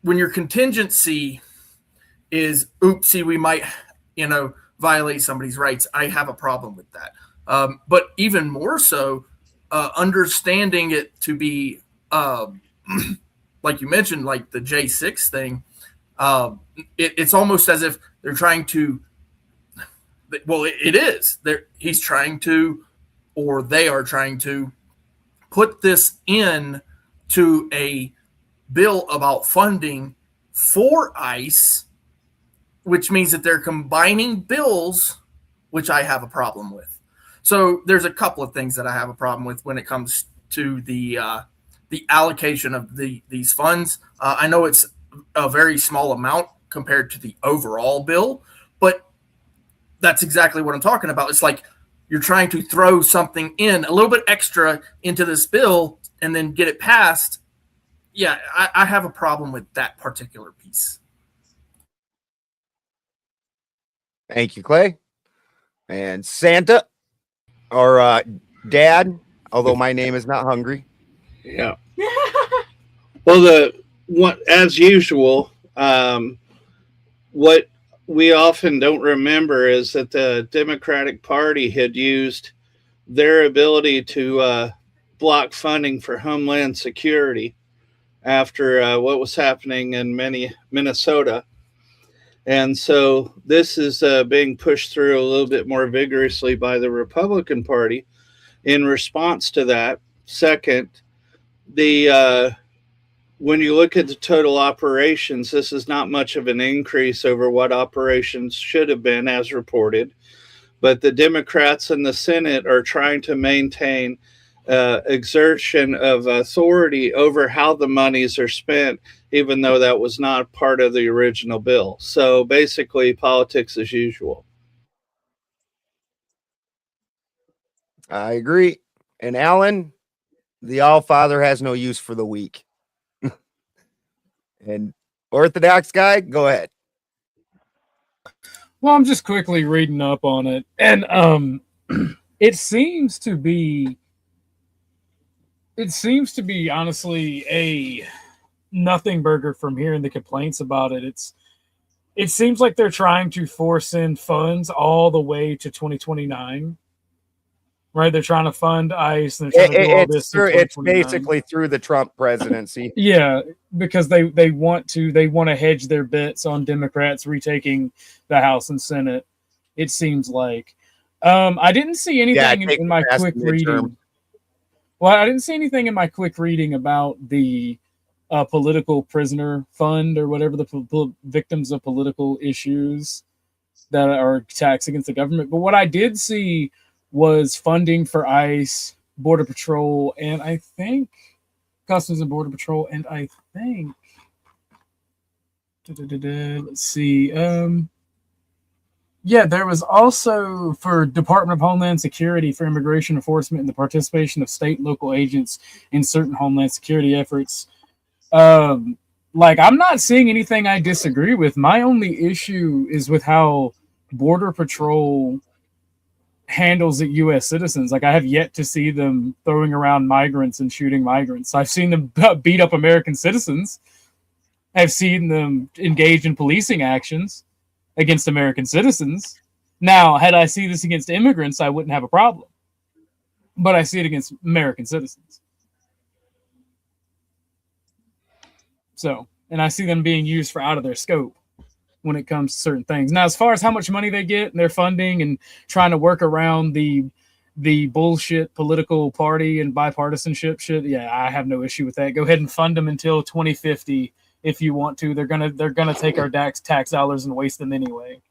when your contingency is oopsie, we might, violate somebody's rights, I have a problem with that. But even more so, understanding it to be, like you mentioned, like the J6 thing, uh, it's almost as if they're trying to, well, it is. He's trying to, or they are trying to put this in to a bill about funding for ICE, which means that they're combining bills, which I have a problem with. So there's a couple of things that I have a problem with when it comes to the allocation of these funds. I know it's a very small amount compared to the overall bill, but that's exactly what I'm talking about. It's like you're trying to throw something in a little bit extra into this bill and then get it passed. Yeah, I have a problem with that particular piece. Thank you, Clay. And Santa, or Dad, although my name is not hungry. Yeah. Well, as usual, what we often don't remember is that the Democratic Party had used their ability to block funding for Homeland Security after what was happening in Minnesota. And so this is being pushed through a little bit more vigorously by the Republican Party in response to that. Second, when you look at the total operations, this is not much of an increase over what operations should have been as reported. But the Democrats in the Senate are trying to maintain exertion of authority over how the monies are spent, even though that was not part of the original bill. So basically, politics as usual. I agree. And Alan, the All-Father has no use for the weak. And Orthodox guy, go ahead. Well, I'm just quickly reading up on it, and it seems to be honestly a nothing burger from hearing the complaints about it. It seems like they're trying to force in funds all the way to 2029. Right, they're trying to fund ICE, and they're trying to do all this. It's basically through the Trump presidency. Yeah, because they want to hedge their bets on Democrats retaking the House and Senate. It seems like I didn't see anything in my quick reading. Well, I didn't see anything in my quick reading about the political prisoner fund or whatever, the victims of political issues that are attacks against the government. But what I did see was funding for ICE, Border Patrol, and I think Customs and Border Patrol, and I think let's see. Yeah, there was also for Department of Homeland Security for immigration enforcement and the participation of state and local agents in certain Homeland Security efforts. Like, I'm not seeing anything I disagree with. My only issue is with how Border Patrol handles the U.S. citizens. Like, I have yet to see them throwing around migrants and shooting migrants. I've seen them beat up American citizens. I've seen them engage in policing actions against American citizens. Now, had I seen this against immigrants, I wouldn't have a problem. But I see it against American citizens. So, and I see them being used for out of their scope when it comes to certain things. Now, as far as how much money they get and their funding and trying to work around the bullshit political party and bipartisanship shit, yeah, I have no issue with that. Go ahead and fund them until 2050 if you want to. They're gonna take our tax dollars and waste them anyway.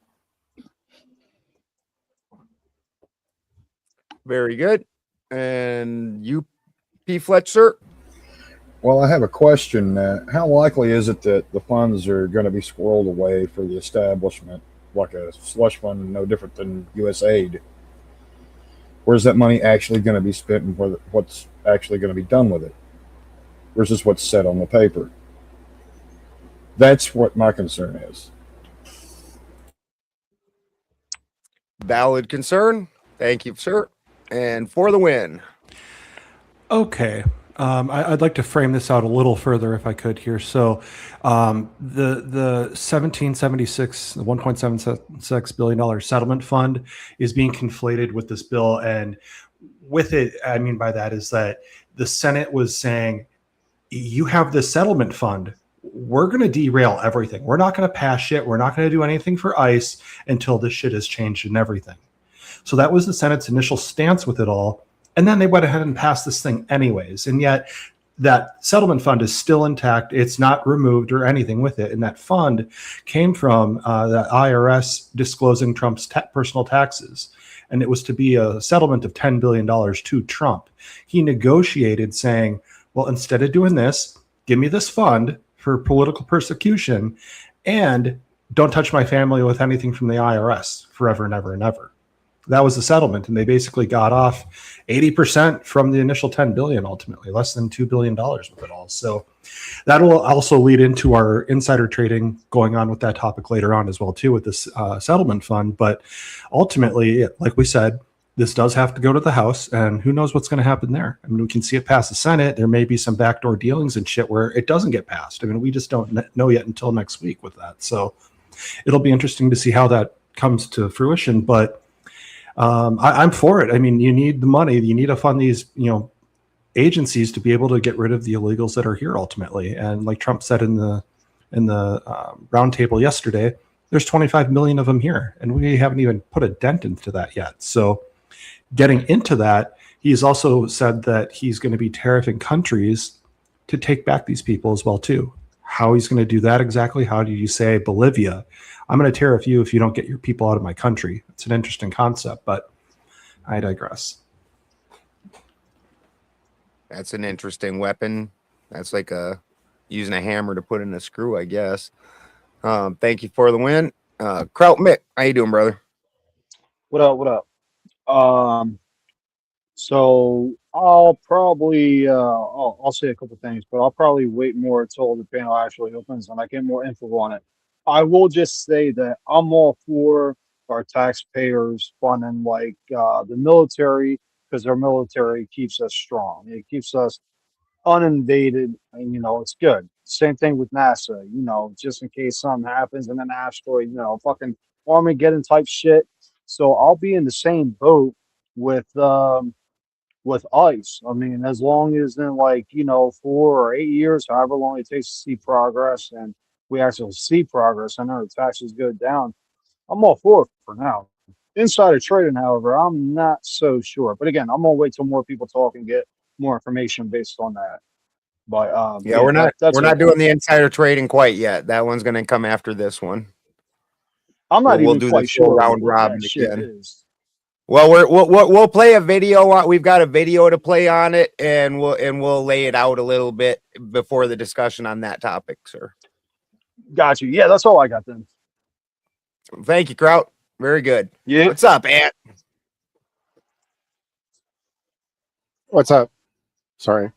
Very good. And you, P. Fletcher? Well, I have a question. How likely is it that the funds are going to be squirreled away for the establishment, like a slush fund, no different than USAID? Where's that money actually going to be spent, and what's actually going to be done with it? Versus what's said on the paper. That's what my concern is. Valid concern. Thank you, sir. And for the win. Okay. I'd like to frame this out a little further if I could here. So the 1776, the $1.76 billion settlement fund is being conflated with this bill. And with it, I mean by that is that the Senate was saying, you have this settlement fund. We're going to derail everything. We're not going to pass shit. We're not going to do anything for ICE until this shit has changed and everything. So that was the Senate's initial stance with it all. And then they went ahead and passed this thing anyways. And yet that settlement fund is still intact. It's not removed or anything with it. And that fund came from the IRS disclosing Trump's personal taxes. And it was to be a settlement of $10 billion to Trump. He negotiated saying, well, instead of doing this, give me this fund for political persecution and don't touch my family with anything from the IRS forever and ever and ever. That was the settlement. And they basically got off 80% from the initial 10 billion, ultimately less than $2 billion with it all. So that will also lead into our insider trading going on with that topic later on as well, too, with this settlement fund. But ultimately, like we said, this does have to go to the House, and who knows what's going to happen there. I mean, we can see it pass the Senate. There may be some backdoor dealings and shit where it doesn't get passed. I mean, we just don't know yet until next week with that. So it'll be interesting to see how that comes to fruition. But I'm for it. I mean, you need the money. You need to fund these, agencies to be able to get rid of the illegals that are here ultimately. And like Trump said in the roundtable yesterday, there's 25 million of them here, and we haven't even put a dent into that yet. So getting into that, he's also said that he's going to be tariffing countries to take back these people as well too. How he's going to do that exactly? How do you say Bolivia? I'm going to tariff you if you don't get your people out of my country. It's an interesting concept, but I digress. That's an interesting weapon. That's like using a hammer to put in a screw, I guess. Thank you for the win. Kraut Mick, how you doing, brother? What up? So I'll probably I'll say a couple things, but I'll probably wait more until the panel actually opens and I get more info on it. I will just say that I'm all for our taxpayers funding the military, because our military keeps us strong. It keeps us uninvaded, and it's good. Same thing with NASA, just in case something happens in an asteroid, fucking Armageddon type shit. So I'll be in the same boat with ICE. I mean, as long as in 4 or 8 years, however long it takes to see progress, and we actually see progress and our taxes go down, I'm all for it for now. Insider trading, however, I'm not so sure. But again, I'm gonna wait till more people talk and get more information based on that. But we're not doing the insider trading quite yet. That one's going to come after this one. I'm not we'll even do quite the sure round what robin that shit again. is. Well, we'll play a video. We've got a video to play on it, and we'll lay it out a little bit before the discussion on that topic, sir. Got you. Yeah, that's all I got then. Thank you, Kraut. Very good. Yeah. What's up, Ant? What's up? Sorry.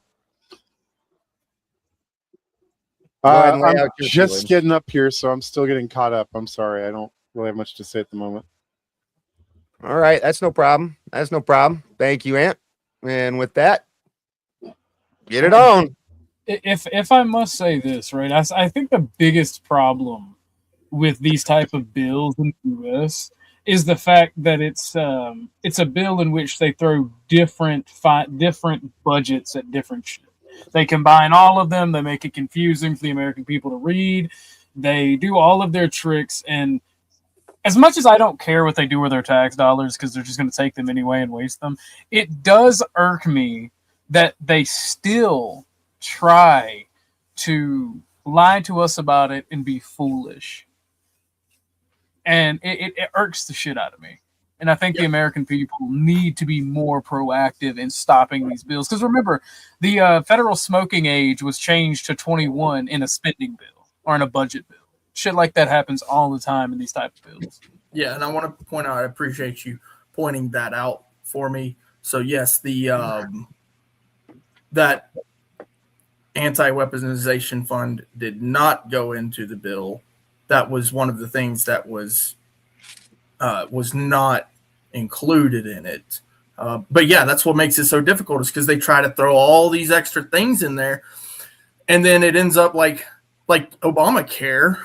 Go ahead and lay I'm out your just feelings. getting up here, so I'm still getting caught up. I'm sorry. I don't really have much to say at the moment. All right, that's no problem. Thank you, Ant. And with that, get it on. If I must say this, right, I think the biggest problem with these type of bills in the U.S. is the fact that it's a bill in which they throw different budgets at different shit. They combine all of them. They make it confusing for the American people to read. They do all of their tricks. And as much as I don't care what they do with their tax dollars, because they're just going to take them anyway and waste them, it does irk me that they still try to lie to us about it and be foolish. And it irks the shit out of me. And I think the American people need to be more proactive in stopping these bills. Because remember, the federal smoking age was changed to 21 in a spending bill or in a budget bill. Shit like that happens all the time in these type of bills. Yeah, and I want to point out, I appreciate you pointing that out for me. So yes, the that anti-weaponization fund did not go into the bill. That was one of the things that was not included in it. But yeah, that's what makes it so difficult, is because they try to throw all these extra things in there, and then it ends up like Obamacare,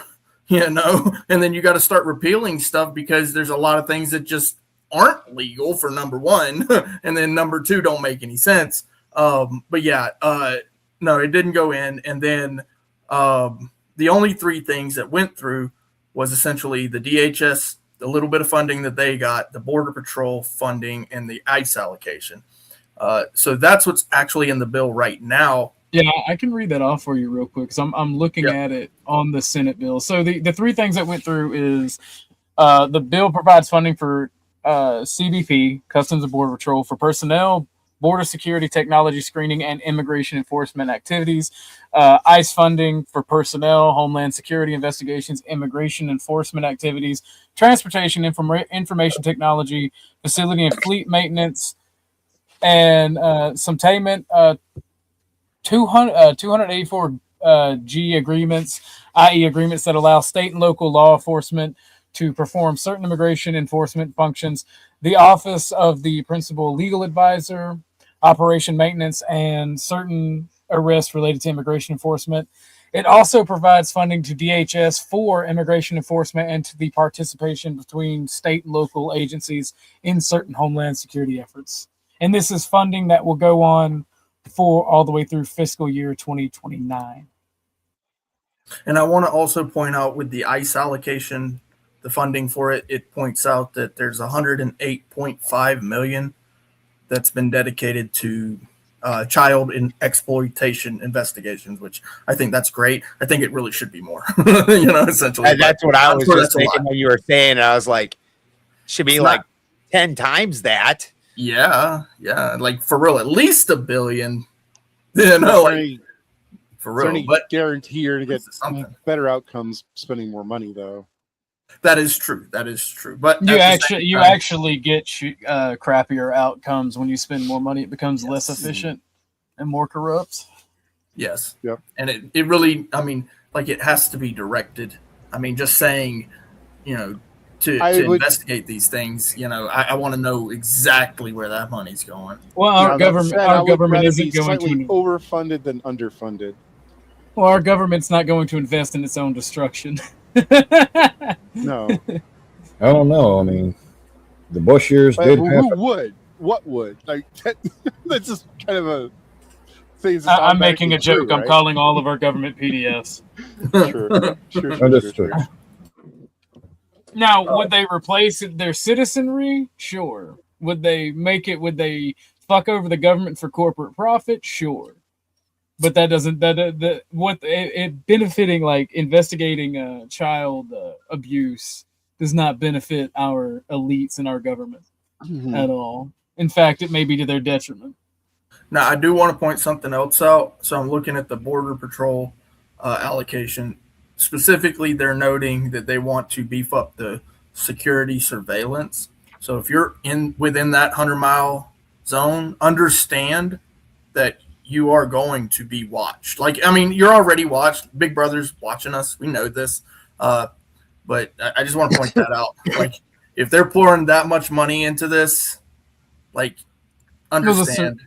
and then you got to start repealing stuff because there's a lot of things that just aren't legal, for number one, and then number two don't make any sense. But yeah, no, it didn't go in. And then the only three things that went through was essentially the DHS, the little bit of funding that they got, the Border Patrol funding, and the ICE allocation. So that's what's actually in the bill right now. Yeah, I can read that off for you real quick, because I'm looking at it on the Senate bill. So the three things that went through is the bill provides funding for CBP, Customs and Border Patrol, for personnel, border security, technology screening, and immigration enforcement activities. ICE funding for personnel, homeland security investigations, immigration enforcement activities, transportation, information technology, facility and fleet maintenance, and some payment. 284 G agreements, i.e. agreements that allow state and local law enforcement to perform certain immigration enforcement functions, the Office of the Principal Legal Advisor, operation maintenance, and certain arrests related to immigration enforcement. It also provides funding to DHS for immigration enforcement and to the participation between state and local agencies in certain homeland security efforts. And this is funding that will go on for all the way through fiscal year 2029. And I want to also point out, with the ICE allocation, the funding for it, it points out that there's 108.5 million that's been dedicated to child exploitation investigations, which I think that's great. I think it really should be more, essentially. And that's what I was just thinking when you were saying. I was like, should be like 10 times that. Yeah, like for real, at least $1 billion. Like, for real. But guarantee you're to get better outcomes spending more money, though. That is true. But you actually get crappier outcomes when you spend more money. It becomes less efficient and more corrupt. Yes. Yep. And it really, I mean, like, it has to be directed. I mean, just saying, to investigate these things, I want to know exactly where that money's going. Well, our government isn't going to overfunded than underfunded. Well, our government's not going to invest in its own destruction. No, I don't know. I mean, the Bush years did happen. Who would? What would? Like that's just kind of a thing. I'm making a joke. Right? I'm calling all of our government PDFs. Understood. Now, would they replace their citizenry? Sure. Would they Would they fuck over the government for corporate profit? Sure. But that doesn't benefiting, like investigating child abuse does not benefit our elites in our government at all. In fact, it may be to their detriment. Now, I do want to point something else out. So I'm looking at the Border Patrol allocation. Specifically, they're noting that they want to beef up the security surveillance. So if you're within that 100-mile zone, understand that you are going to be watched. Like, I mean, you're already watched. Big Brother's watching us. We know this. But I just want to point that out. Like, if they're pouring that much money into this, like, understand.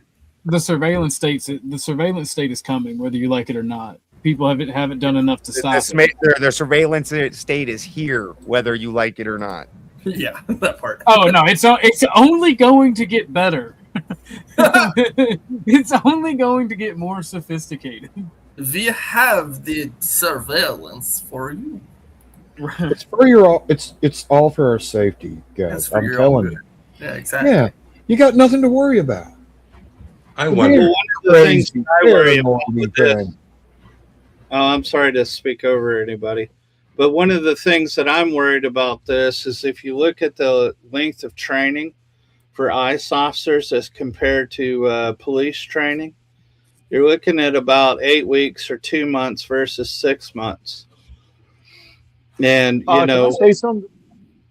The surveillance state is coming, whether you like it or not. People haven't done enough to stop it. The surveillance state is here, whether you like it or not. Yeah, that part. Oh no, it's only going to get better. It's only going to get more sophisticated. We have the surveillance for you. It's for it's all for our safety, guys. I'm telling you. Yeah, exactly. Yeah, you got nothing to worry about. I wonder. One of the things I worry about with this. I'm sorry to speak over anybody, but one of the things that I'm worried about this is if you look at the length of training for ICE officers as compared to police training, you're looking at about 8 weeks or 2 months versus 6 months. And can I say something?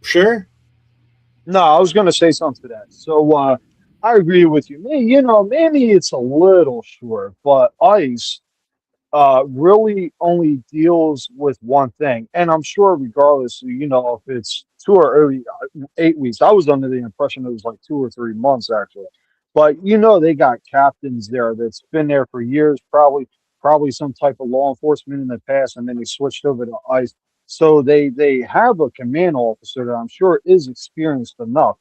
Sure. No, I was going to say something to that. So I agree with you. Maybe it's a little short, but ICE, really only deals with one thing. And I'm sure, regardless, if it's 2 or 8 weeks, I was under the impression it was like 2 or 3 months actually. But they got captains there that's been there for years, probably some type of law enforcement in the past, and then they switched over to ICE. So they have a command officer that I'm sure is experienced enough.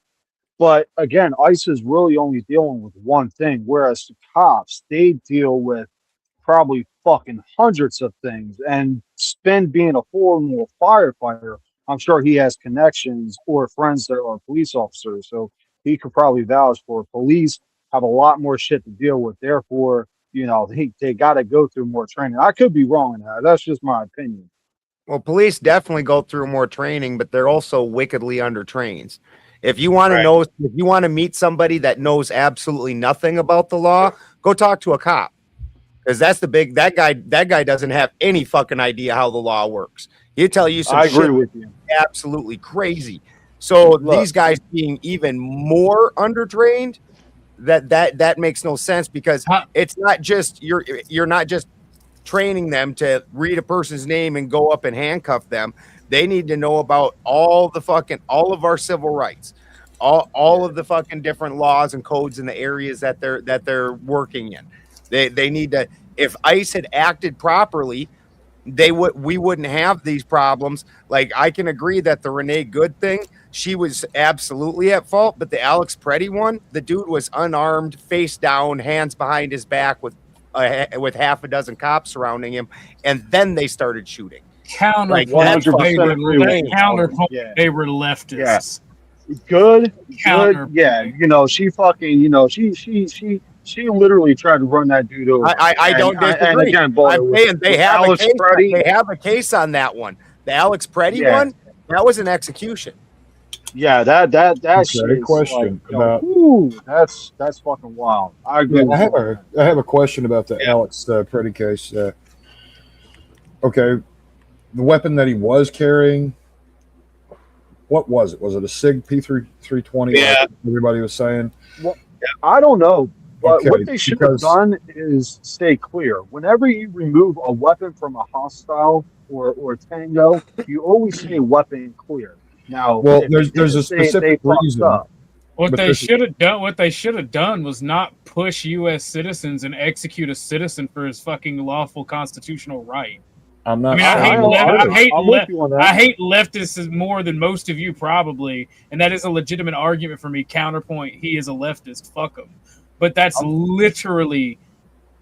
But again, ICE is really only dealing with one thing, whereas the cops, they deal with probably fucking hundreds of things. And Spin being a former firefighter, I'm sure he has connections or friends that are police officers. So he could probably vouch for police have a lot more shit to deal with. Therefore, they got to go through more training. I could be wrong in that. That's just my opinion. Well, police definitely go through more training, but they're also wickedly undertrained. If you want to know, if you want to meet somebody that knows absolutely nothing about the law, go talk to a cop. Because that guy doesn't have any fucking idea how the law works. He'll tell you some I agree shit with you. absolutely crazy. So these guys being even more undertrained, that makes no sense, because it's not just you're not just training them to read a person's name and go up and handcuff them. They need to know about all of our civil rights, all of the fucking different laws and codes in the areas that they're working in. They need to. If ICE had acted properly, we wouldn't have these problems. Like, I can agree that the Renee Good thing, she was absolutely at fault, but the Alex Preddy one, the dude was unarmed, face down, hands behind his back with half a dozen cops surrounding him, and then they started shooting. Counterpoint, they were leftists. Yeah. Good. Yeah, she fucking, she literally tried to run that dude over. I don't disagree. And again, I'm saying they have a case on that one. The Alex Preddy one, that was an execution. Yeah, that okay, question about that's fucking wild. I agree. Yeah, I have a question about the Alex Preddy case. Okay, the weapon that he was carrying, what was it? Was it a SIG P320? Yeah, like everybody was saying. Well, I don't know, but what they should have done is stay clear. Whenever you remove a weapon from a hostile or tango, you always say weapon clear. Now, well, there's a specific reason. What they should have done was not push U.S. citizens and execute a citizen for his fucking lawful constitutional right. I'm not. I hate leftists more than most of you probably, and that is a legitimate argument for me. Counterpoint: he is a leftist. Fuck him. But that's literally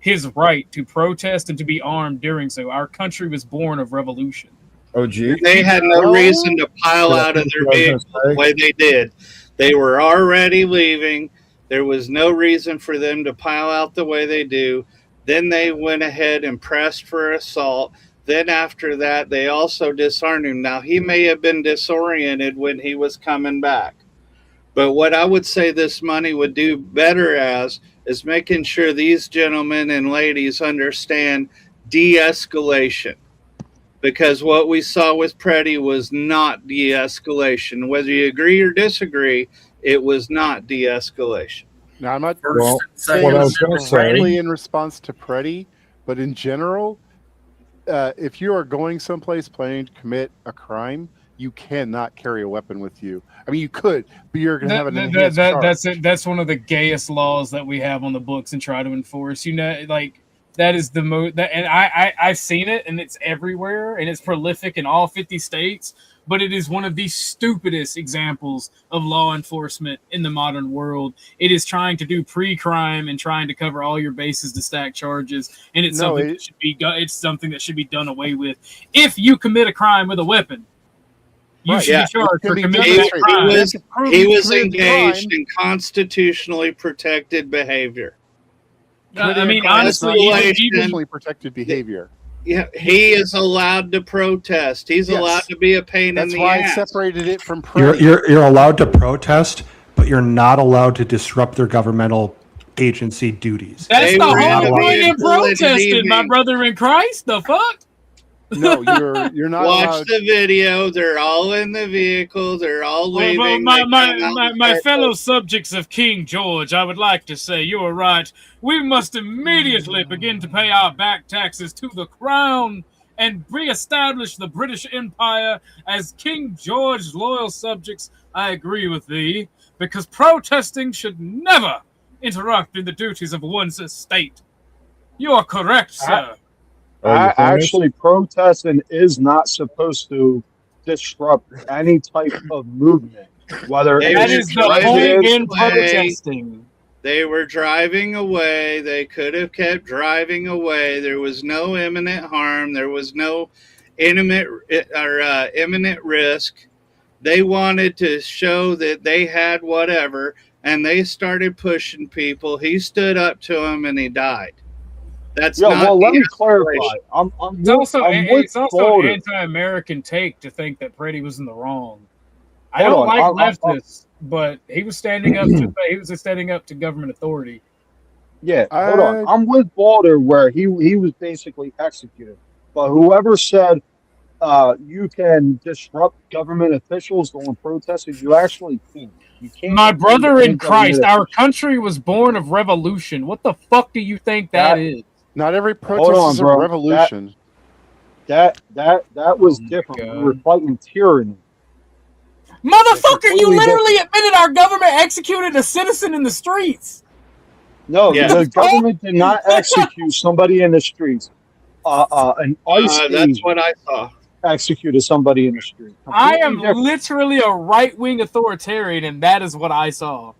his right to protest and to be armed during so. Our country was born of revolution. Oh, gee. They had no reason to pile out of their vehicle the way they did. They were already leaving. There was no reason for them to pile out the way they do. Then they went ahead and pressed for assault. Then after that, they also disarmed him. Now, he may have been disoriented when he was coming back. But what I would say this money would do better is making sure these gentlemen and ladies understand de-escalation. Because what we saw with Preddy was not de-escalation. Whether you agree or disagree, it was not de-escalation. Now, I'm not saying in response to Preddy, but in general, if you are going someplace planning to commit a crime, you cannot carry a weapon with you. I mean, you could, but you're going to have an enhanced charge. That's one of the gayest laws that we have on the books and try to enforce. That is the most, and I've seen it, and it's everywhere, and it's prolific in all 50 states. But it is one of the stupidest examples of law enforcement in the modern world. It is trying to do pre-crime and trying to cover all your bases to stack charges, and it's something that should be done. It's something that should be done away with. If you commit a crime with a weapon, you should be charged for committing that crime. He was engaged in constitutionally protected behavior. I mean, honestly, even protected behavior. Yeah, he is allowed to protest. He's allowed to be a pain in the ass. That's why I separated it from Preddy. You're allowed to protest, but you're not allowed to disrupt their governmental agency duties. That's the whole point in protesting, my brother in Christ. The fuck? No, you're not Watch allowed. the video. They're all in the vehicle. They're all leaving. My fellow subjects of King George, I would like to say you are right. We must immediately begin to pay our back taxes to the crown and re-establish the British Empire as King George's loyal subjects. I agree with thee, because protesting should never interrupt in the duties of one's estate. You are correct, sir. Actually, protesting is not supposed to disrupt any type of movement. Whether that is the point in protesting. They were driving away. They could have kept driving away. There was no imminent harm. There was no imminent risk. They wanted to show that they had whatever, and they started pushing people. He stood up to him, and he died. That's not. Well, let me clarify. It's also an anti-American take to think that Pretty was in the wrong. I don't like leftists, but he was standing up to government authority. Yeah, hold on. I'm with Balder where he was basically executed. But whoever said you can disrupt government officials during protesting, you actually can't. You can't. My brother in Christ, our country was born of revolution. What the fuck do you think that is? Not every protest is a revolution. That was different. We were fighting tyranny. Motherfucker, you literally admitted our government executed a citizen in the streets. No, the government did not execute somebody in the streets. An ICE that's what I saw. Executed somebody in the street. I am literally a right-wing authoritarian, and that is what I saw.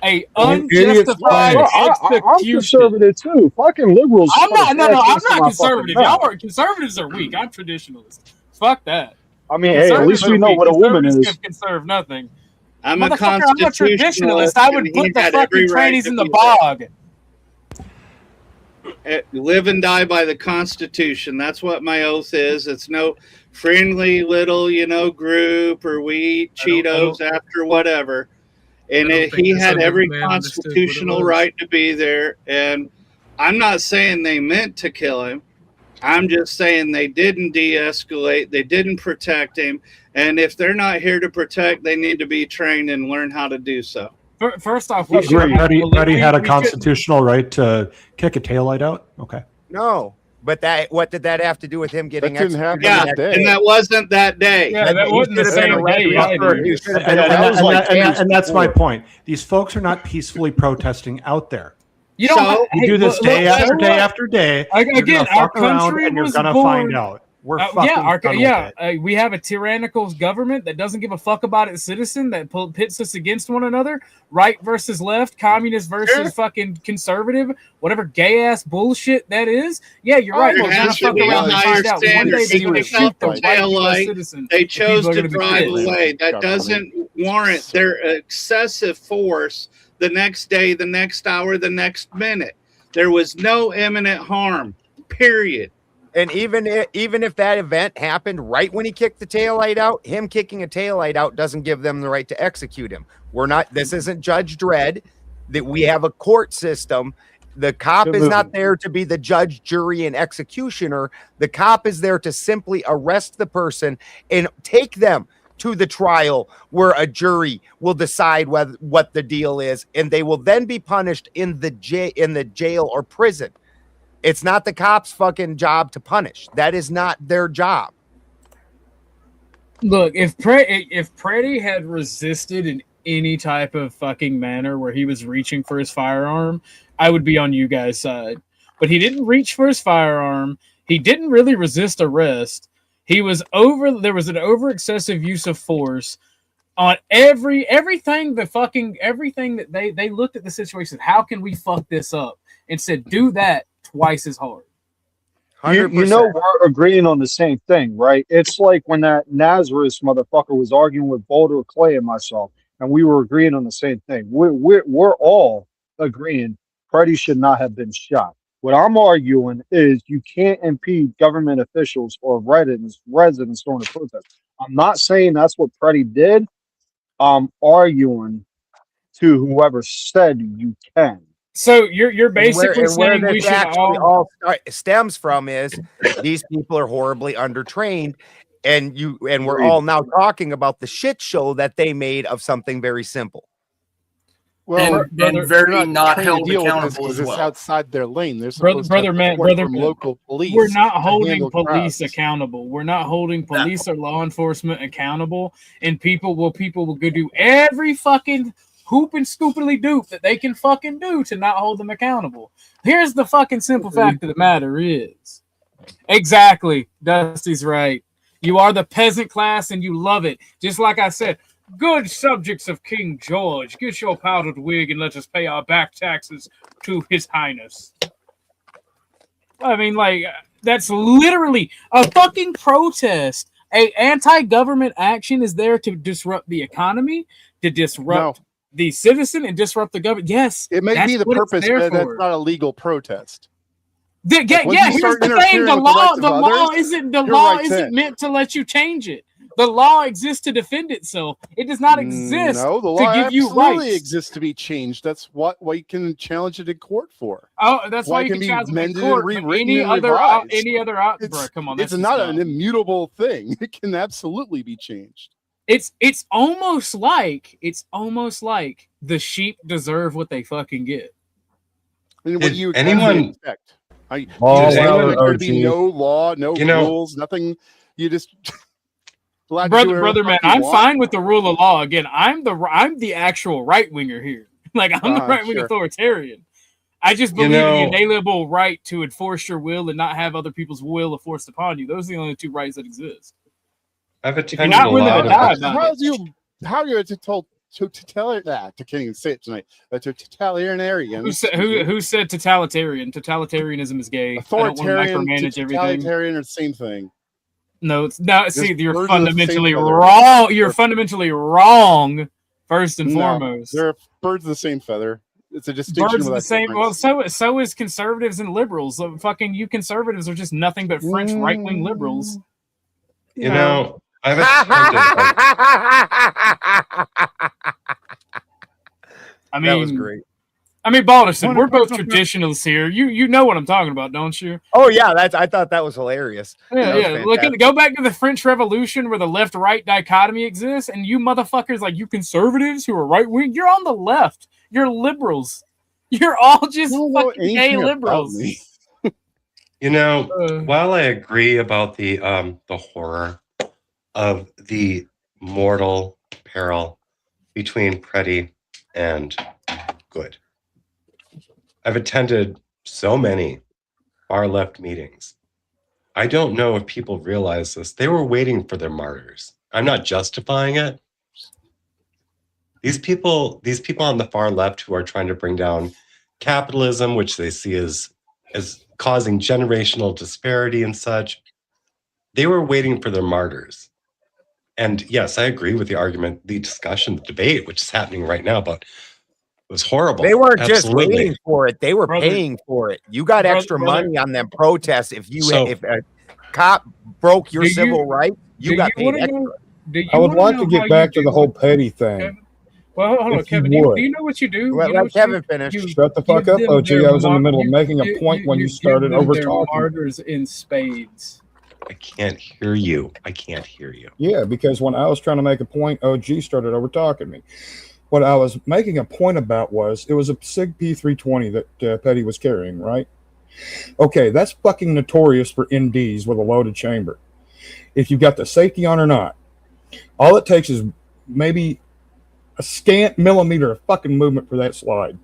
A unjustified execution. I'm conservative too. Fucking liberals. I'm not conservative. Conservatives are weak. I'm traditionalist. Fuck that. I mean, hey, at least we know what a woman is. Conserve nothing. I'm a constitutionalist. I would put the fucking trannies in the bog. Live and die by the Constitution. That's what my oath is. It's no friendly little, group or we eat Cheetos after whatever. And he had every constitutional right to be there. And I'm not saying they meant to kill him. I'm just saying they didn't de-escalate. They didn't protect him. And if they're not here to protect, they need to be trained and learn how to do so. First off, Freddie had a constitutional right to kick a taillight out. Okay. No, but what did that have to do with him getting? That didn't happen that day. And that wasn't that day. Yeah, that wasn't the same day. And that's my point. These folks are not peacefully protesting out there. You don't. You do this day after day after day. Again, our country and you're was gonna born. find out. We're fucking we have a tyrannical government that doesn't give a fuck about its citizen, that pits us against one another, right versus left, communist versus fucking conservative, whatever gay ass bullshit that is. Yeah, you're right. There has to be a higher standard. They chose to drive away. That doesn't warrant their excessive force the next day, the next hour, the next minute. There was no imminent harm, period. And even if that event happened right when he kicked the taillight out, him kicking a taillight out doesn't give them the right to execute him. This isn't Judge Dredd. That we have a court system. The cop is not there to be the judge, jury, and executioner. The cop is there to simply arrest the person and take them to the trial where a jury will decide what the deal is, and they will then be punished in the jail or prison. It's not the cops' fucking job to punish. That is not their job. Look, if Pretty had resisted in any type of fucking manner where he was reaching for his firearm, I would be on you guys' side. But he didn't reach for his firearm. He didn't really resist arrest. There was an over excessive use of force on everything that they looked at the situation. How can we fuck this up? And said, do that twice as hard. You know, we're agreeing on the same thing, right? It's like when that Nazareth motherfucker was arguing with Boulder Clay and myself, and we were agreeing on the same thing. We're all agreeing Freddie should not have been shot. What I'm arguing is you can't impede government officials or residents during the protest. I'm not saying that's what Freddie did. I'm arguing to whoever said you can. So you're basically where saying we this should actually all stems from is these people are horribly undertrained, and we're all now talking about the shit show that they made of something very simple. Well, and very not trained to held deal with this accountable 'cause as it's well. outside their lane. They're supposed brother to man, support brother from man. local police. We're not to holding handle police crowds. accountable. We're not holding police or law enforcement accountable. And people will go do every fucking hoop and scoopily doop that they can fucking do to not hold them accountable. Here's the fucking simple fact of the matter is. Exactly. Dusty's right. You are the peasant class and you love it. Just like I said, good subjects of King George, get your powdered wig and let us pay our back taxes to His Highness. I mean, like, that's literally a fucking protest. A anti-government action is there to disrupt the economy, to disrupt the citizen, and disrupt the government. Yes, It may be the purpose, but that's not a legal protest. Here's the thing: the law isn't meant to let you change it. The law exists to defend itself. It does not exist No, the law to give you absolutely rights. exists to be changed. That's what you can challenge it in court for. Oh, that's why you it can be challenge it in amended court. and But rewritten any and other, revised. bro, come on, It's that's not just an dumb. immutable thing. It can absolutely be changed. It's almost like the sheep deserve what they fucking get. I mean, what Did do you anyone- expect? Oh, There's wow, going to be OG. no law, no You know- rules, nothing. You just allowed to do whatever Brother the man, fuck you I'm want. fine with the rule of law. Again, I'm the actual right winger here. Like I'm the right wing Sure. authoritarian. I just You believe in the know- inalienable right to enforce your will and not have other people's will enforced upon you. Those are the only two rights that exist. I've you're attended not a willing to lot die of about How you're told to tell that? I can't even say it tonight. To totalitarian. Who said totalitarian? Totalitarianism is gay. Authoritarian I don't want to to micromanage everything. totalitarian are the same thing. No, it's not. See, Just you're birds of the same fundamentally feather. wrong. You're fundamentally wrong. First and No, foremost, they're birds of the same feather. It's a distinction. birds of the without same. Well, difference. so is conservatives and liberals. So fucking you conservatives are just nothing but French right wing liberals. You know, I've attended. I mean, That was great. I mean, Balderson, we're both traditionalists here. You know what I'm talking about, don't you? Oh yeah, I thought that was hilarious. Yeah, That was yeah. Look, fantastic. go back to the French Revolution where the left-right dichotomy exists, and you motherfuckers, like you conservatives who are right-wing, you're on the left. You're liberals. You're all just You don't know fucking gay anything about liberals. me. You know, Uh, while I agree about the horror of the mortal peril between Preddy and Good, I've attended so many far left meetings. I don't know if people realize this. They were waiting for their martyrs. I'm not justifying it. These people on the far left who are trying to bring down capitalism, which they see as causing generational disparity and such, they were waiting for their martyrs. And yes, I agree with the argument, the discussion, the debate, which is happening right now, but it was horrible. They weren't just Absolutely. waiting for it; they were Brother- paying for it. You got Brother- extra brother- money on them protests. If So- a cop broke your Do you- civil rights, you got paid wanna extra. know- do you I would wanna like know to how get you back to do the whole it, petty thing. Kevin? Well, hold on, If you Kevin. Do would. you know what you do? Let You know what you Kevin do? finish. You Shut the fuck give up, them OG. their I was in the middle of you- making a you- point when you give started them over their talking. martyrs in spades. I can't hear you. I can't hear you. Yeah, because when I was trying to make a point, OG started over talking me. What I was making a point about was it was a SIG P320 that Petty was carrying, right? Okay, that's fucking notorious for NDs with a loaded chamber. If you got the safety on or not, all it takes is maybe a scant millimeter of fucking movement for that slide,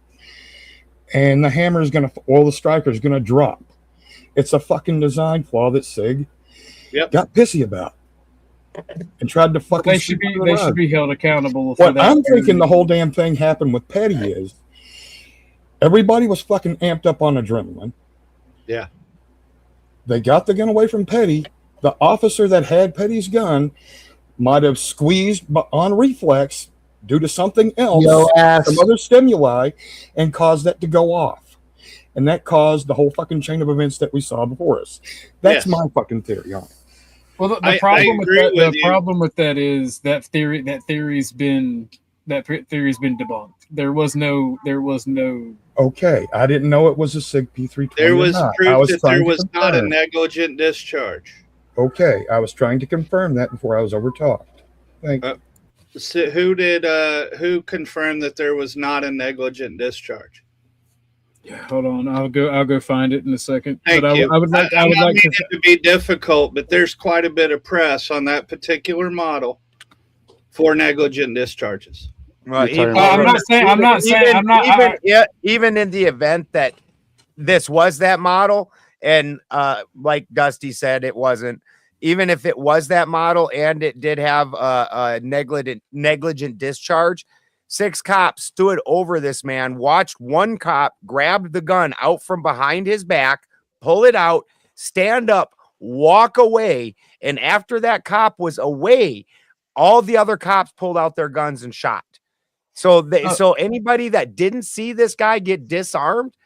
and the hammer is gonna, or the striker is gonna drop. It's a fucking design flaw that SIG got pissy about and tried to fucking. They should sweep be. under the They rug. should be held accountable for What that. I'm thinking the whole damn thing happened with Petty is everybody was fucking amped up on adrenaline. Yeah. They got the gun away from Petty. The officer that had Petty's gun might have squeezed on reflex due to something else, Yo ass. some other stimuli, and caused that to go off. And that caused the whole fucking chain of events that we saw before us. That's Yes. my fucking theory on it. Well, the I problem with agree that, with the you. problem with that is that theory's been debunked. There was no Okay, I didn't know it was a SIG P320. There was I proof was that trying there to was not a confirm. negligent discharge. Okay, I was trying to confirm that before I was overtalked. Thank you. So who confirmed that there was not a negligent discharge? Hold on, I'll go find it in a second. Thank but you. I would like I'm not to meaning to be difficult, but there's quite a bit of press on that particular model for negligent discharges. Well, You're talking I'm not saying I'm not saying I'm not even in the event that this was that model, and like Dusty said, it wasn't. Even if it was that model and it did have a negligent discharge, 6 cops stood over this man, watched one cop grab the gun out from behind his back, pull it out, stand up, walk away, and after that cop was away, all the other cops pulled out their guns and shot. So so anybody that didn't see this guy get disarmed,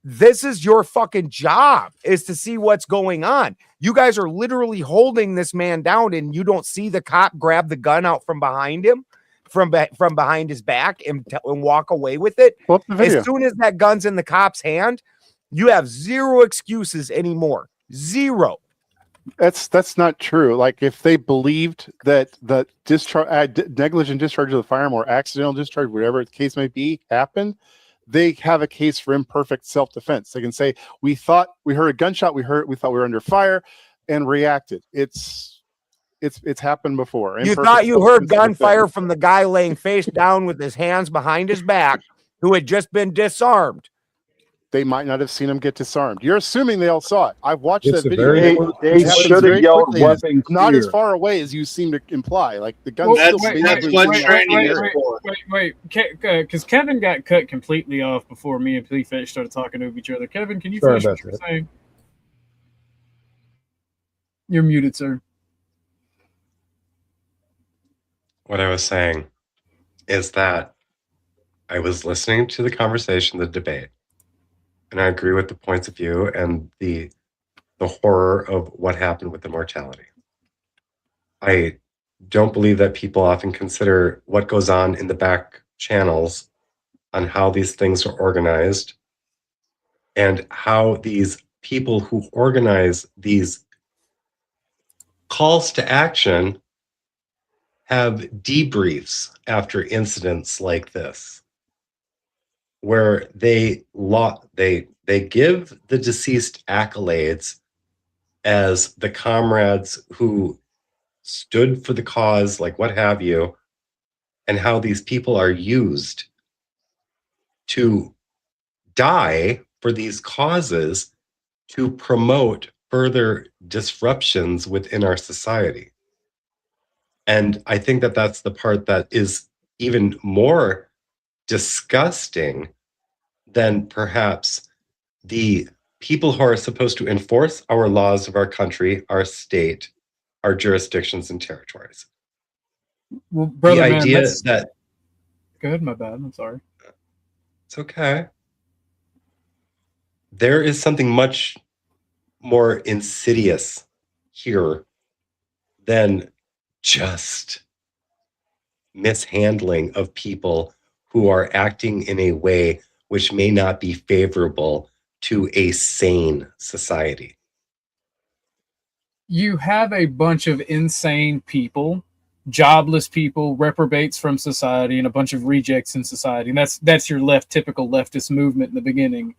this is your fucking job, is to see what's going on. You guys are literally holding this man down and you don't see the cop grab the gun out from behind him, from behind his back and walk away with it. As soon as that gun's in the cop's hand, you have zero excuses anymore. Zero. That's not true. Like if they believed that the negligent discharge of the firearm or accidental discharge, whatever the case may be, happened, they have a case for imperfect self-defense. They can say, we thought we heard a gunshot, we thought we were under fire and reacted. It's happened before. You thought you heard gunfire from the guy laying face down with his hands behind his back who had just been disarmed. They might not have seen him get disarmed. You're assuming they all saw it. I've watched that video. They should have yelled weapon not clear. as far away as you seem to imply. Like the gun. That's what training is for. Wait, because Kevin got cut completely off before me and P-Fetch started talking over each other. Kevin, can you finish what you were saying? You're muted, sir. What I was saying is that I was listening to the conversation, the debate, and I agree with the points of view and the horror of what happened with the mortality. I don't believe that people often consider what goes on in the back channels on how these things are organized and how these people who organize these calls to action have debriefs after incidents like this, where they give the deceased accolades as the comrades who stood for the cause, like what have you, and how these people are used to die for these causes to promote further disruptions within our society. And I think that that's the part that is even more disgusting than perhaps the people who are supposed to enforce our laws of our country, our state, our jurisdictions and territories. Well, brother, the man, idea that... Go ahead, my bad. I'm sorry. It's okay. There is something much more insidious here than just mishandling of people who are acting in a way which may not be favorable to a sane society. You have a bunch of insane people, jobless people, reprobates from society, and a bunch of rejects in society. And that's your typical leftist movement in the beginning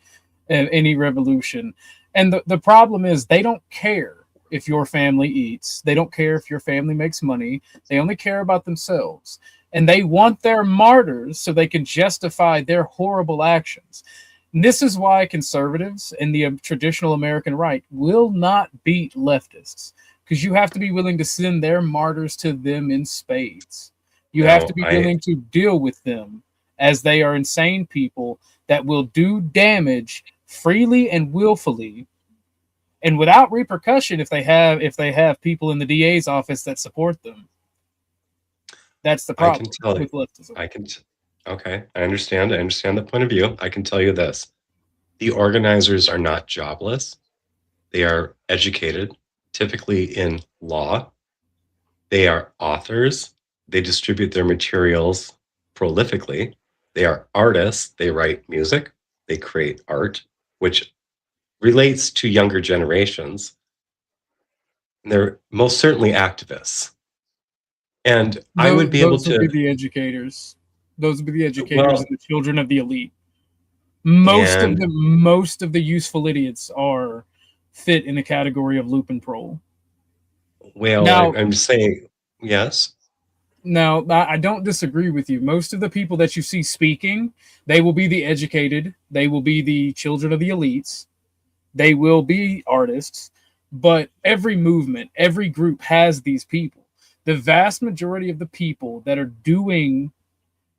of any revolution. And the problem is they don't care if your family eats. They don't care if your family makes money. They only care about themselves. And they want their martyrs so they can justify their horrible actions. And this is why conservatives and the traditional American right will not beat leftists, because you have to be willing to send their martyrs to them in spades. You have to be willing to deal with them as they are insane people that will do damage freely and willfully and without repercussion if they have people in the DA's office that support them. That's the problem with leftism. Okay, I understand the point of view. I can tell you this. The organizers are not jobless. They are educated, typically in law. They are authors. They distribute their materials prolifically. They are artists. They write music. they create art, which relates to younger generations. And they're most certainly activists. And I would be able Those would to. be the educators. Those would be the educators and the children of the elite. Most of the useful idiots are fit in the category of Lupin Prole. Well, Now- I'm saying yes. Now, I don't disagree with you. Most of the people that you see speaking, they will be the educated. They will be the children of the elites. They will be artists. But every movement, every group has these people. The vast majority of the people that are doing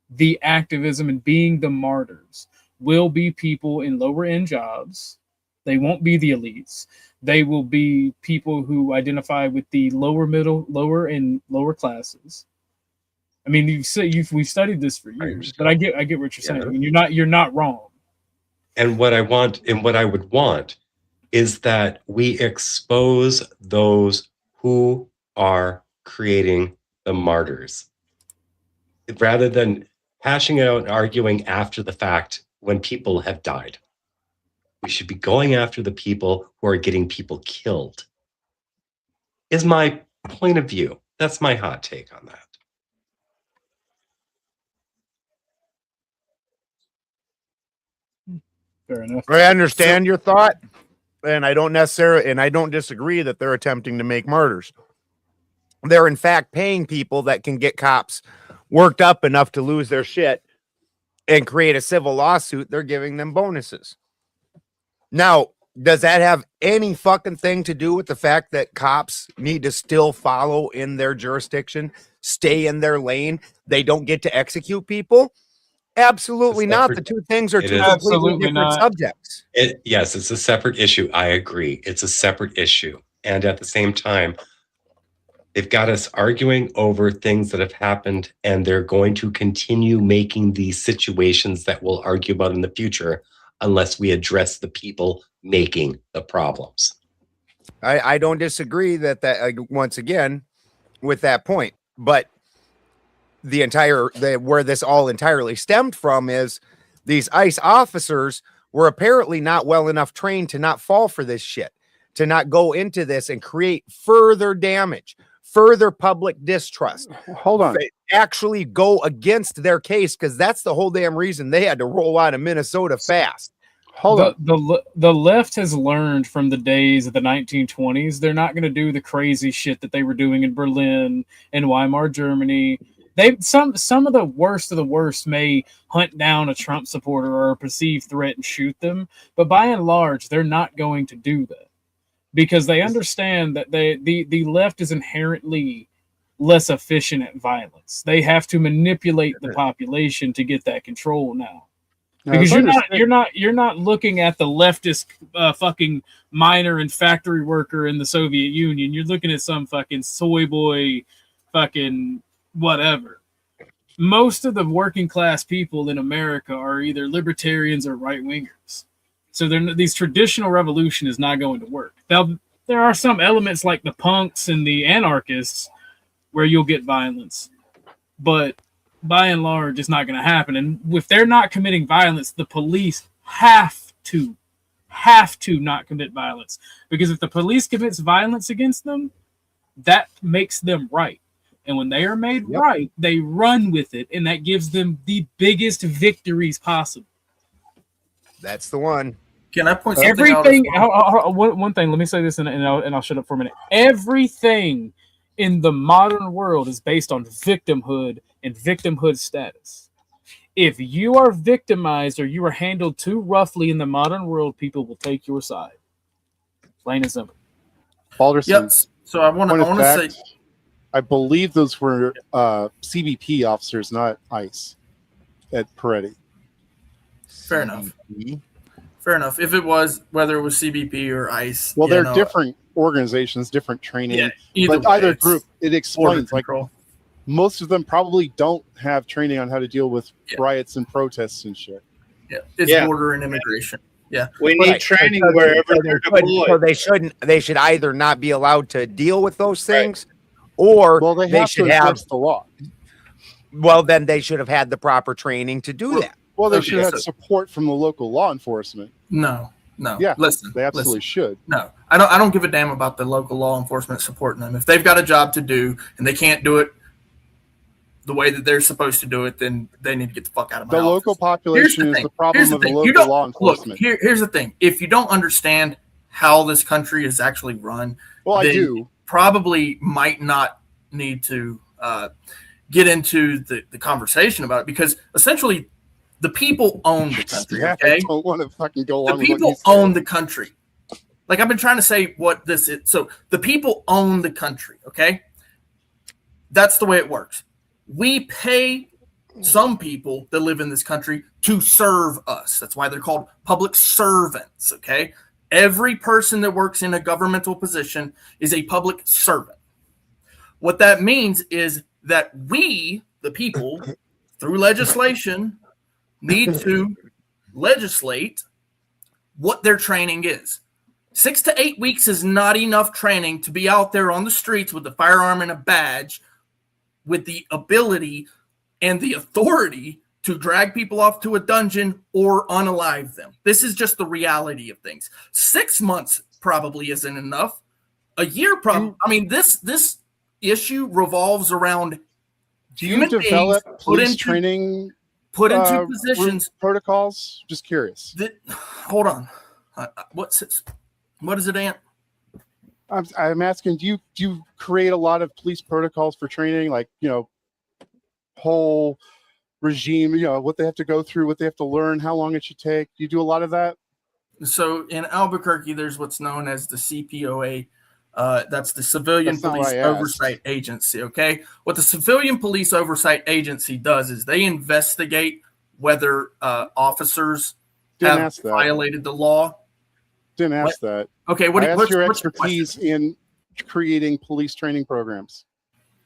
the activism and being the martyrs will be people in lower end jobs. They won't be the elites. They will be people who identify with the lower classes. I mean, we've studied this for years, but I get what you're saying. I mean, you're not wrong. And what I want and what I would want is that we expose those who are creating the martyrs rather than hashing it out and arguing after the fact when people have died. We should be going after the people who are getting people killed, is my point of view. That's my hot take on that. Fair enough. I understand your thought, and I don't disagree that they're attempting to make martyrs. They're in fact paying people that can get cops worked up enough to lose their shit and create a civil lawsuit. They're giving them bonuses. Now, does that have any fucking thing to do with the fact that cops need to still follow in their jurisdiction, stay in their lane? They don't get to execute people? Absolutely not. The two things are two completely different subjects. Yes, it's a separate issue. I agree. It's a separate issue. And at the same time, they've got us arguing over things that have happened, and they're going to continue making these situations that we'll argue about in the future unless we address the people making the problems. I don't disagree that once again with that point, but where this all entirely stemmed from is these ICE officers were apparently not well enough trained to not fall for this shit, to not go into this and create further damage, further public distrust. Hold on. Actually go against their case, because that's the whole damn reason they had to roll out of Minnesota fast. Hold on. The left has learned from the days of the 1920s. They're not going to do the crazy shit that they were doing in Berlin and Weimar, Germany. Some of the worst may hunt down a Trump supporter or a perceived threat and shoot them, but by and large, they're not going to do that because they understand that the left is inherently less efficient at violence. They have to manipulate the population to get that control now. Because you're not looking at the leftist fucking miner and factory worker in the Soviet Union. You're looking at some fucking soy boy fucking whatever. Most of the working class people in America are either libertarians or right wingers. So these traditional revolution is not going to work. There are some elements like the punks and the anarchists where you'll get violence, but by and large, it's not going to happen. And if they're not committing violence, the police have to not commit violence. Because if the police commits violence against them, that makes them right. And when they are made right, they run with it, and that gives them the biggest victories possible. That's the one. Can I point something everything? out? One thing. Let me say this, and I'll shut up for a minute. Everything in the modern world is based on victimhood and victimhood status. If you are victimized or you are handled too roughly in the modern world, people will take your side. Plain and simple. Balderson. Yep. So I want to say, I believe those were CBP officers, not ICE, at Peretti. Fair enough. Fair enough. If it was, whether it was CBP or ICE. Well, they're different organizations, different training. Yeah, but either group, it explains. Like most of them probably don't have training on how to deal with riots and protests and shit. Yeah, it's border and immigration. Yeah, we need training wherever they're deployed. So they should either not be allowed to deal with those things, or they should to have the law. Well, then they should have had the proper training to do that. Well, they Okay, should have so- support from the local law enforcement. No. Yeah, Listen, they absolutely should. No, I don't give a damn about the local law enforcement supporting them. If they've got a job to do and they can't do it the way that they're supposed to do it, then they need to get the fuck out of my The office. local population is thing. the problem of the You local don't- law enforcement. Look, here's the thing. If you don't understand how this country is actually run, Well, I then do. probably might not need to get into the conversation about it, because essentially the people own the country. Yeah, Okay, I don't want to fucking go the on with what people you said. own the country. Like, I've been trying to say what this is. So the people own the country. Okay, that's the way it works. We pay some people that live in this country to serve us. That's why they're called public servants. Okay, every person that works in a governmental position is a public servant. What that means is that we, the people, through legislation, need to legislate what their training is. 6 to 8 weeks is not enough training to be out there on the streets with a firearm and a badge with the ability and the authority to drag people off to a dungeon or unalive them. This is just the reality of things. 6 months probably isn't enough. A year probably. I mean, this issue revolves around Do you human develop beings police training put into positions protocols? Just curious. that. Hold on. What is it, Ant? I'm asking. Do you create a lot of police protocols for training, like whole regime? What they have to go through, what they have to learn, how long it should take. Do you do a lot of that? So in Albuquerque, there's what's known as the CPOA. That's the Civilian That's not Police what I asked. Oversight Agency. Okay, what the Civilian Police Oversight Agency does is they investigate whether officers Didn't have ask that. violated the law. Didn't ask that. Okay, I asked what's your your question? expertise in creating police training programs.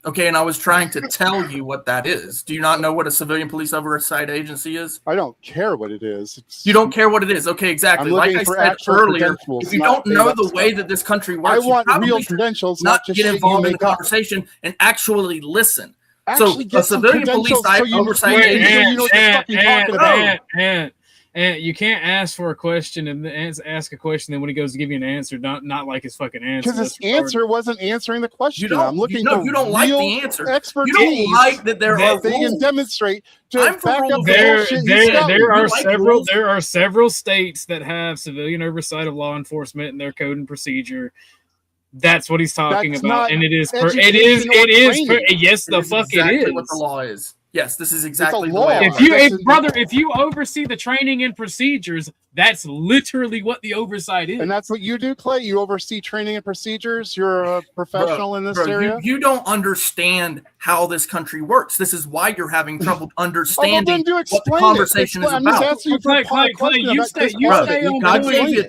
Okay, and I was trying to tell you what that is. Do you not know what a Civilian Police Oversight Agency is? I don't care what it is. You don't care what it is. Okay, exactly. I'm Like looking I for said actual earlier, credentials, if you not don't know made-up the way stuff. that this country I works, want you probably real should credentials, not not just get shit you involved in the make up. conversation and actually listen. Actually So get a some Civilian Police credentials so you Oversight wait, Agency. so you know what you're fucking talking about. And you can't ask for a question and then ask a question. Then when he goes to give you an answer, not like his fucking answer. Because his That's retarded. answer wasn't answering the question. You don't- I'm looking you- no, for you don't like real the answer. expertise. You don't like that there are they can rules. demonstrate to I'm for back up rules. the bullshit he's got. There are like several rules. there are several states that have civilian oversight of law enforcement in their code and procedure. That's what he's talking That's about, not and it is education or training. yes, the It is fuck exactly it is. what the law is. Yes, this is exactly the law. way. If you, That's if you oversee the training and procedures, that's literally what the oversight is. And that's what you do, Clay. You oversee training and procedures. You're a professional in this Bro, area. you don't understand how this country works. This is why you're having trouble Oh, well, understanding then do what the explain conversation it. is I'm just about. asking you for a Clay, question you about stay- Chris you Pratt. stay on God point. gave you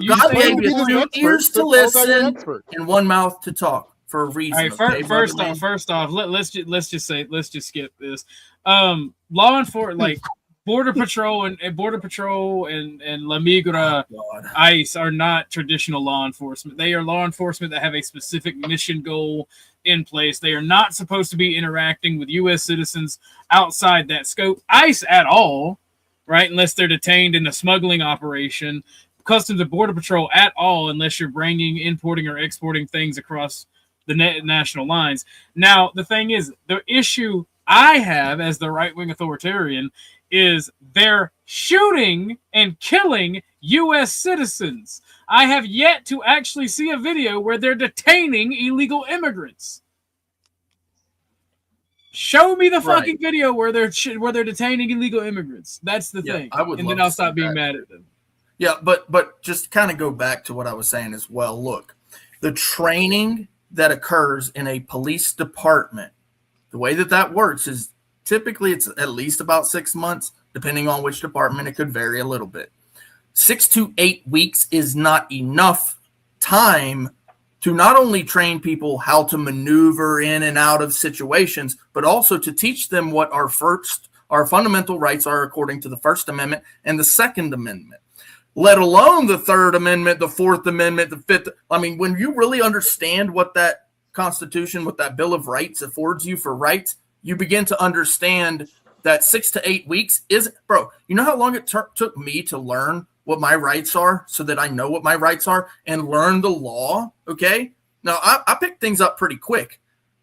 You God stay gave on you point. two ears to listen Expert. and one mouth to talk for a reason. All right, okay, first brother? off, let's just skip this. Law enforcement, like Border Patrol and La Migra, God. ICE are not traditional law enforcement. They are law enforcement that have a specific mission goal in place. They are not supposed to be interacting with U.S. citizens outside that scope. ICE at all, right? Unless they're detained in a smuggling operation. Customs and Border Patrol at all, unless you're bringing, importing, or exporting things across the national lines. Now, the thing is, the issue I have as the right-wing authoritarian is they're shooting and killing U.S. citizens. I have yet to actually see a video where they're detaining illegal immigrants. Show me the Right. fucking video where they're detaining illegal immigrants. That's the Yeah, thing. I would and love then I'll to stop see being that. mad at them. Yeah, but just kind of go back to what I was saying as well. Look, the training that occurs in a police department, the way that works is typically it's at least about 6 months, depending on which department. It could vary a little bit. 6 to 8 weeks is not enough time to not only train people how to maneuver in and out of situations, but also to teach them what our fundamental rights are according to the First Amendment and the Second Amendment, let alone the Third Amendment, the Fourth Amendment, the Fifth. I mean, when you really understand what that Constitution, what that Bill of Rights affords you for rights, you begin to understand that 6 to 8 weeks is, bro, you know how long it took me to learn what my rights are so that I know what my rights are and learn the law? Okay. Now I picked things up pretty quick,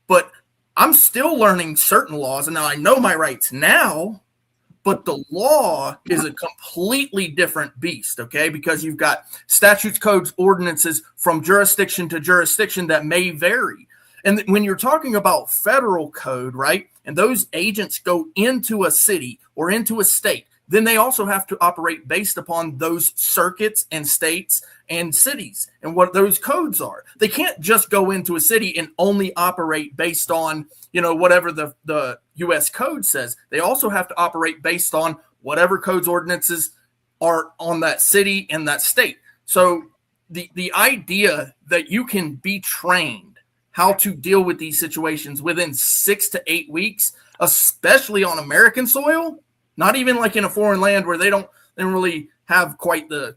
but I'm still learning certain laws. And now I know my rights now, but the law is a completely different beast. Okay. Because you've got statutes, codes, ordinances from jurisdiction to jurisdiction that may vary. And when you're talking about federal code, right, and those agents go into a city or into a state, then they also have to operate based upon those circuits and states and cities and what those codes are. They can't just go into a city and only operate based on, whatever the U.S. code says. They also have to operate based on whatever codes, ordinances are on that city and that state. So the idea that you can be trained how to deal with these situations within 6 to 8 weeks, especially on American soil, not even like in a foreign land where they don't really have quite the,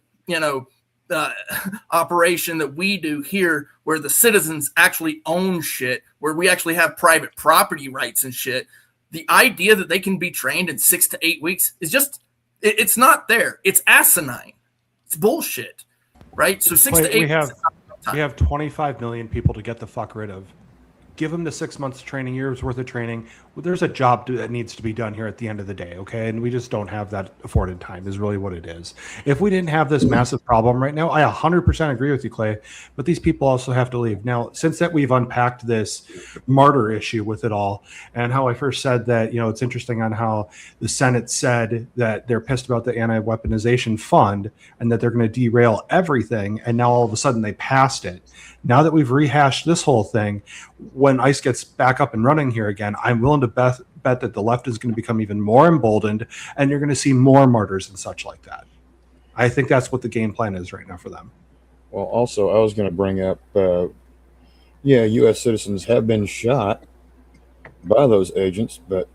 operation that we do here, where the citizens actually own shit, where we actually have private property rights and shit. The idea that they can be trained in 6 to 8 weeks is just, it's not there. It's asinine. It's bullshit, right? So 6 to 8 weeks. We have 25 million people to get the fuck rid of. Give them the 6 months training, years worth of training. Well, there's a job that needs to be done here at the end of the day, okay? And we just don't have that afforded time is really what it is. If we didn't have this massive problem right now, I 100% agree with you, Clay, but these people also have to leave. Now, since that we've unpacked this martyr issue with it all, and how I first said that, it's interesting on how the Senate said that they're pissed about the anti-weaponization fund and that they're going to derail everything, and now all of a sudden they passed it. Now that we've rehashed this whole thing, when ICE gets back up and running here again, I'm willing to bet that the left is going to become even more emboldened, and you're going to see more martyrs and such like that. I think that's what the game plan is right now for them. Well, also, I was going to bring up, U.S. citizens have been shot by those agents, but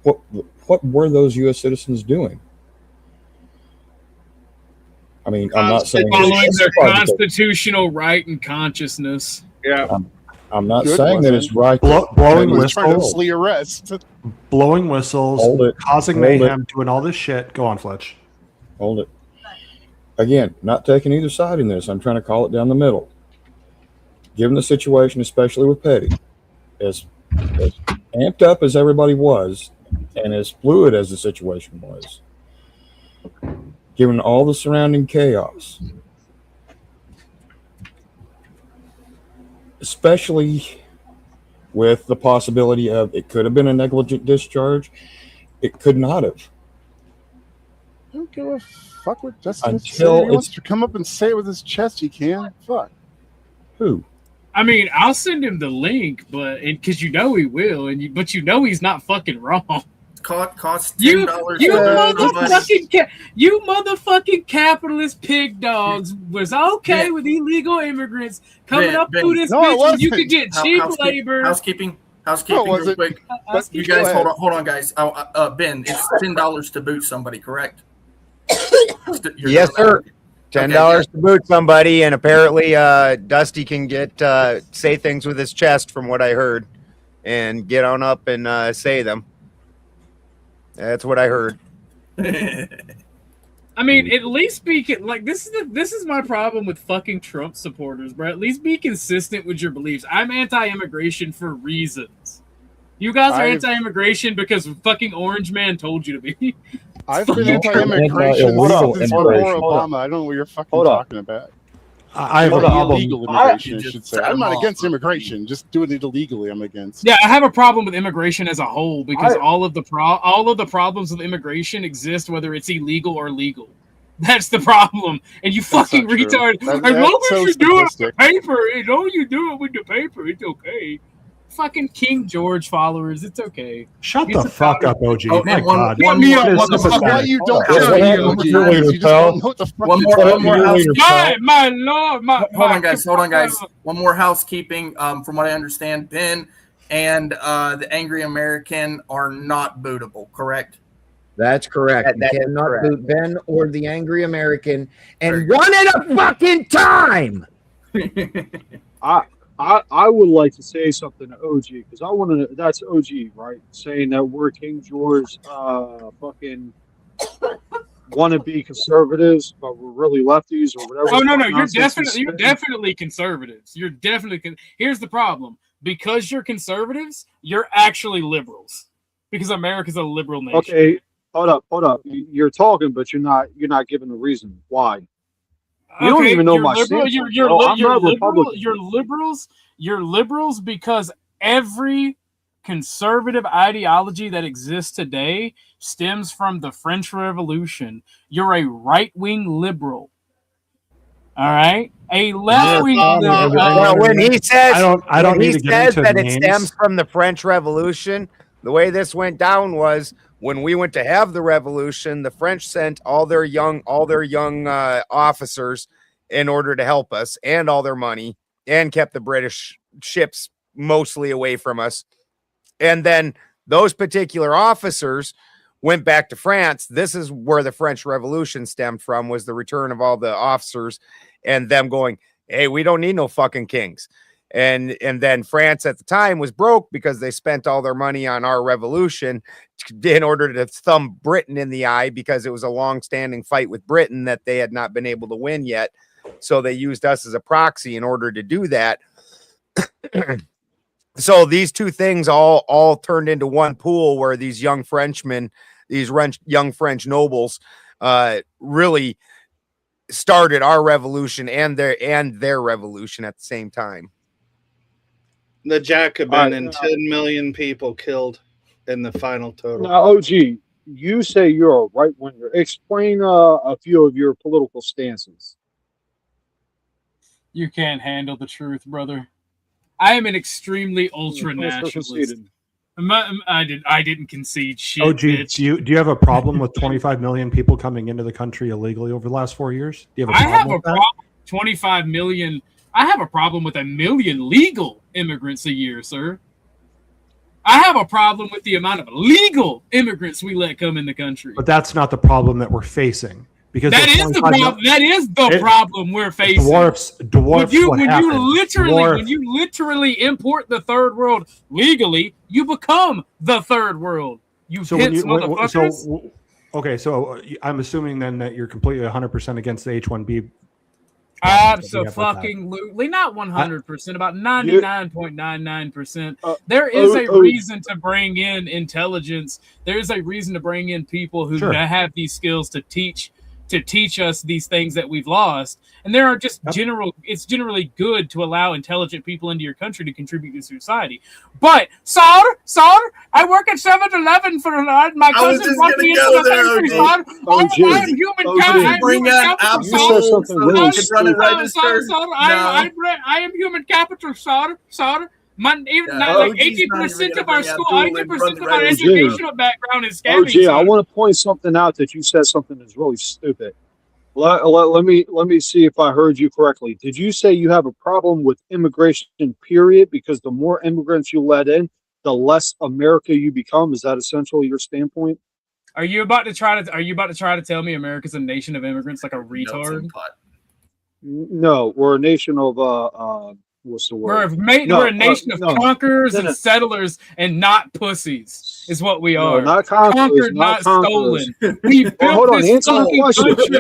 what were those U.S. citizens doing? I mean, I'm not saying following their constitutional right and consciousness. Yeah. I'm not saying that it's right. Blowing whistles, arrest, blowing whistles, causing mayhem, doing all this shit. Go on, Fletch. Hold it. Again, not taking either side in this. I'm trying to call it down the middle. Given the situation, especially with Petty, as amped up as everybody was, and as fluid as the situation was, given all the surrounding chaos, especially with the possibility of it could have been a negligent discharge, it could not have. I don't give a fuck what Justin Until wants to come up and say it with his chest. He can. Fuck. Who? I mean, I'll send him the link, but because he will, but he's not fucking wrong. Cost $10. You motherfucking capitalist pig dogs was okay with illegal immigrants coming up through this bitch. And you could get cheap labor. Housekeeping, real quick. You guys, hold on, guys. Ben, it's $10 to boot somebody, correct? Yes, sir. $10 to boot somebody, and apparently Dusty can say things with his chest, from what I heard, and get on up and say them. That's what I heard. I mean, at least be like this is my problem with fucking Trump supporters, bro. At least be consistent with your beliefs. I'm anti-immigration for reasons. You guys are anti-immigration because fucking Orange Man told you to be. I've been anti-immigration since before Obama. I don't know what you're fucking talking about. I have illegal immigration, I should say. I'm not against immigration. Just doing it illegally, I'm against. Yeah, I have a problem with immigration as a whole because all of the problems with immigration exist whether it's illegal or legal. That's the problem. And you fucking retard. As long as you do it with the paper, as long as you do it with the paper, it's okay. Fucking King George followers, it's okay. Shut the fuck up, OG. Oh, my God. Let me up, motherfucker. Why you don't tell me, OG? You just don't know what the fuck one more housekeeping. My Lord. Hold on, guys. One more housekeeping. From what I understand, Ben and the Angry American are not bootable, correct? That's correct. You cannot boot Ben or the Angry American, and one at a fucking time. I would like to say something to OG because I want to. That's OG, right? Saying that we're King George, fucking want to be conservatives, but we're really lefties or whatever. Oh no, you're nonsense definitely conservatives. You're definitely. Here's the problem: because you're conservatives, you're actually liberals. Because America's a liberal nation. Okay, hold up. You're talking, but you're not giving a reason why. You don't even know my stance. You're liberals because every conservative ideology that exists today stems from the French Revolution. You're a right-wing liberal. All right, a left-wing liberal. Well, when he says I don't need to get into that names. it stems from the French Revolution, the way this went down was when we went to have the revolution, the French sent all their young officers in order to help us, and all their money, and kept the British ships mostly away from us. And then those particular officers went back to France. This is where the French Revolution stemmed from, was the return of all the officers and them going, hey, we don't need no fucking kings. And then France at the time was broke because they spent all their money on our revolution in order to thumb Britain in the eye, because it was a long-standing fight with Britain that they had not been able to win yet. So they used us as a proxy in order to do that. So these two things all turned into one pool where these young Frenchmen, young French nobles, really started our revolution and their revolution at the same time. The Jacobin and 10 million people killed in the final total. Now, OG, you say you're a right winger. Explain a few of your political stances. You can't handle the truth, brother. I am an extremely ultra nationalist. I didn't concede shit. Oh, gee, do you have a problem with 25 million people coming into the country illegally over the last 4 years? Do you have a problem with that? Problem. 25 million. I have a problem with 1 million legal immigrants a year, sir. I have a problem with the amount of legal immigrants we let come in the country. But that's not the problem that we're facing. Because that is the problem. That is the problem we're facing. Dwarfs when you literally import the third world legally, you become the third world. So I'm assuming then that you're completely 100% against the H-1B. Absolutely not 100%, about 99.99%. There is a reason to bring in intelligence. There is a reason to bring in people who have these skills to teach us these things that we've lost. And there are just it's generally good to allow intelligent people into your country to contribute to society. But, sir, I work at 7-Eleven for my cousin brought me into the country, sir. I am human I am human capital, sir. Like 80% of our school, 80% of our educational background is scamming. I want to point something out that you said something that's really stupid. Let me see if I heard you correctly. Did you say you have a problem with immigration, period? Because the more immigrants you let in, the less America you become. Is that essentially your standpoint? Are you about to try to tell me America's a nation of immigrants like a retard? No, we're a nation of what's the word? We're a nation of conquerors and settlers and not pussies, is what we are. Not conquered, not stolen. We built this fucking country from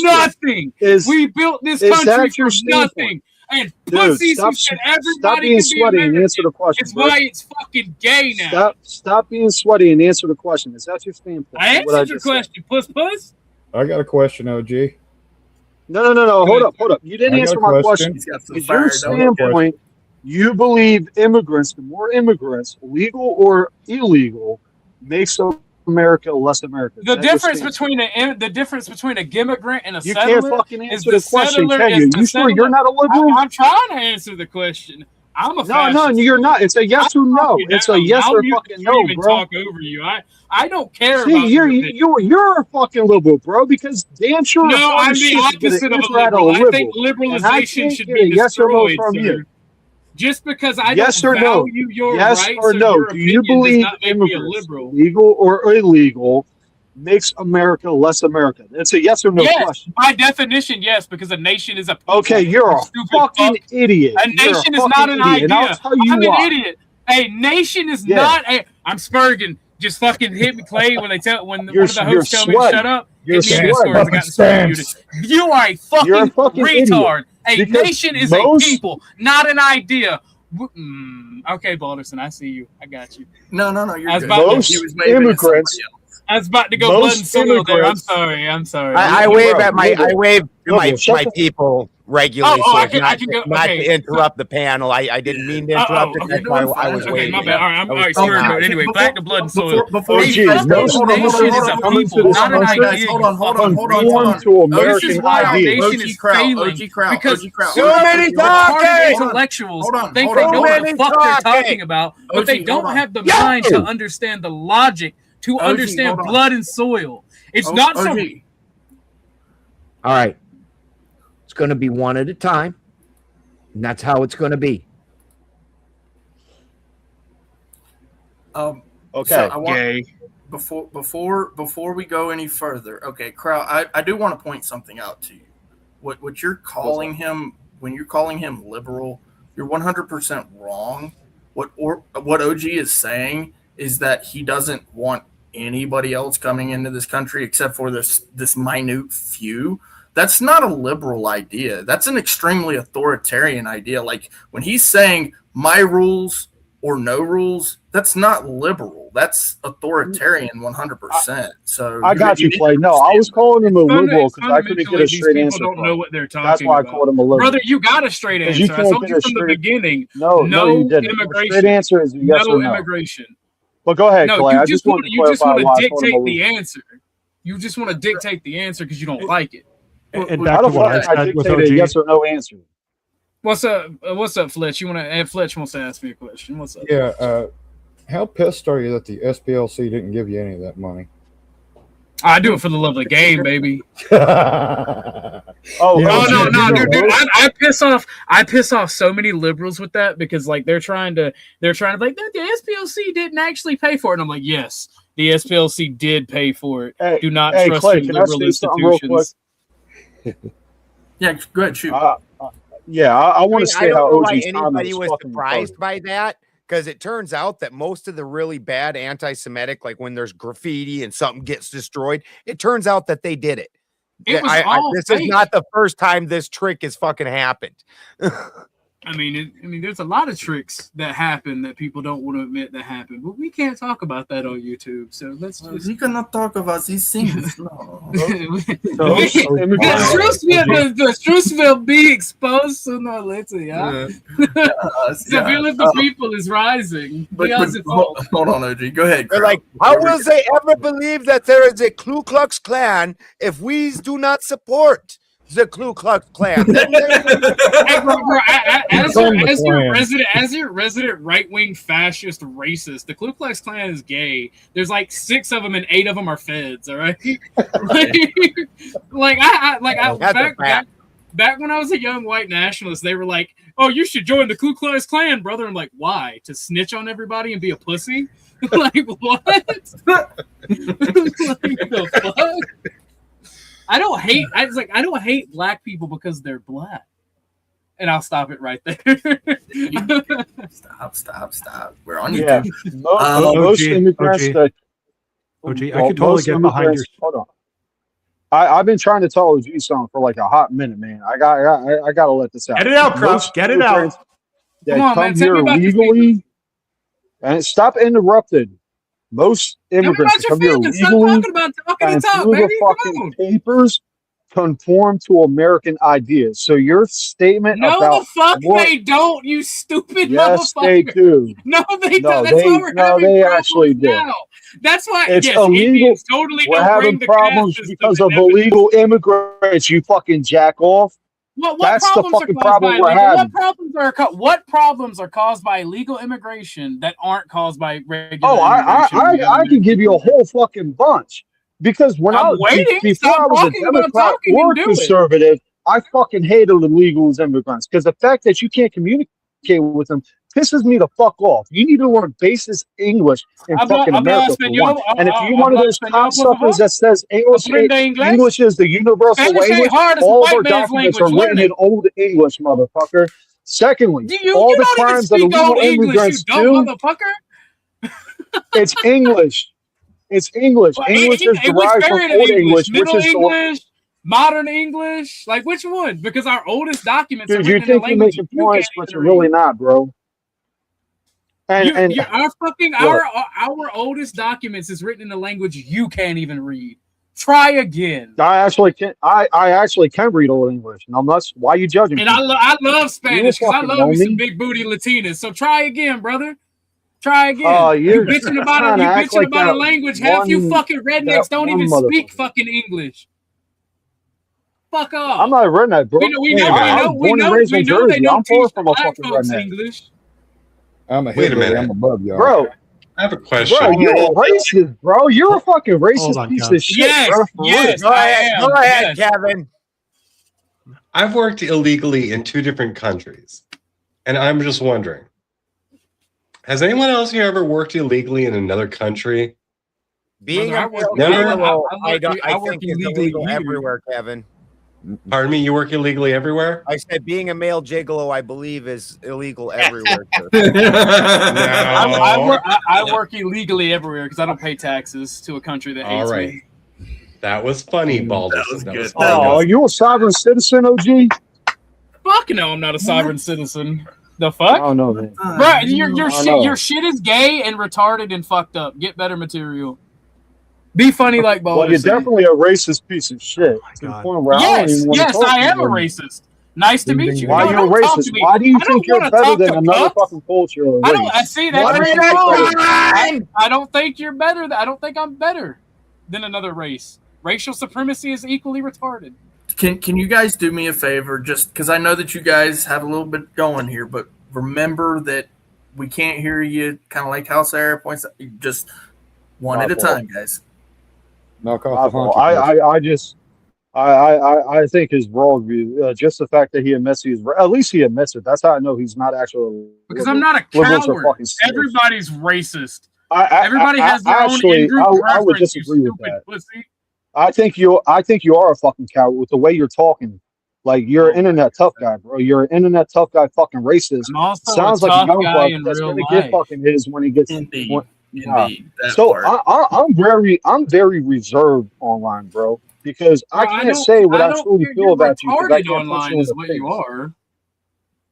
nothing. We built this country from nothing. And pussies who said everybody being sweaty and answer the question. It's why it's fucking gay now. Stop being sweaty and answer the question. Is that your standpoint? I answered your question, puss. I got a question, OG. No. Hold up. You didn't answer my question. Is your standpoint, you believe immigrants, the more immigrants, legal or illegal, makes America less American? The difference between a immigrant and a settler. You can't fucking answer the question, can you? You sure you're not a liberal? I'm trying to answer the question. I'm a fascist. No, you're not. It's a yes or no. It's a yes or fucking no, bro. Talk over you. I don't care. See, you're a fucking liberal, bro. Because damn sure. No, I'm the opposite of a liberal. I think liberalization should be destroyed, from you. Just because I don't value your rights or your opinion does not make me a liberal. Legal or illegal, makes America less America? It's a yes or no Yes, question. by definition, yes, because a nation is a people. Okay, you're a stupid fucking fuck. idiot. A nation is not an idea. And I'll tell you I'm why. an idiot. A nation is not a. I'm Spurgeon. Just fucking hit me, Clay, when one of the hosts tell me to shut up. You're hit me in the stories. I got the story muted. You are a You're a fucking fucking retard. A Because nation is most- a people, not an idea. Okay, Balderson, I see you. I got you. No, you're I was good. about to- Most He was waving at immigrants. somebody else. I was about to go blood and Most soil there. I'm immigrants- sorry. I wave Bro, at my Lobo, I wave to my, Lobo, shut my the- people regularly, Oh, so I as can not, go. not Okay. to interrupt the panel. I didn't mean to interrupt it. okay. That's why I was Okay, waiting. my bad. All right, I'm I was all right. going Sorry, out. but anyway, back to blood and soil. Before Oh, you geez, fucking- most hold on, nation hold on, is hold a on, coming people, to this not an country, idea. hold on, hold on, hold on, conform hold on. to American This is why our ideas. nation is failing because Too many retarded talking! intellectuals Hold on, think hold they on, know hold what on. the fuck they're Talking. talking about, but they OG, don't hold on. have the Yo! mind to understand the logic to OG, understand hold on. blood and soil. It's not some. OG. All right. It's going to be one at a time. And that's how it's going to be. Okay. So I want, before we go any further, okay, Crow, I do want to point something out to you. What you're calling him, when you're calling him liberal, you're 100% wrong. What OG is saying is that he doesn't want anybody else coming into this country except for this minute few. That's not a liberal idea. That's an extremely authoritarian idea. Like when he's saying my rules or no rules, that's not liberal. That's authoritarian 100%. So I got you, need to Clay. No, I was calling him a liberal It's because I couldn't get fundamentally a straight these answer. people don't from know him. what they're talking That's why I about. called him a liberal. Brother, you got a straight 'Cause you answer. I can't told get you a from the straight- beginning. No, you didn't. The Immigration. straight answer is yes No or no. immigration. But go ahead, No, Clay. I you just just want wanted to clarify why I called him a dictate the liberal. answer. You just want to dictate the answer because you don't like it. And How back to the what I fuck I said with dictate a OG. yes or no answer? What's up, Fletch? Fletch wants to ask me a question. What's up? Yeah. How pissed are you that the SPLC didn't give you any of that money? I do it for the love of the game, baby. Oh, No, dude. I piss off so many liberals with that because like they're trying to be like the SPLC didn't actually pay for it. And I'm like, yes, the SPLC did pay for it. Hey, Do not hey, trust Clay, in can I liberal say something real institutions. Yeah, go ahead, shoot. Yeah, I want to I say don't how know why OG's anybody comment was fucking surprised retarded. by that, because it turns out that most of the really bad anti-Semitic, like when there's graffiti and something gets destroyed, it turns out that they did it. It was all this fake. is not the first time this trick has fucking happened. I mean, there's a lot of tricks that happen that people don't want to admit that happen, but we can't talk about that on YouTube. So let's just. We cannot talk about these things. No. The truth will be exposed sooner or later, yeah? The will of the people is rising. Hold on, OG. Go ahead. They're like, how will they ever believe that there is a Ku Klux Klan if we do not support the Ku Klux Klan? As your resident right-wing fascist racist, the Ku Klux Klan is gay. There's like 6 of them and 8 of them are feds. All right, back when I was a young white nationalist, they were like, "Oh, you should join the Ku Klux Klan, brother." I'm like, "Why? To snitch on everybody and be a pussy?" Like what? Like the fuck? I don't hate black people because they're black. And I'll stop it right there. Stop. We're on Yeah, YouTube. most immigrants that OG, I could totally get behind your. Hold on. I've been trying to tell OG something for like a hot minute, man. I got to let this out. Get it out, Cross. Most Get it out. immigrants that Come on, come man. Tell here me about your legally, and stop interrupting. Most immigrants that come here legally and through the fucking papers conform to American ideas. So your statement No, about the fuck what, they don't, you stupid yes, motherfucker. they do. No, they No, don't. That's why we're having they problems actually do. now. That's why It's yes, illegal. Indians totally We're don't having bring the problems caste because system of in illegal immigrants. You fucking jack off. What That's the problems fucking are caused problem by we're illegal? having. What problems are caused by illegal immigration that aren't caused by regular Oh, immigration? I can give you a whole fucking bunch. Because when I'm waiting. before Stop I was talking a about Democrat talking or and do it. conservative, I fucking hated illegal immigrants because the fact that you can't communicate with them pisses me the fuck off. You need to learn basic English in fucking America for one. And if you're one of those cocksuckers that says English is the universal language, all of our documents are written in old English, motherfucker. Secondly, all the crimes that illegal immigrants do, it's English. It's English. English is derived from Old English, which is English, modern English. Like which one? Because our oldest documents. Dude, you think you're making points, but you're really not, bro. And our oldest documents is written in a language you can't even read. Try again. I actually can read Old English, and I'm not. Why are you judging me? And I love Spanish because I love me some big booty Latinas. So try again, brother. Try again. You bitching about a language. Half you fucking rednecks don't even speak fucking English. Fuck off. I'm not a redneck, bro. We know they don't teach black folks English. I'm a Wait a minute. I'm above y'all. Bro, I have a question. bro, you're a racist, bro. You're a fucking racist piece of shit, Yes, bro. yes, Go ahead, yes. Kevin. I've worked illegally in 2 different countries, and I'm just wondering, has anyone else here ever worked illegally in another country? Being I a work- male I gigolo, work- I I work think is illegally illegal here. everywhere, Kevin. Pardon me, you work illegally everywhere? I said being a male gigolo, I believe, is illegal everywhere. Sir. I work illegally everywhere because I don't pay taxes to a country that hates All right. me. That was funny, Baldus. was That good. was Oh, funny. are you a sovereign citizen, OG? Fuck no, I'm not a sovereign citizen. The fuck? Oh no, man. Bro, your I know. shit is gay and retarded and fucked up. Get better material. Be funny like Baldur. Well, you're said. definitely a racist piece of shit. To the God. point where I don't Yes, even want yes, to talk I to am you a anymore. racist. Nice to meet you. Why No, are you don't talk racist? to me. Why do you I don't think you're wanna better talk than to another cucks. fucking culture or I don't. I race? see that. Why do you Right think you're better? I don't think you're better. I don't think I'm better than another race. Racial supremacy is equally retarded. Can you guys do me a favor? Just because I know that you guys have a little bit going here, but remember that we can't hear you. Kind of like how Sarah points out. Just one at a time, guys. Knock off the honky. I think his worldview, just the fact that he admits at least he admits it. That's how I know he's not actually Because I'm not a liberals are coward. fucking snakes. Everybody's racist. Everybody has their own actually, in-group I would preference, you disagree with stupid that. pussy. I think you are a fucking coward with the way you're talking. Like you're an internet tough guy, bro. You're an internet tough guy, fucking racist. I'm also Sounds a like a tough young guy buck in that's real gonna get life. fucking his when he gets. Indeed. Yeah. Indeed. That So part. I'm very reserved online, bro, because I Bro, can't say what I don't truly think feel you're about you. 'Cause I retarded can't punch online you in is the what face. you are.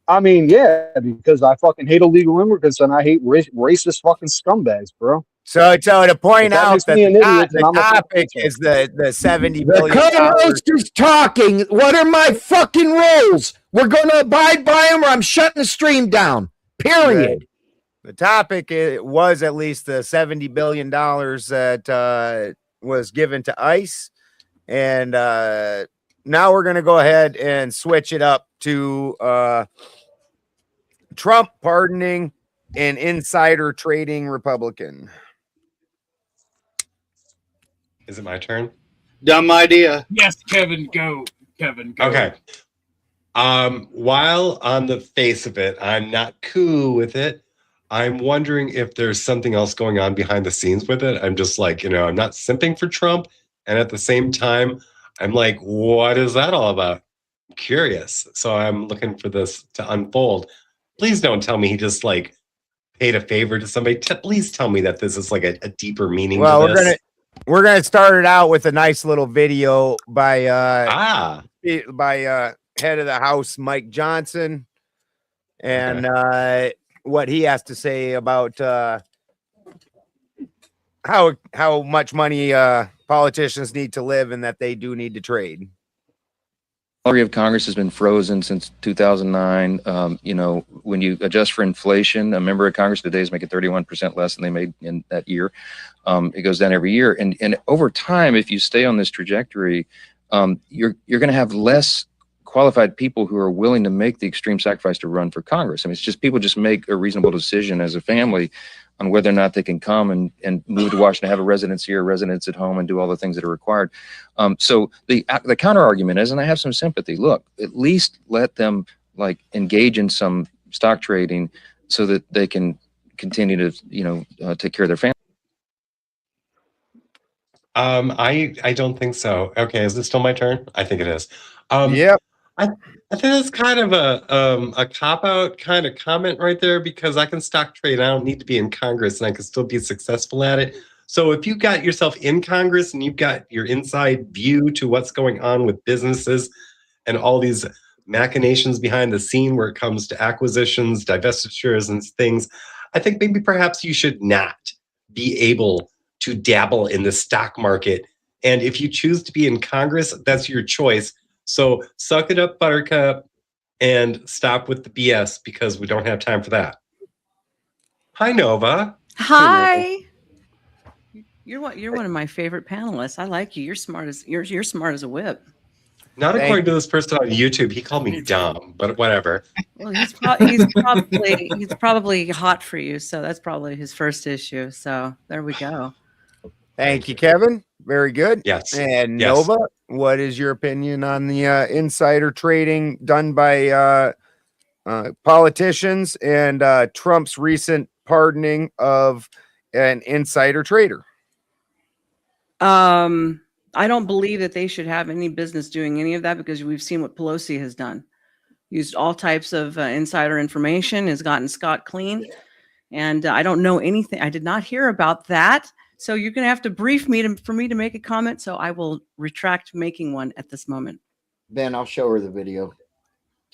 I mean, yeah, because I fucking hate illegal immigrants and I hate racist fucking scumbags, bro. So to point If that out makes that me an the, idiot, then the I'm a fucking topic idiot. is the $70 The billion. co-host is talking. What are my fucking rules? We're going to abide by them or I'm shutting the stream down. Period. The topic was at least the $70 billion that was given to ICE. And now we're going to go ahead and switch it up to Trump pardoning an insider trading Republican. Is it my turn? Dumb idea. Yes, Kevin, go. Kevin, go. Okay. While on the face of it, I'm not cool with it. I'm wondering if there's something else going on behind the scenes with it. I'm just like, I'm not simping for Trump. And at the same time, I'm like, what is that all about? I'm curious. So I'm looking for this to unfold. Please don't tell me he just like paid a favor to somebody. Please tell me that this is like a deeper meaning. Well, to this. we're gonna start it out with a nice little video by head of the House Mike Johnson, and what he has to say about how much money politicians need to live and that they do need to trade. Salary of Congress has been frozen since 2009. When you adjust for inflation, a member of Congress today is making 31% less than they made in that year. It goes down every year, and over time, if you stay on this trajectory, you're going to have less qualified people who are willing to make the extreme sacrifice to run for Congress. I mean, it's just people just make a reasonable decision as a family on whether or not they can come and move to Washington, have a residence here, a residence at home, and do all the things that are required. So the counter argument is, and I have some sympathy, look, at least let them like engage in some stock trading so that they can continue to, take care of their family. I don't think so. Okay, is it still my turn? I think it is. Yep. I think that's kind of a cop out kind of comment right there, because I can stock trade. I don't need to be in Congress, and I can still be successful at it. So if you got yourself in Congress and you've got your inside view to what's going on with businesses and all these machinations behind the scene where it comes to acquisitions, divestitures, and things, I think maybe perhaps you should not be able to dabble in the stock market. And if you choose to be in Congress, that's your choice. So suck it up, Buttercup, and stop with the BS, because we don't have time for that. Hi, Nova. Hi. You're one of my favorite panelists. I like you. You're smart as you're smart as a whip. Not according to this person on YouTube. He called me dumb, but whatever. Well, he's probably hot for you, so that's probably his first issue. So there we go. Thank you, Kevin. Very good. Yes. And Yes. Nova, what is your opinion on the insider trading done by politicians and Trump's recent pardoning of an insider trader? I don't believe that they should have any business doing any of that, because we've seen what Pelosi has done. Used all types of insider information, has gotten scot clean. And I don't know anything. I did not hear about that. So you're going to have to brief me for me to make a comment. So I will retract making one at this moment. Ben, I'll show her the video.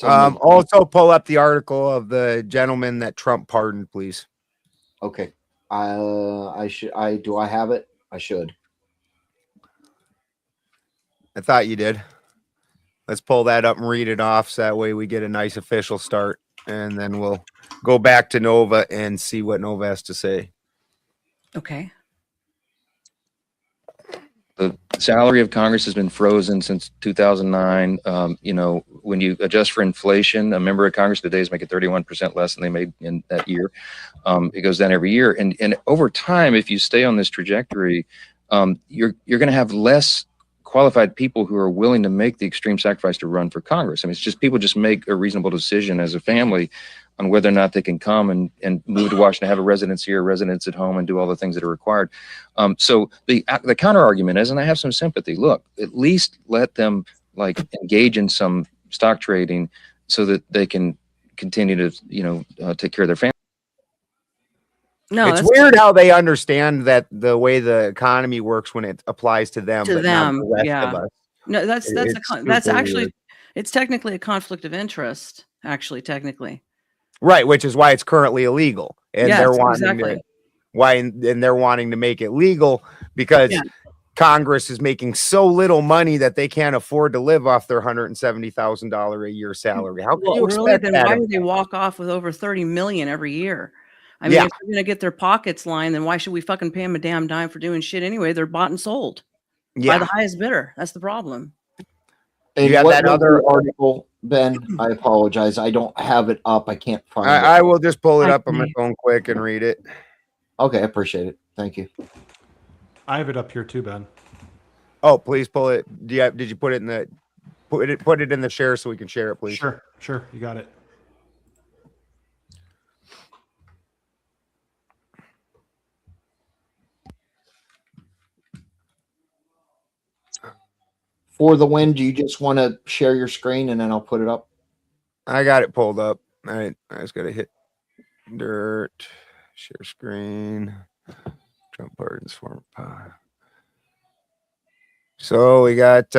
Also pull up the article of the gentleman that Trump pardoned, please. Okay. Do I have it? I should. I thought you did. Let's pull that up and read it off, so that way we get a nice official start, and then we'll go back to Nova and see what Nova has to say. Okay. The salary of Congress has been frozen since 2009. When you adjust for inflation, a member of Congress today is making 31% less than they made in that year. It goes down every year. And over time, if you stay on this trajectory, you're going to have less qualified people who are willing to make the extreme sacrifice to run for Congress. I mean, it's just people just make a reasonable decision as a family on whether or not they can come and move to Washington, have a residence here, residence at home, and do all the things that are required. So the counter argument is, and I have some sympathy, look, at least let them engage in some stock trading so that they can continue to, take care of their family. No, it's weird how they understand that the way the economy works when it applies to them, To but them, not the rest yeah. of us. No, that's It's actually, weird. it's technically a conflict of interest, actually, technically. Right, which is why it's currently illegal, and Yes, they're wanting exactly. they're wanting to make it legal because Yeah. Congress is making so little money that they can't afford to live off their $170,000 a year salary. How can Well, you really, expect then that? why of would they them? walk off with over 30 million every year? I mean, Yeah. if they're going to get their pockets lined, then why should we fucking pay them a damn dime for doing shit anyway? They're bought and sold by Yeah. the highest bidder. That's the problem. And You have what that was other the article, Ben? I apologize. I don't have it up. I can't find it. I will just pull it up on my Okay. phone quick and read it. Okay, I appreciate it. Thank you. I have it up here too, Ben. Oh, please pull it. Did you put it in the put it in the share so we can share it, please? Sure, you got it. For the win, do you just want to share your screen and then I'll put it up? I got it pulled up. All right, I just gotta hit dirt, share screen, Trump pardons former. So we got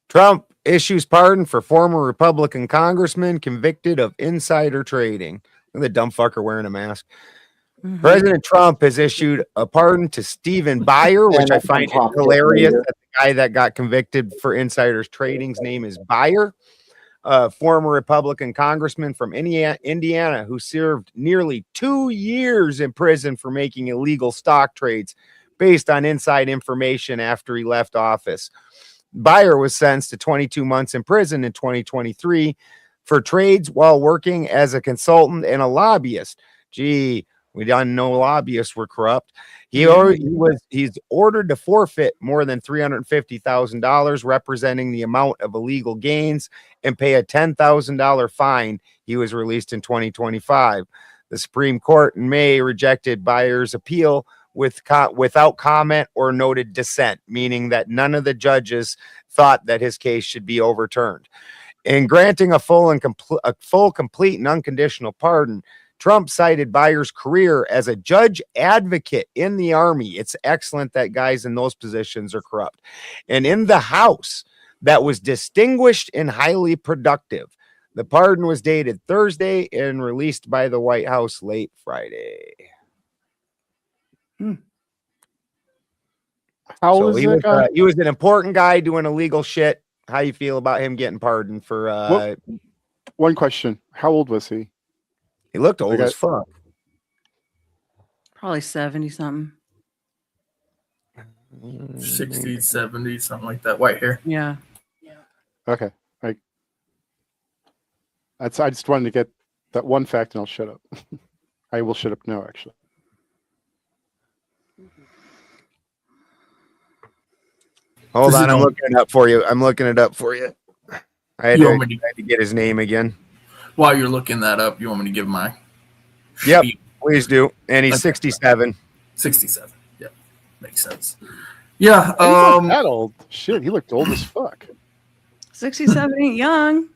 Trump issues pardon for former Republican congressman convicted of insider trading. Look at the dumb fucker wearing a mask. Mhm. President Trump has issued a pardon to Stephen Buyer, which I find hilarious. That the guy that got convicted for insiders trading's name is Buyer, a former Republican congressman from Indiana who served nearly 2 years in prison for making illegal stock trades based on inside information after he left office. Buyer was sentenced to 22 months in prison in 2023 for trades while working as a consultant and a lobbyist. Gee, we didn't know lobbyists were corrupt. He's ordered to forfeit more than $350,000, representing the amount of illegal gains, and pay a $10,000 fine. He was released in 2025. The Supreme Court in May rejected Byers' appeal without comment or noted dissent, meaning that none of the judges thought that his case should be overturned. In granting a full, complete, and unconditional pardon, Trump cited Byers' career as a judge advocate in the Army. It's excellent that guys in those positions are corrupt. And in the House, that was distinguished and highly productive. The pardon was dated Thursday and released by the White House late Friday. How old is that guy? He was an important guy doing illegal shit. How you feel about him getting pardoned for? One question: how old was he? He looked old as fuck. Probably 70 something. 60s, 70s, something like that. White hair. Yeah. Okay, I just wanted to get that one fact, and I'll shut up. I will shut up now, actually. Hold on, I'm looking it up for you. I had to get his name again. While you're looking that up, you want me to give my? Yep, please do. And he's 67. 67. Yep, makes sense. Yeah. He's not that old. Shit, he looked old as fuck. 67 ain't young.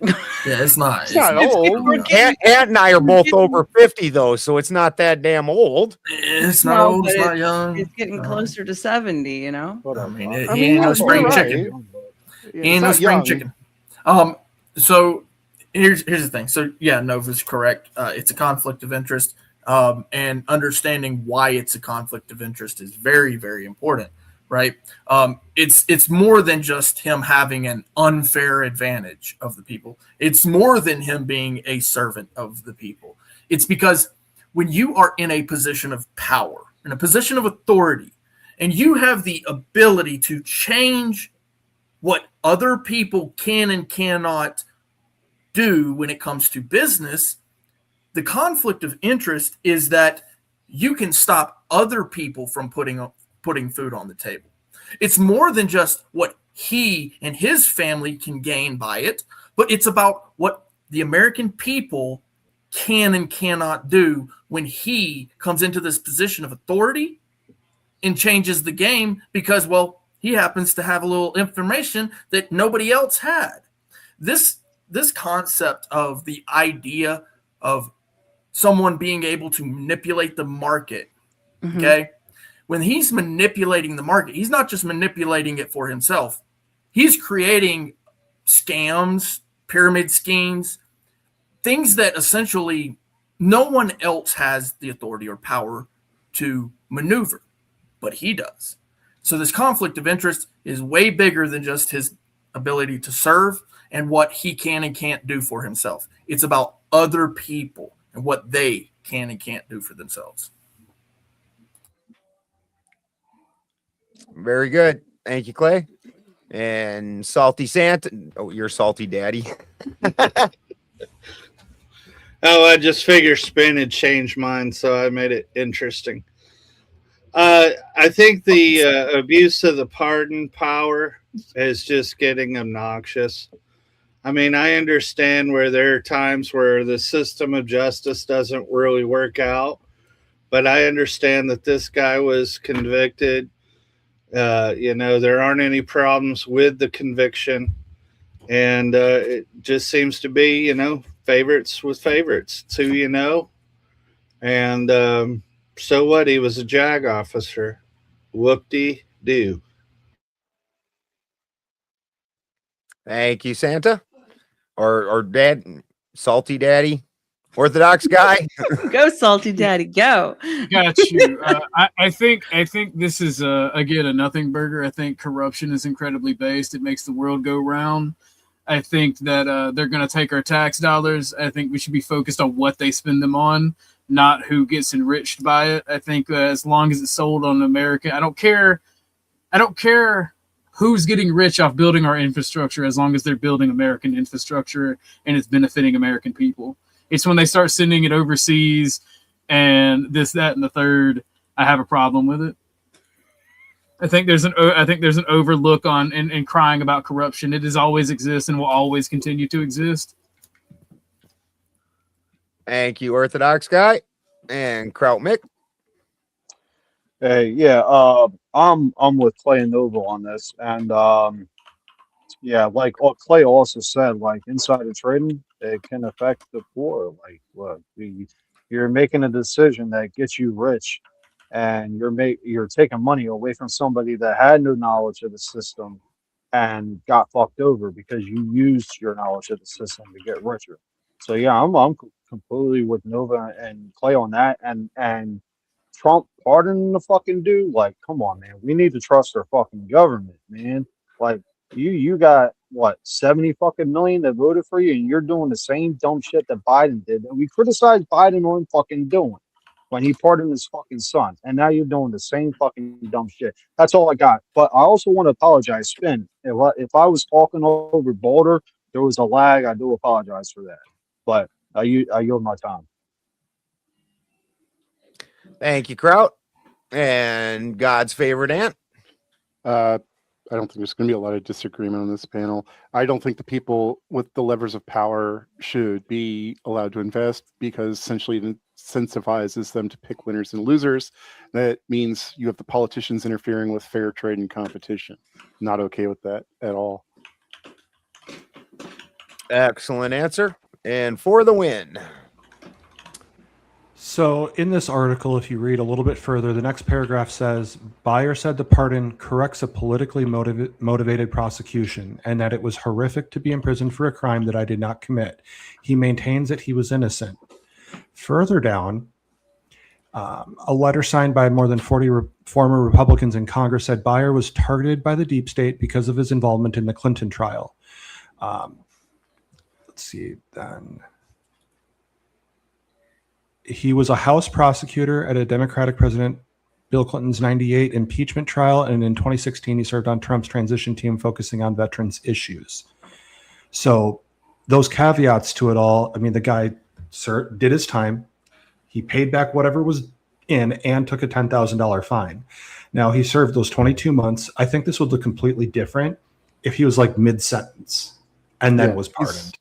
Yeah, it's not. It's not old. Ant and I are both over 50 though, so it's not that damn old. It's not old. It's not young. It's getting closer to 70. You know. I mean, he ain't no spring chicken. He ain't no spring chicken. So here's the thing. So yeah, Nova's correct. It's a conflict of interest. And understanding why it's a conflict of interest is very, very important, right? It's more than just him having an unfair advantage of the people. It's more than him being a servant of the people. It's because when you are in a position of power, in a position of authority, and you have the ability to change what other people can and cannot do when it comes to business, the conflict of interest is that you can stop other people from putting food on the table. It's more than just what he and his family can gain by it, but it's about what the American people can and cannot do when he comes into this position of authority and changes the game because, well, he happens to have a little information that nobody else had. This concept of the idea of someone being able to manipulate the market, okay? When he's manipulating the market, he's not just manipulating it for himself. He's creating scams, pyramid schemes, things that essentially no one else has the authority or power to maneuver, but he does. So this conflict of interest is way bigger than just his ability to serve and what he can and can't do for himself. It's about other people and what they can and can't do for themselves. Very good. Thank you, Clay. And Salty Santa. Oh, you're Salty Daddy. I just figured Spin had changed mine, so I made it interesting. I think the abuse of the pardon power is just getting obnoxious. I mean, I understand where there are times where the system of justice doesn't really work out, but I understand that this guy was convicted. There aren't any problems with the conviction, and it just seems to be, favorites with favorites. It's who you know, and so what? He was a JAG officer. Whoop-de-doo. Thank you, Santa. Or Dad, Salty Daddy, Orthodox guy. Go, Salty Daddy, go. Got you. I think this is again a nothing burger. I think corruption is incredibly based. It makes the world go round. I think that they're going to take our tax dollars. I think we should be focused on what they spend them on, not who gets enriched by it. I think as long as it's sold on America, I don't care who's getting rich off building our infrastructure as long as they're building American infrastructure and it's benefiting American people. It's when they start sending it overseas and this, that, and the third, I have a problem with it. I think there's an overlook on and crying about corruption. It has always existed and will always continue to exist. Thank you, Orthodox guy. And Kraut Mick. Hey, yeah, I'm with Clay and Nova on this, and yeah, like what Clay also said, like insider trading, it can affect the poor. Like, look, you're making a decision that gets you rich, and you're taking money away from somebody that had no knowledge of the system and got fucked over because you used your knowledge of the system to get richer. So yeah, I'm completely with Nova and Clay on that, and Trump pardoning the fucking dude. Like, come on, man, we need to trust our fucking government, man. Like. You got what 70 fucking million that voted for you, and you're doing the same dumb shit that Biden did. And we criticized Biden on fucking doing when he pardoned his fucking son, and now you're doing the same fucking dumb shit. That's all I got. But I also want to apologize, Spin. If I was talking over Boulder, there was a lag. I do apologize for that. But I yield my time. Thank you, Kraut. And God's favorite ant. I don't think there's going to be a lot of disagreement on this panel. I don't think the people with the levers of power should be allowed to invest because essentially it incentivizes them to pick winners and losers. That means you have the politicians interfering with fair trade and competition. Not okay with that at all. Excellent answer. And for the win. So in this article, if you read a little bit further, the next paragraph says, Beyer said the pardon corrects a politically motivated prosecution and that it was horrific to be imprisoned for a crime that I did not commit. He maintains that he was innocent. Further down, a letter signed by more than 40 former Republicans in Congress said Beyer was targeted by the deep state because of his involvement in the Clinton trial. Let's see, then. He was a House prosecutor at a Democratic President Bill Clinton's 98 impeachment trial, and in 2016, he served on Trump's transition team focusing on veterans issues. So those caveats to it all, I mean, the guy did his time. He paid back whatever was in and took a $10,000 fine. Now, he served those 22 months. I think this would look completely different if he was like mid-sentence and then was pardoned,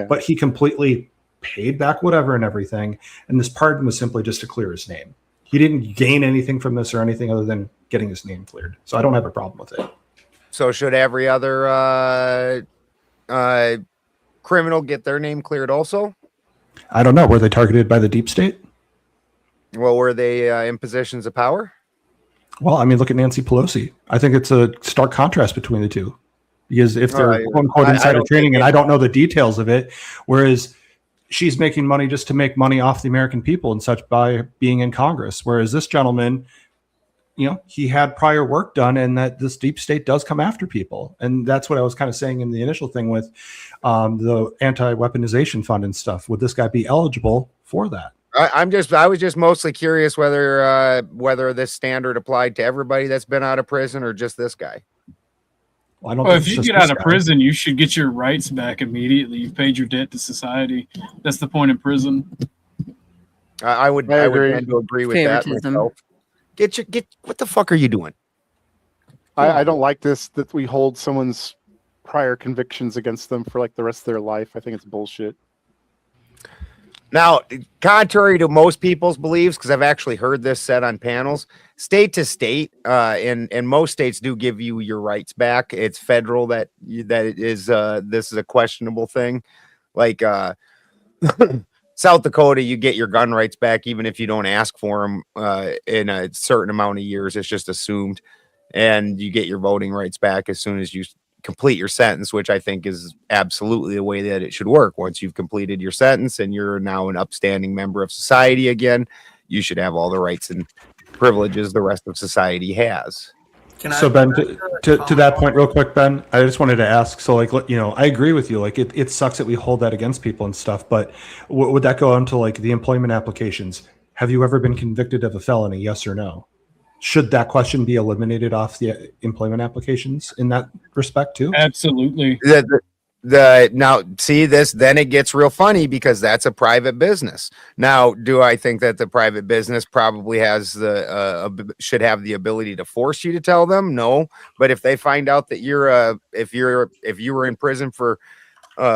but he completely paid back whatever and everything, and this pardon was simply just to clear his name. He didn't gain anything from this or anything other than getting his name cleared. So I don't have a problem with it. So should every other criminal get their name cleared also? I don't know. Were they targeted by the deep state? Well, were they in positions of power? Well, I mean, look at Nancy Pelosi. I think it's a stark contrast between the two. Because if they're quote unquote insider trading, and I don't know the details of it, whereas she's making money just to make money off the American people and such by being in Congress. Whereas this gentleman, he had prior work done, and that this deep state does come after people. And that's what I was kind of saying in the initial thing with the anti-weaponization fund and stuff. Would this guy be eligible for that? I was just mostly curious whether this standard applied to everybody that's been out of prison or just this guy. Well, if you get out of prison, you should get your rights back immediately. You've paid your debt to society. That's the point of prison. I would tend to agree with that myself. Get what the fuck are you doing? I don't like this that we hold someone's prior convictions against them for like the rest of their life. I think it's bullshit. Now, contrary to most people's beliefs, because I've actually heard this said on panels, state to state, and most states do give you your rights back. It's federal that is this is a questionable thing. Like South Dakota, you get your gun rights back even if you don't ask for them in a certain amount of years. It's just assumed, and you get your voting rights back as soon as you complete your sentence, which I think is absolutely the way that it should work. Once you've completed your sentence and you're now an upstanding member of society again, you should have all the rights and privileges the rest of society has. So Ben, to that point real quick, Ben, I just wanted to ask, so like, I agree with you. Like it sucks that we hold that against people and stuff, but would that go on to like the employment applications? Have you ever been convicted of a felony? Yes or no? Should that question be eliminated off the employment applications in that respect too? Absolutely. Now see this, then it gets real funny because that's a private business. Now, do I think that the private business probably has should have the ability to force you to tell them? No, but if they find out that if you were in prison for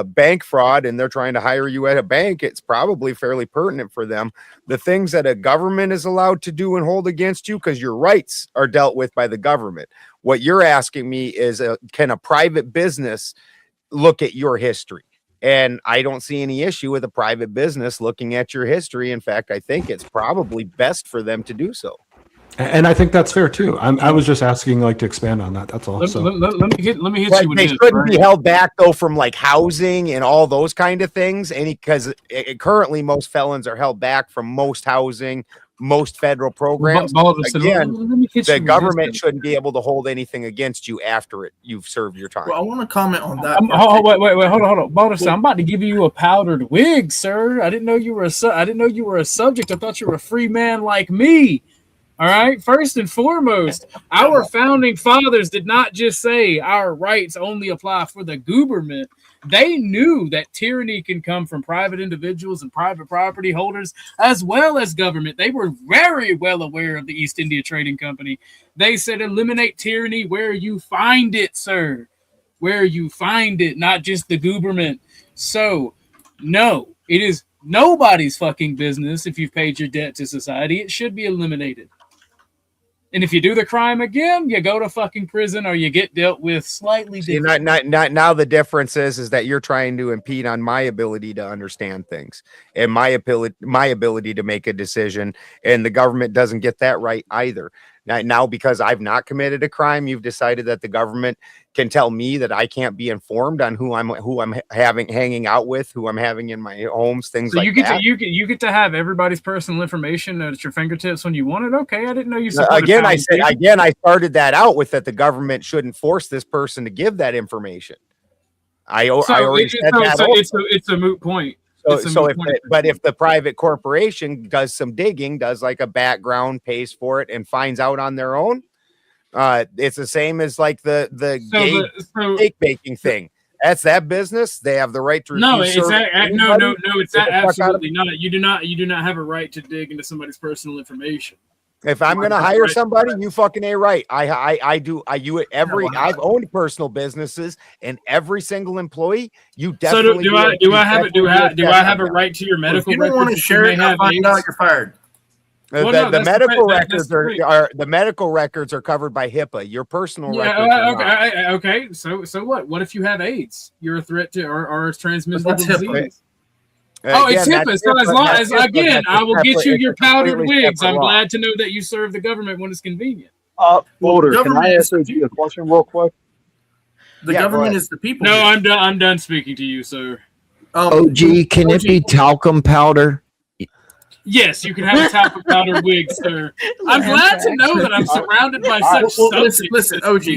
bank fraud and they're trying to hire you at a bank, it's probably fairly pertinent for them. The things that a government is allowed to do and hold against you, because your rights are dealt with by the government. What you're asking me is, can a private business look at your history? And I don't see any issue with a private business looking at your history. In fact, I think it's probably best for them to do so. And I think that's fair too. I was just asking like to expand on that. That's all. Let me hit But you with they this. shouldn't right? be held back though from like housing and all those kind of things. Because currently most felons are held back from most housing, most federal programs. Again, the government shouldn't be able to hold anything against you after you've served your time. Well, I want to comment on that. Wait, hold on. Balderson, I'm about to give you a powdered wig, sir. I didn't know you were a subject. I thought you were a free man like me. All right. First and foremost, our founding fathers did not just say our rights only apply for the government. They knew that tyranny can come from private individuals and private property holders as well as government. They were very well aware of the East India Trading Company. They said eliminate tyranny where you find it, sir. Where you find it, not just the government. So, no, it is nobody's fucking business if you've paid your debt to society. It should be eliminated. And if you do the crime again, you go to fucking prison or you get dealt with slightly different. Now the difference is that you're trying to impede on my ability to understand things and my ability to make a decision, and the government doesn't get that right either. Now, because I've not committed a crime, you've decided that the government can tell me that I can't be informed on who I'm hanging out with, who I'm having in my homes, things like that. You get to have everybody's personal information at your fingertips when you want it. Okay, I didn't know you. I started that out with that the government shouldn't force this person to give that information. It's a moot point. If the private corporation does some digging, does like a background, pays for it, and finds out on their own, it's the same as like the cake baking thing. That's that business. They have the right to refuse. It's absolutely not. You do not have a right to dig into somebody's personal information. If I'm going to hire somebody, you fucking ain't right. I've owned personal businesses, and every single employee, you definitely. So do I have a right to your medical records? If you don't want to share it, I'll find out you're fired. The medical records are covered by HIPAA. Your personal records. Okay. So what? What if you have AIDS? You're a threat to or transmissible disease. It's HIPAA. So as long as I will get you your powdered wigs. I'm glad to know that you serve the government when it's convenient. Boulder, can I ask you a question real quick? The government is the people. No, I'm done speaking to you, sir. OG, can it be talcum powder? Yes, you can have a talcum powder wig, sir. I'm glad to know that I'm surrounded by such subjects. Listen, OG.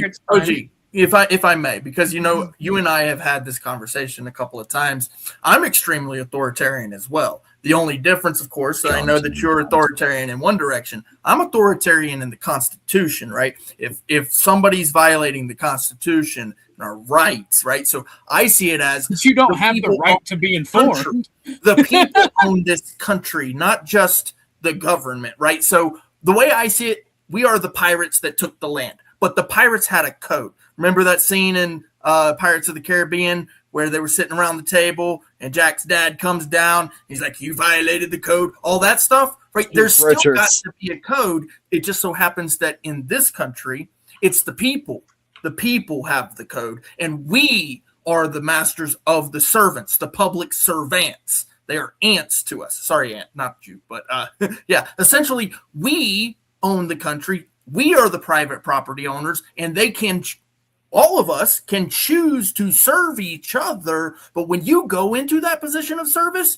If I may, because you and I have had this conversation a couple of times. I'm extremely authoritarian as well. The only difference, of course, that I know that you're authoritarian in one direction. I'm authoritarian in the Constitution, right? If somebody's violating the Constitution and our rights, right? So I see it as but you don't have the right to be informed. The people own this country, not just the government, right? So the way I see it, we are the pirates that took the land, but the pirates had a code. Remember that scene in Pirates of the Caribbean where they were sitting around the table and Jack's dad comes down. He's like, you violated the code, all that stuff, right? There's still got to be a code. It just so happens that in this country, it's the people. The people have the code, and we are the masters of the servants, the public servants. They are ants to us. Sorry, Ant, not you, but yeah, essentially we own the country. We are the private property owners, and all of us can choose to serve each other. But when you go into that position of service,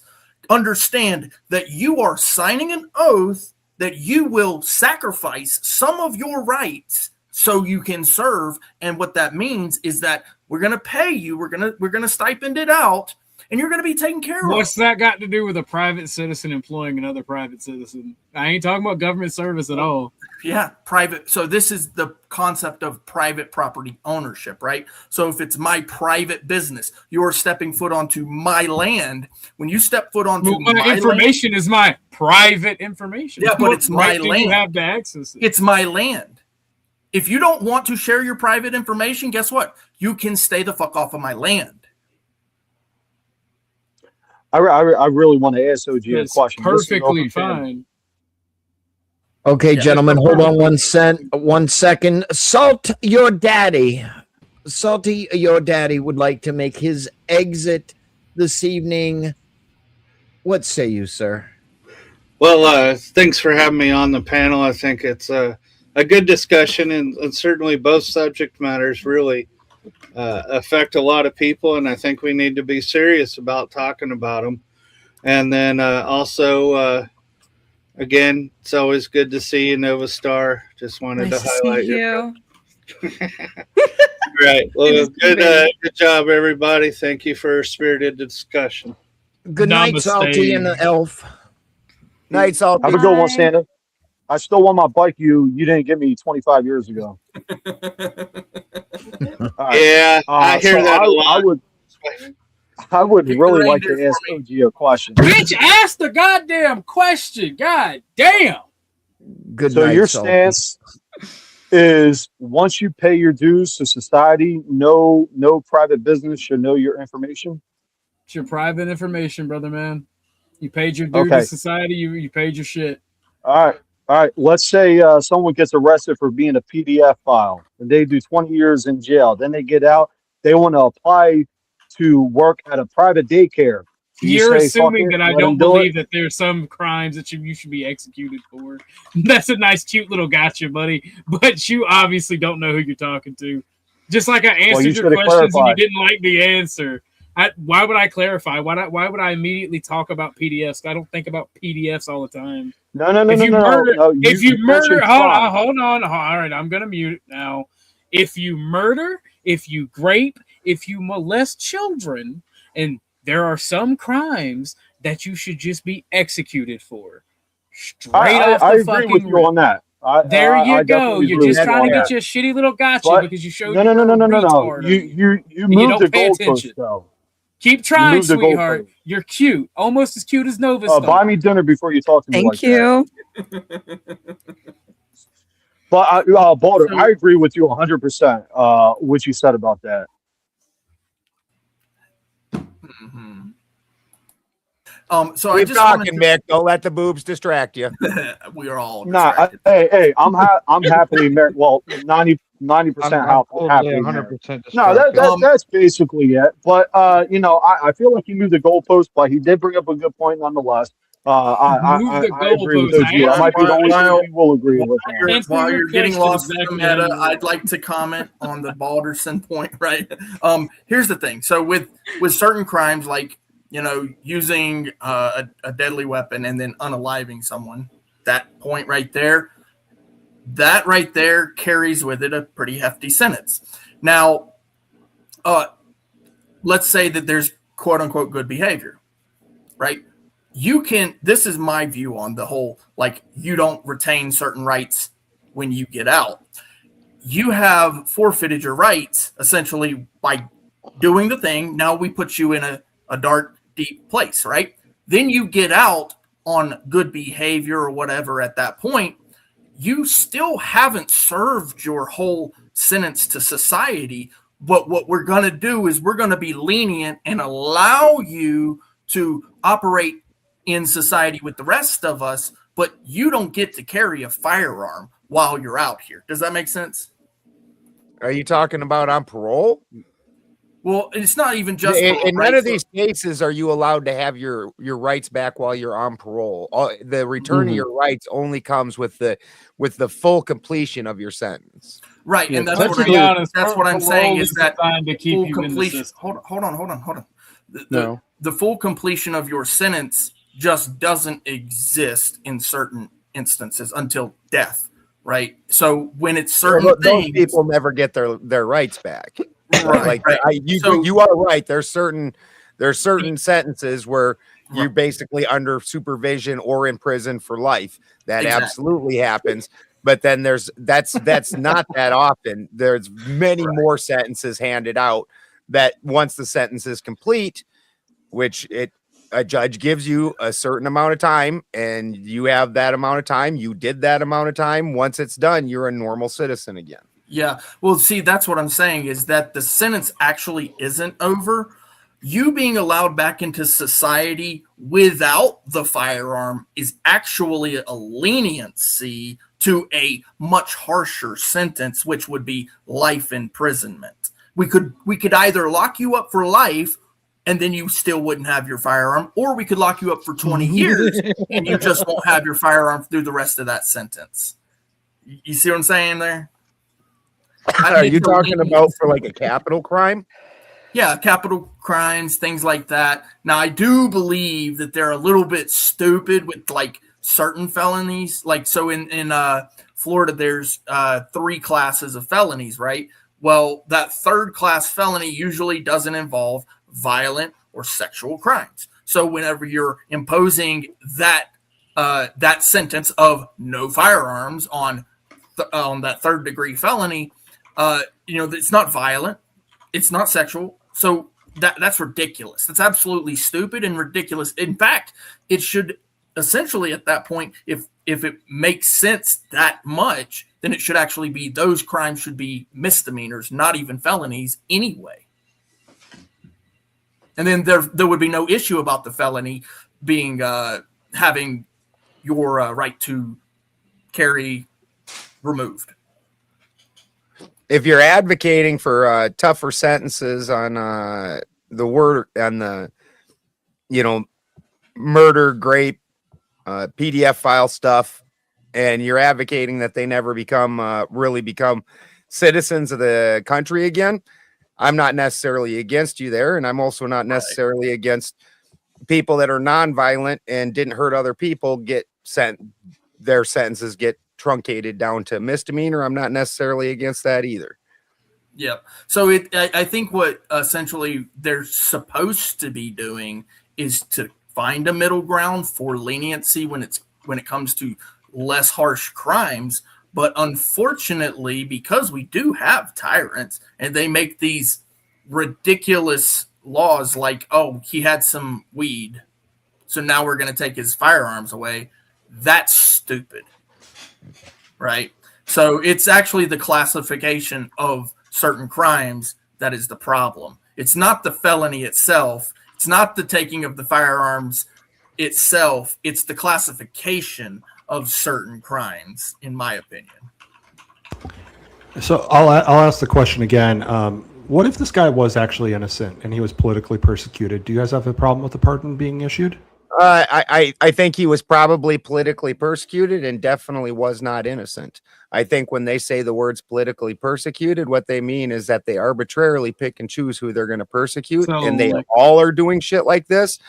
understand that you are signing an oath that you will sacrifice some of your rights so you can serve. And what that means is that we're going to pay you. We're going to stipend it out, and you're going to be taken care of. What's that got to do with a private citizen employing another private citizen? I ain't talking about government service at all. Yeah, private. So this is the concept of private property ownership, right? So if it's my private business, you're stepping foot onto my land. When you step foot onto my information is my private information. Yeah, but it's my land. You have to access it. It's my land. If you don't want to share your private information, guess what? You can stay the fuck off of my land. I really want to ask OG a It's question. This is an perfectly open channel. fine. Okay, Yeah, gentlemen, it's hold on 1 second. Salt your daddy. Salty, your daddy would like to make his exit this evening. What say you, sir? Well, thanks for having me on the panel. I think it's a good discussion, and certainly both subject matters really affect a lot of people, and I think we need to be serious about talking about them. And then also, again, it's always good to see you, Nova Star. Just wanted Nice to to highlight see your you. right. Well, Good to see you, baby. good job, everybody. Thank you for a spirited discussion. Good night, Namaste. Salty and the elf. Night, Salty. Have a good one, Bye. Santa. I still want my bike you didn't give me 25 years ago. All right. Yeah, I hear So that a lot. I would Pick really the like to reindeer ask for OG a question. Bitch, ask the goddamn question. God damn. Good So night, your Salty. stance is once you pay your dues to society, no private business should know your information. It's your private information, brother, man. You paid your due Okay. to society. You paid your shit. All right. Let's say someone gets arrested for being a PDF file, and they do 20 years in jail. Then they get out. They want to apply to work at a private daycare. Do you You're say, "Fuck assuming it, that I let don't them do believe it"? that there's some crimes that you should be executed for. That's a nice, cute little gotcha, buddy. But you obviously don't know who you're talking to. Just like I answered Well, you your should have questions and you clarified. didn't like the answer. Why would I clarify? Why would I immediately talk about PDFs? I don't think about PDFs all the time. No. If you murder, if you murder, mentioned hold crime. on. All right, I'm gonna mute it now. If you murder, if you grape, if you molest children, and there are some crimes that you should just be executed for, straight off the I agree fucking with you rip. on that. There you I go. definitely You're agree just with you trying on to get that. your shitty little gotcha But because you showed no. you're a retard. You and you moved the don't pay attention. goalpost though. Keep You trying, moved the sweetheart. goalpost. You're cute, almost as cute as Nova Buy Star. me dinner before you talk to me like Thank you. that. But Balder, I agree with you 100%. What you said about that. Mhm. So I Keep just wanted talking, Mick. Don't let the boobs distract you. we are all Nah, distracted. hey, I'm happily married. Well, 90% I'm totally happily married. 100% No, distracted. that's basically it. But I feel like he moved the goalpost, but he did bring up a good point nonetheless. Move the I agree with goalpost. OG. I might be the only While- one who will agree with While him. you're, while you're getting question lost in the exactly how meta, you I'd like to comment on the Balderson point. Right. Here's the thing. So with certain crimes, like using a deadly weapon and then unaliving someone, that point right there, carries with it a pretty hefty sentence. Now, let's say that there's quote unquote good behavior, right? This is my view on the whole, like, you don't retain certain rights when you get out. You have forfeited your rights essentially by doing the thing. Now we put you in a dark, deep place, right? Then you get out on good behavior or whatever at that point. You still haven't served your whole sentence to society. But what we're going to do is we're going to be lenient and allow you to operate in society with the rest of us, but you don't get to carry a firearm while you're out here. Does that make sense? Are you talking about on parole? Well, it's not even just in parole, none right? of So- these cases are you allowed to have your rights back while you're on parole. The return of your rights only comes with the full completion of your sentence. Right, and that's Let's what be I'm, honest, that's what I'm parole saying is is that designed to keep full you in the completion. system. Hold on. No. The full completion of your sentence just doesn't exist in certain instances until death, right? So when it's certain Well, those things, people never get their rights back. right? You are right. There's certain sentences where you're basically under supervision or in prison for life. That Exactly. absolutely happens. But then that's not that often. There's many more sentences handed out that once the sentence is complete, which a judge gives you a certain amount of time and you have that amount of time, you did that amount of time. Once it's done, you're a normal citizen again. Yeah. Well, see, that's what I'm saying is that the sentence actually isn't over. You being allowed back into society without the firearm is actually a leniency to a much harsher sentence, which would be life imprisonment. We could either lock you up for life and then you still wouldn't have your firearm, or we could lock you up for 20 years and you just won't have your firearm through the rest of that sentence. You see what I'm saying there? Are you talking about for like a capital crime? Yeah, capital crimes, things like that. Now, I do believe that they're a little bit stupid with like certain felonies. Like, so in Florida, there's 3 classes of felonies, right? Well, that third class felony usually doesn't involve violent or sexual crimes. So whenever you're imposing that that sentence of no firearms on that third degree felony, it's not violent, it's not sexual. So that's ridiculous. That's absolutely stupid and ridiculous. In fact, it should essentially at that point, if it makes sense that much, then it should actually be those crimes should be misdemeanors, not even felonies anyway. And then there would be no issue about the felony being having your right to carry removed. If you're advocating for tougher sentences on the murder, grape, PDF file stuff, and you're advocating that they never really become citizens of the country again, I'm not necessarily against you there, and I'm also not necessarily against people that are nonviolent and didn't hurt other people their sentences get truncated down to misdemeanor. I'm not necessarily against that either. Yeah. So I think what essentially they're supposed to be doing is to find a middle ground for leniency when it comes to less harsh crimes. But unfortunately, because we do have tyrants and they make these ridiculous laws like, oh, he had some weed, so now we're going to take his firearms away. That's stupid. Right? So it's actually the classification of certain crimes that is the problem. It's not the felony itself. It's not the taking of the firearms itself. It's the classification of certain crimes, in my opinion. So I'll ask the question again. What if this guy was actually innocent and he was politically persecuted? Do you guys have a problem with the pardon being issued? I think he was probably politically persecuted and definitely was not innocent. I think when they say the words politically persecuted, what they mean is that they arbitrarily pick and choose who they're going to persecute, and they all are doing shit like this.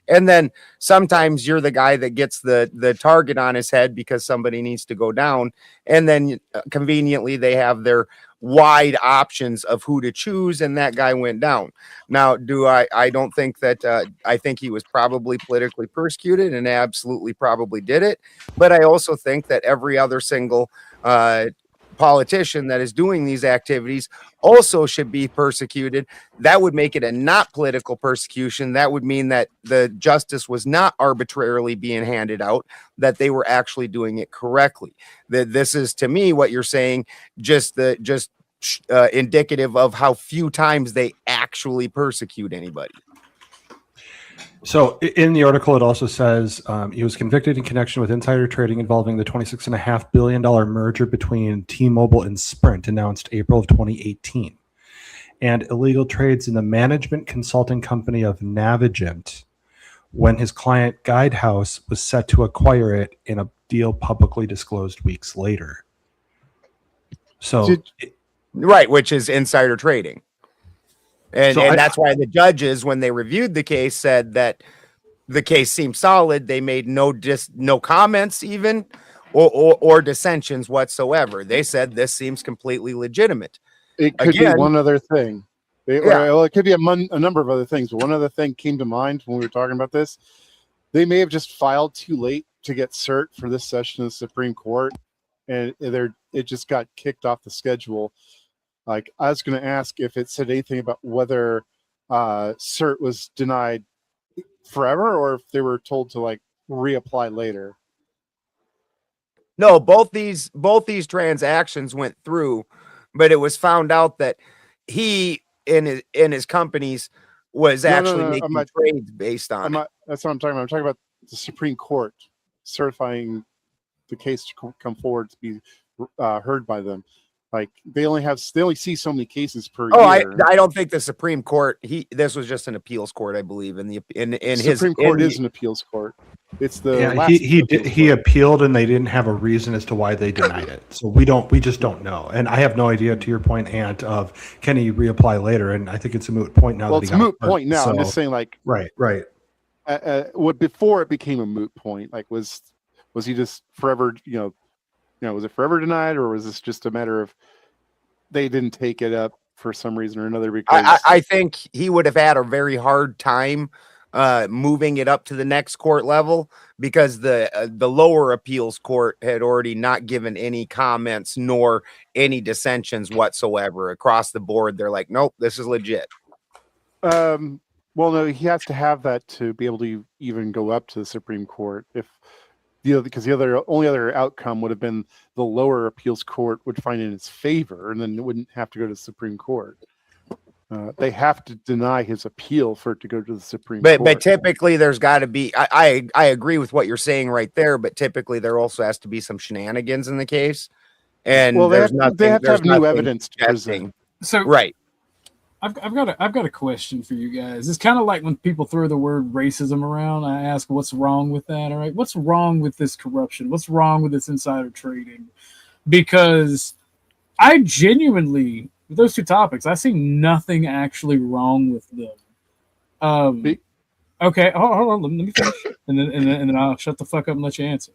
And then sometimes you're the guy that gets the target on his head because somebody needs to go down. And then conveniently they have their wide options of who to choose, and that guy went down. Now, I don't think that I think he was probably politically persecuted and absolutely probably did it. But I also think that every other single politician that is doing these activities also should be persecuted. That would make it a not political persecution. That would mean that the justice was not arbitrarily being handed out, that they were actually doing it correctly. That this is, to me, what you're saying, just indicative of how few times they actually persecute anybody. So in the article, it also says he was convicted in connection with insider trading involving the $26.5 billion merger between T-Mobile and Sprint announced April of 2018, and illegal trades in the management consulting company of Navigent when his client Guidehouse was set to acquire it in a deal publicly disclosed weeks later. So, right, which is insider trading. And that's why the judges, when they reviewed the case, said that the case seemed solid. They made no comments even or dissensions whatsoever. They said this seems completely legitimate. It could be one other thing. It could be a number of other things. But one other thing came to mind when we were talking about this. They may have just filed too late to get cert for this session of the Supreme Court, and it just got kicked off the schedule. Like, I was going to ask if it said anything about whether cert was denied forever or if they were told to like reapply later. No, both these transactions went through, but it was found out that he in his companies was No, no, actually no, I'm making not- trades based on it. That's what I'm talking about. I'm talking about the Supreme Court certifying the case to come forward to be heard by them. Like they only see so many cases per year. I don't think the Supreme Court. This was just an appeals court, I believe. In his Supreme Court is an appeals court. It's the Yeah, last he appeals he court. appealed and they didn't have a reason as to why they denied it. So we just don't know. And I have no idea, to your point, Ant, of can he reapply later? And I think it's a moot point now. Well, that it's he a got moot hurt. point now. I'm So- just saying, like, right. what before it became a moot point? Like, was he just forever? Was it forever denied, or was this just a matter of they didn't take it up for some reason or another? Because I think he would have had a very hard time moving it up to the next court level because the lower appeals court had already not given any comments nor any dissensions whatsoever across the board. They're like, nope, this is legit. well, no, he has to have that to be able to even go up to the Supreme Court. Because the only other outcome would have been the lower appeals court would find in his favor, and then it wouldn't have to go to the Supreme Court. They have to deny his appeal for it to go to the Supreme Court. But typically there's got to be. I agree with what you're saying right there. But typically there also has to be some shenanigans in the case, and well, they there's have, nothing. they have to there's have new nothing evidence to suggesting- present. So Right. I've got a question for you guys. It's kind of like when people throw the word racism around. I ask, what's wrong with that? All right, what's wrong with this corruption? What's wrong with this insider trading? Because I genuinely, with those two topics, I see nothing actually wrong with them. Okay, hold on, let me finish, and then I'll shut the fuck up and let you answer.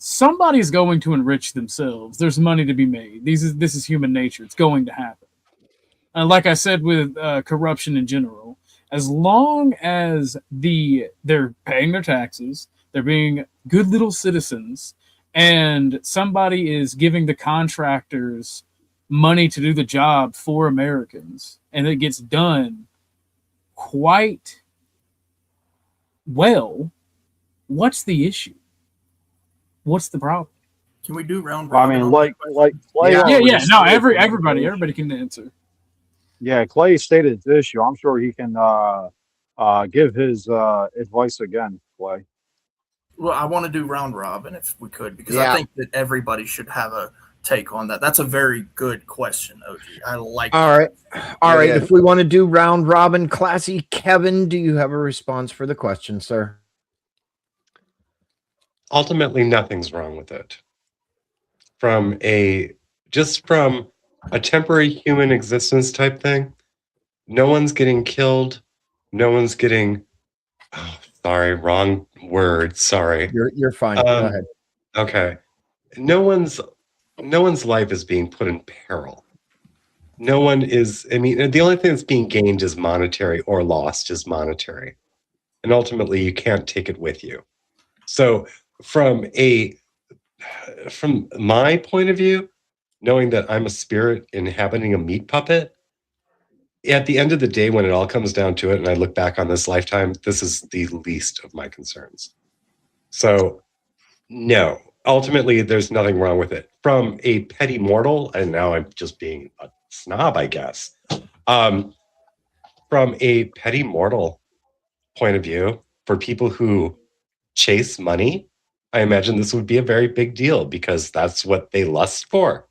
Somebody's going to enrich themselves. There's money to be made. This is human nature. It's going to happen. And like I said with corruption in general, as long as they're paying their taxes, they're being good little citizens, and somebody is giving the contractors money to do the job for Americans, and it gets done quite well, what's the issue? What's the problem? Can we do round I robin? mean, on like that question? Clay. Yeah. already No, stated- everybody can answer. Yeah, Clay stated the issue. I'm sure he can give his advice again, Clay. Well, I want to do round robin if we could, because Yeah. I think that everybody should have a take on that. That's a very good question, OG. I like All that. right. All right. Yeah. If we want to do round robin, classy Kevin, do you have a response for the question, sir? Ultimately, nothing's wrong with it. From a temporary human existence type thing, no one's getting killed. No one's getting. Oh, sorry, wrong word. Sorry. You're fine. Go ahead. Okay. No one's life is being put in peril. No one is. I mean, the only thing that's being gained is monetary, or lost is monetary, and ultimately, you can't take it with you. So, from my point of view, knowing that I'm a spirit inhabiting a meat puppet, at the end of the day, when it all comes down to it, and I look back on this lifetime, this is the least of my concerns. So, no, ultimately, there's nothing wrong with it. From a petty mortal, and now I'm just being a snob, I guess. From a petty mortal point of view, for people who chase money, I imagine this would be a very big deal because that's what they lust for.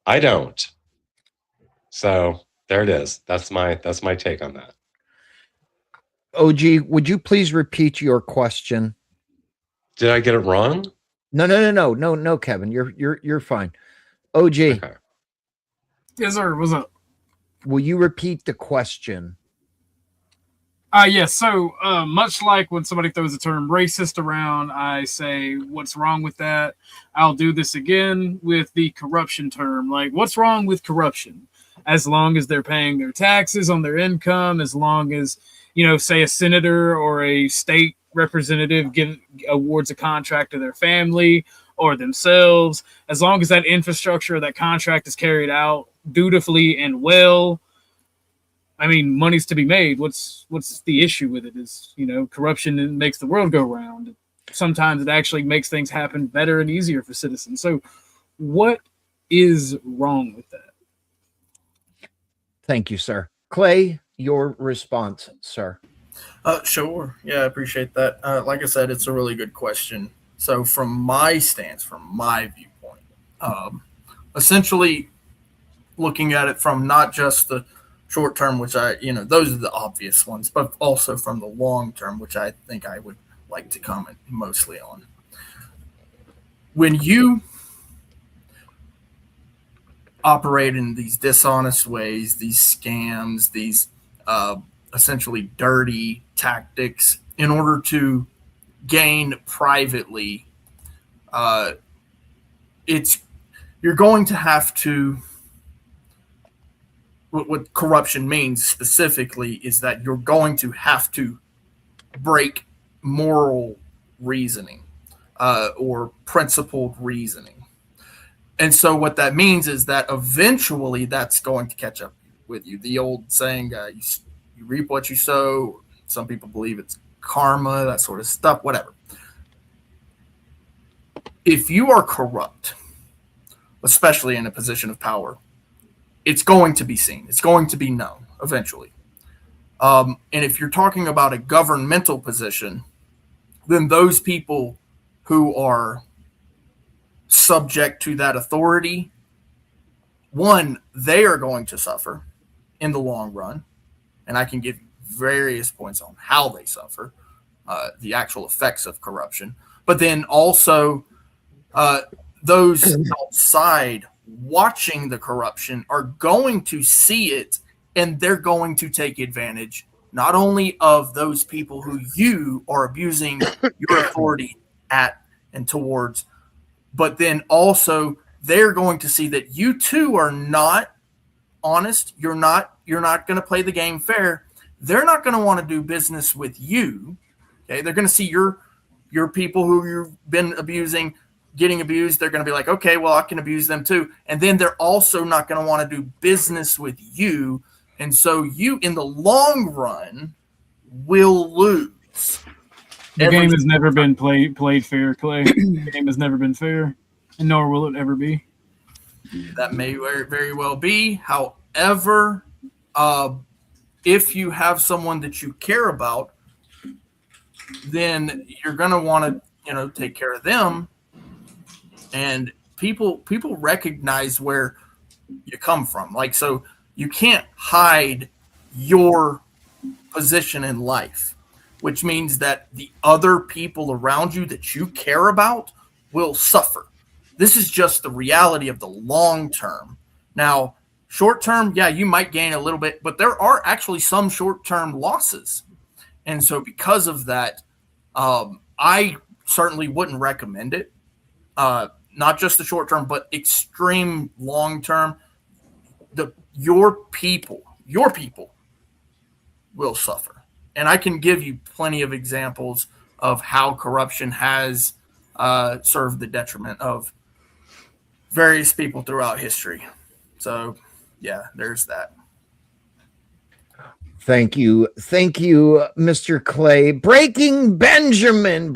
I don't. So there it is. That's my take on that. OG, would you please repeat your question? Did I get it wrong? No, Kevin. You're fine. OG, Okay. Yes, sir. What's up? will you repeat the question? Yes. So, much like when somebody throws the term racist around, I say, what's wrong with that? I'll do this again with the corruption term. Like, what's wrong with corruption? As long as they're paying their taxes on their income, as long as, say a senator or a state representative awards a contract to their family or themselves, as long as that infrastructure, that contract is carried out dutifully and well, I mean, money's to be made. What's the issue with it? Is, corruption makes the world go round. Sometimes it actually makes things happen better and easier for citizens. So what is wrong with that? Thank you, sir. Clay, your response, sir. Sure. Yeah, I appreciate that. Like I said, it's a really good question. So, from my stance, from my viewpoint, essentially looking at it from not just the short term, which those are the obvious ones, but also from the long term, which I think I would like to comment mostly on. When you operate in these dishonest ways, these scams, these essentially dirty tactics in order to gain privately, you're going to have to. What corruption means specifically is that you're going to have to break moral reasoning or principled reasoning. And so what that means is that eventually that's going to catch up with you. The old saying, you reap what you sow. Some people believe it's karma, that sort of stuff, whatever. If you are corrupt, especially in a position of power, it's going to be seen. It's going to be known eventually. And if you're talking about a governmental position, then those people who are subject to that authority, one, they are going to suffer in the long run. And I can give various points on how they suffer, the actual effects of corruption. But then also those outside watching the corruption are going to see it, and they're going to take advantage not only of those people who you are abusing your authority at and towards, but then also they're going to see that you too are not honest. You're not going to play the game fair. They're not going to want to do business with you. Okay, they're going to see your people who you've been abusing getting abused. They're going to be like, okay, well, I can abuse them too. And then they're also not going to want to do business with you. And so you, in the long run, will lose. The game has never been played fair, Clay. The game has never been fair, and nor will it ever be. That may very well be. However, if you have someone that you care about, then you're going to want to, take care of them. And people recognize where you come from. Like, so you can't hide your position in life, which means that the other people around you that you care about will suffer. This is just the reality of the long term. Now, short term, yeah, you might gain a little bit, but there are actually some short term losses. And so because of that, I certainly wouldn't recommend it. Not just the short term, but extreme long term. Your people will suffer. And I can give you plenty of examples of how corruption has served the detriment of various people throughout history. So, yeah, there's that. Thank you, Mr. Clay. Breaking Benjamin,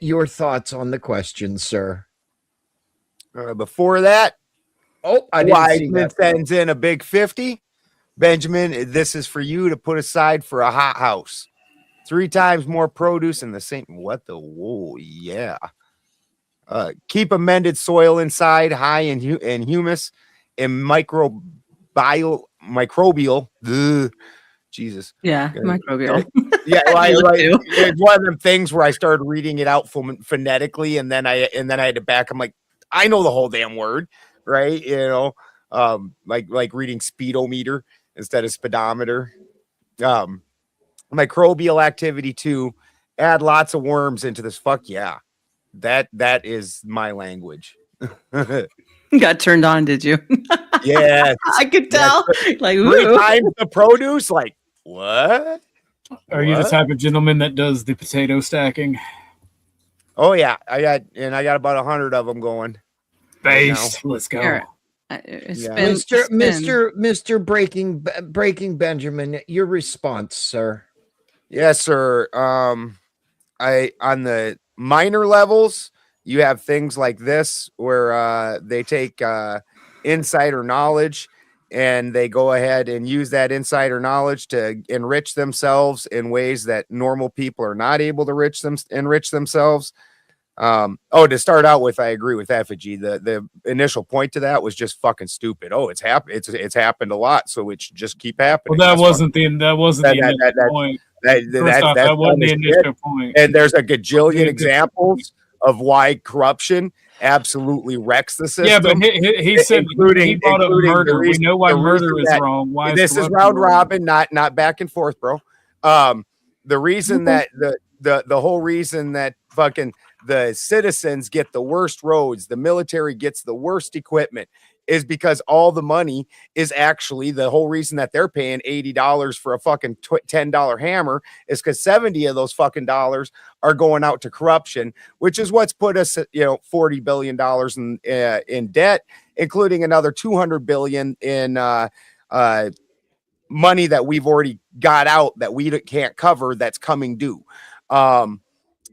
your thoughts on the question, sir? Before that, I didn't see that. sends in a big 50. Benjamin, this is for you to put aside for a hot house. 3 times more produce in the same. What the? Whoa, yeah. Keep amended soil inside, high in humus and microbial. Jesus. Yeah, microbial. Yeah, it's one of them things where I started reading it out phonetically, and then I had to back. I'm like, I know the whole damn word, right? Like reading speedometer instead of speedometer. Microbial activity too. Add lots of worms into this. Fuck yeah, that is my language. You got turned on, did you? Yeah, I could tell. Like, 3 times the produce. Like, what? Are you the type of gentleman that does the potato stacking? Oh yeah, I got about 100 of them going. Based. Let's go. Here, Mr. Breaking Benjamin, your response, sir. Yes, sir. I on the minor levels, you have things like this where they take insider knowledge and they go ahead and use that insider knowledge to enrich themselves in ways that normal people are not able to enrich themselves. To start out with, I agree with Effigy. The initial point to that was just fucking stupid. Oh, it's happened a lot, so it should just keep happening. Well, that wasn't the initial point. That wasn't the initial point. And there's a gajillion examples of why corruption absolutely wrecks the system. Yeah, but he said he brought up murder. We know why murder is wrong. Why this is round robin, not back and forth, bro. The reason that the whole reason that fucking the citizens get the worst roads, the military gets the worst equipment, is because all the money is actually the whole reason that they're paying $80 for a fucking $10 hammer is because 70 of those fucking dollars are going out to corruption, which is what's put us at, $40 billion in debt, including another $200 billion in money that we've already got out that we can't cover that's coming due.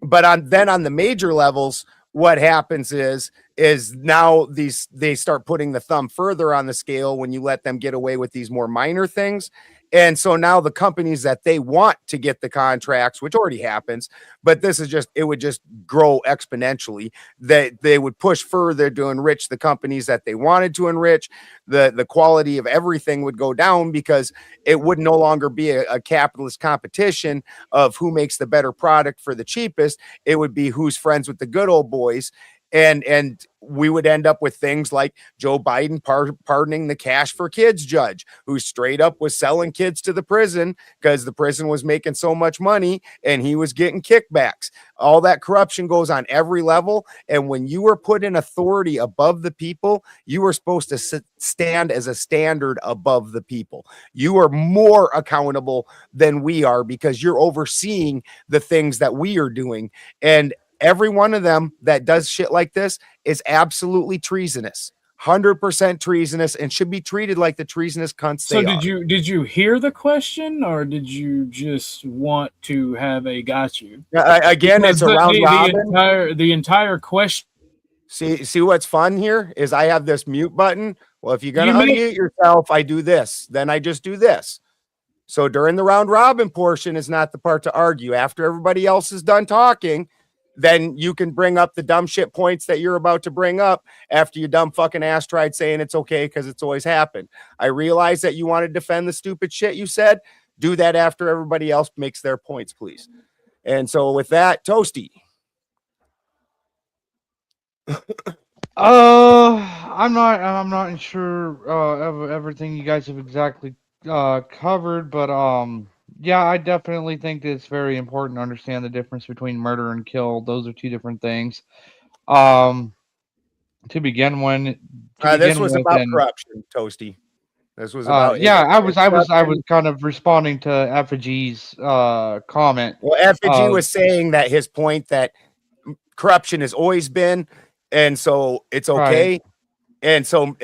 But on the major levels, what happens is now they start putting the thumb further on the scale when you let them get away with these more minor things. And so now the companies that they want to get the contracts, which already happens, but it would just grow exponentially, that they would push further to enrich the companies that they wanted to enrich. The quality of everything would go down because it would no longer be a capitalist competition of who makes the better product for the cheapest. It would be who's friends with the good old boys. And we would end up with things like Joe Biden pardoning the cash for kids judge, who straight up was selling kids to the prison because the prison was making so much money and he was getting kickbacks. All that corruption goes on every level. And when you were put in authority above the people, you were supposed to stand as a standard above the people. You are more accountable than we are because you're overseeing the things that we are doing. And every one of them that does shit like this is absolutely treasonous, 100% treasonous, and should be treated like the treasonous cunts they are. So did you hear the question, or did you just want to have a got you? Again, it's a round robin. The entire question. See what's fun here is I have this mute button. Well, if you're gonna unmute yourself, I do this. Then I just do this. So during the round robin portion is not the part to argue. After everybody else is done talking, then you can bring up the dumb shit points that you're about to bring up after you dumb fucking ass tried saying it's okay because it's always happened. I realize that you want to defend the stupid shit you said. Do that after everybody else makes their points, please. And so with that, Toasty. I'm not sure of everything you guys have exactly covered, but yeah, I definitely think that it's very important to understand the difference between murder and kill. Those are two different things. To begin with, this was about corruption, Toasty. This was about I was kind of responding to Effigy's comment. Well, Effigy was saying that his point that corruption has always been, and so it's okay. Right. And so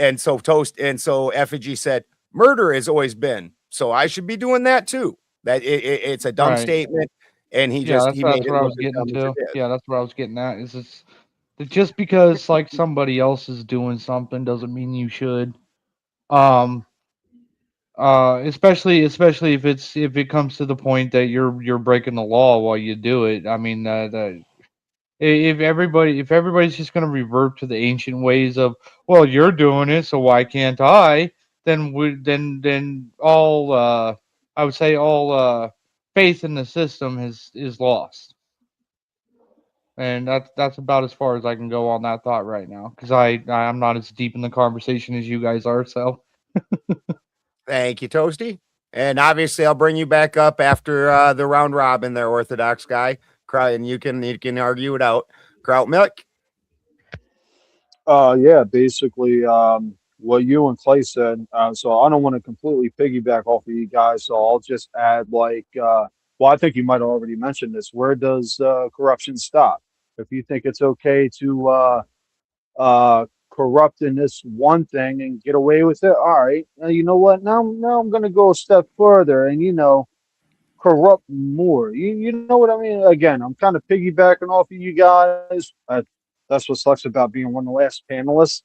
Effigy said murder has always been, so I should be doing that too. That it's a dumb statement, and he made it. What I was getting to. Yeah, that's what I was getting at. Is just because like somebody else is doing something doesn't mean you should. Especially if it comes to the point that you're breaking the law while you do it. I mean, if everybody's just going to revert to the ancient ways of, well, you're doing it, so why can't I? Then all I would say all faith in the system is lost. And that's about as far as I can go on that thought right now, because I'm not as deep in the conversation as you guys are. So, thank you, Toasty. And obviously, I'll bring you back up after the round robin, there, Orthodox guy. And you can argue it out. Kraut Milk. Yeah, basically, what you and Clay said. So I don't want to completely piggyback off of you guys. So I'll just add, well, I think you might have already mentioned this. Where does corruption stop? If you think it's okay to corrupt in this one thing and get away with it, all right. Now, you know what? Now I'm going to go a step further and, corrupt more. You know what I mean? Again, I'm kind of piggybacking off of you guys. That's what sucks about being one of the last panelists.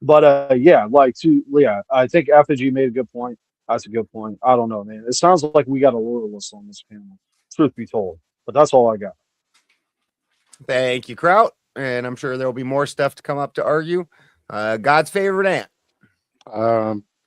But I think Effigy made a good point. That's a good point. I don't know, man. It sounds like we got a loyalist on this panel, truth be told. But that's all I got. Thank you, Kraut. And I'm sure there'll be more stuff to come up to argue. God's favorite ant.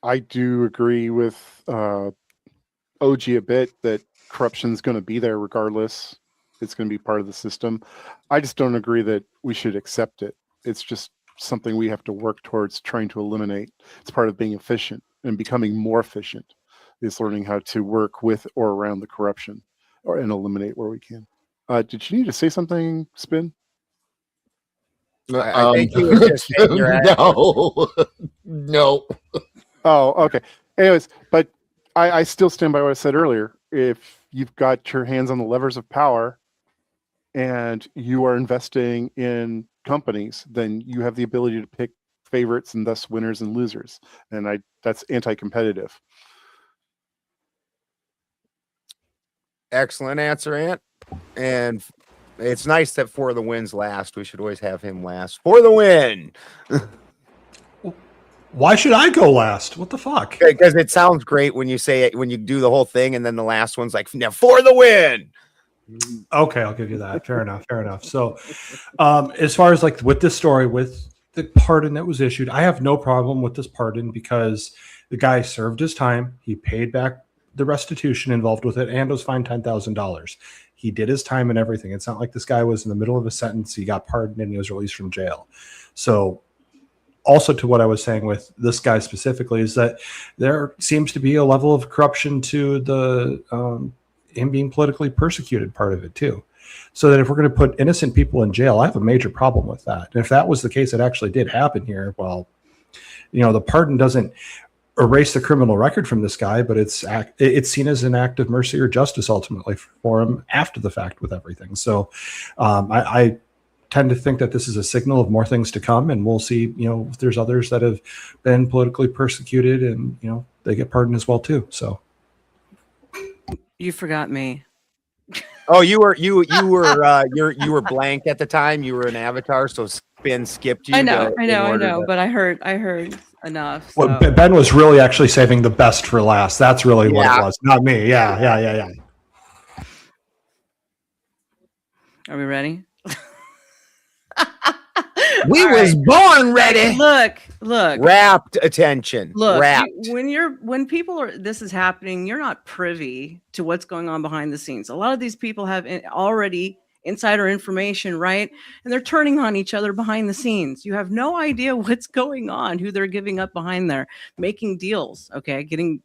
I do agree with OG a bit that corruption's going to be there regardless. It's going to be part of the system. I just don't agree that we should accept it. It's just something we have to work towards trying to eliminate. It's part of being efficient and becoming more efficient is learning how to work with or around the corruption and eliminate where we can. Did you need to say something, Spin? I think you were just saying your no. Oh, okay. Anyways, but I still stand by what I said earlier. If you've got your hands on the levers of power and you are investing in companies, then you have the ability to pick favorites and thus winners and losers. And that's anti-competitive. Excellent answer, Ant. And it's nice that For the Win's last. We should always have him last. For the win. Why should I go last? What the fuck? Because it sounds great when you say it, when you do the whole thing, and then the last one's like, "Now for the win." Okay, I'll give you that. Fair enough. Fair enough. So, as far as like with this story, with the pardon that was issued, I have no problem with this pardon because the guy served his time. He paid back the restitution involved with it and was fined $10,000. He did his time and everything. It's not like this guy was in the middle of a sentence. He got pardoned and he was released from jail. So, also to what I was saying with this guy specifically is that there seems to be a level of corruption to the him being politically persecuted part of it too. So that if we're going to put innocent people in jail, I have a major problem with that. And if that was the case, it actually did happen here. Well, the pardon doesn't erase the criminal record from this guy, but it's seen as an act of mercy or justice ultimately for him after the fact with everything. So I tend to think that this is a signal of more things to come, and we'll see, if there's others that have been politically persecuted and, they get pardoned as well too. So. You forgot me. Oh, you were blank at the time. You were an avatar, so Spin skipped you. I know, but I heard enough. So. Well, Ben was really actually saving the best for last. That's really what it was, not me. Yeah. Are we ready? We was born ready. Look. Rapt attention. Look, Rapt. when people are, this is happening, you're not privy to what's going on behind the scenes. A lot of these people have already insider information, right? And they're turning on each other behind the scenes. You have no idea what's going on, who they're giving up behind there, making deals, okay, getting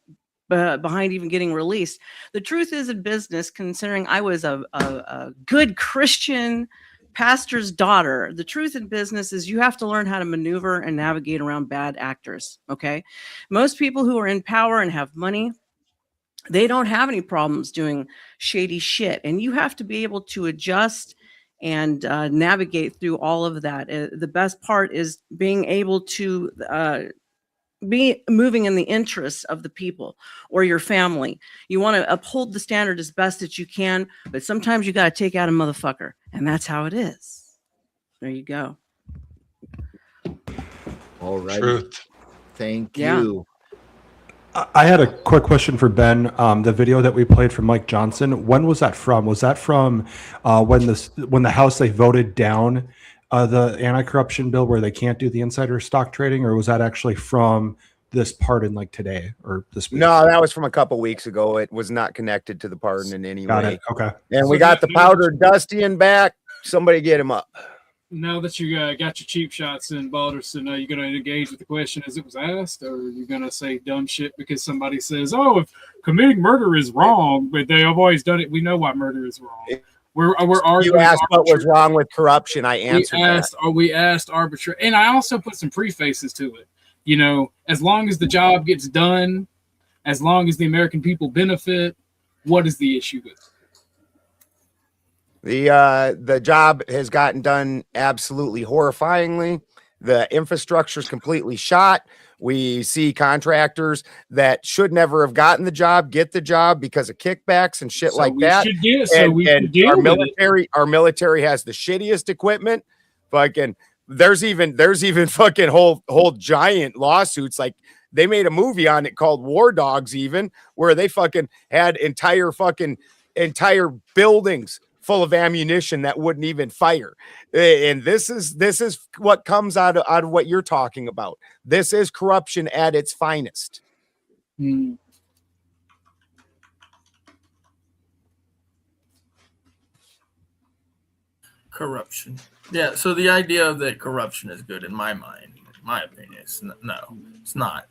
behind even getting released. The truth is, in business, considering I was a good Christian pastor's daughter, the truth in business is you have to learn how to maneuver and navigate around bad actors, okay? Most people who are in power and have money, they don't have any problems doing shady shit. And you have to be able to adjust and navigate through all of that. The best part is being able to be moving in the interests of the people or your family. You want to uphold the standard as best that you can, but sometimes you got to take out a motherfucker, and that's how it is. There you go. All right. Truth. Thank Yeah. you. I had a quick question for Ben. The video that we played from Mike Johnson, when was that from? Was that from when the House they voted down the anti-corruption bill where they can't do the insider stock trading, or was that actually from this pardon like today or this week? No, that was from a couple weeks ago. It was not connected to the pardon in any Got way. it. Okay. And we got the powdered Dustian back. Somebody get him up. Now that you got your cheap shots in, Balderson, are you going to engage with the question as it was asked, or are you going to say dumb shit because somebody says, "Oh, if committing murder is wrong, but they have always done it, we know why murder is wrong." We're arguing. You asked what was wrong with corruption. I answered we asked arbitrary, and I also put some prefaces to it. As long as the job gets done, as long as the American people benefit, what is the issue with it? The job has gotten done absolutely horrifyingly. The infrastructure is completely shot. We see contractors that should never have gotten the job get the job because of kickbacks and shit like that. Our military has the shittiest equipment. Fucking there's even fucking whole giant lawsuits. Like they made a movie on it called War Dogs, even, where they fucking had entire buildings full of ammunition that wouldn't even fire. And this is what comes out of what you're talking about. This is corruption at its finest. Corruption. Yeah. So the idea that corruption is good, in my mind, in my opinion, no, it's not.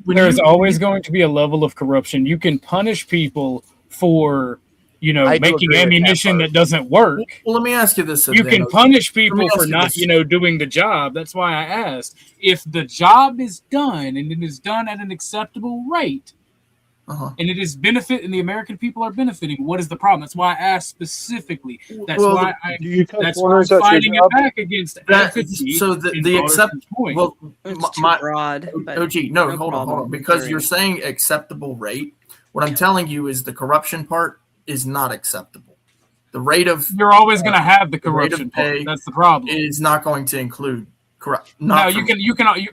There's always going to be a level of corruption. You can punish people for, making ammunition that doesn't work. Well, let me ask you this. You can punish people for not, doing the job. That's why I asked. If the job is done and it is done at an acceptable rate, and it is benefit, and the American people are benefiting, what is the problem? That's why I asked specifically. That's why I'm fighting it back against apathy. So the accept. Well, it's too broad. But OG, no, hold on, because you're saying acceptable rate. What I'm telling you is the corruption part is not acceptable. The rate of you're always going to have the corruption part. That's the problem. Is not going to include corrupt. No, you can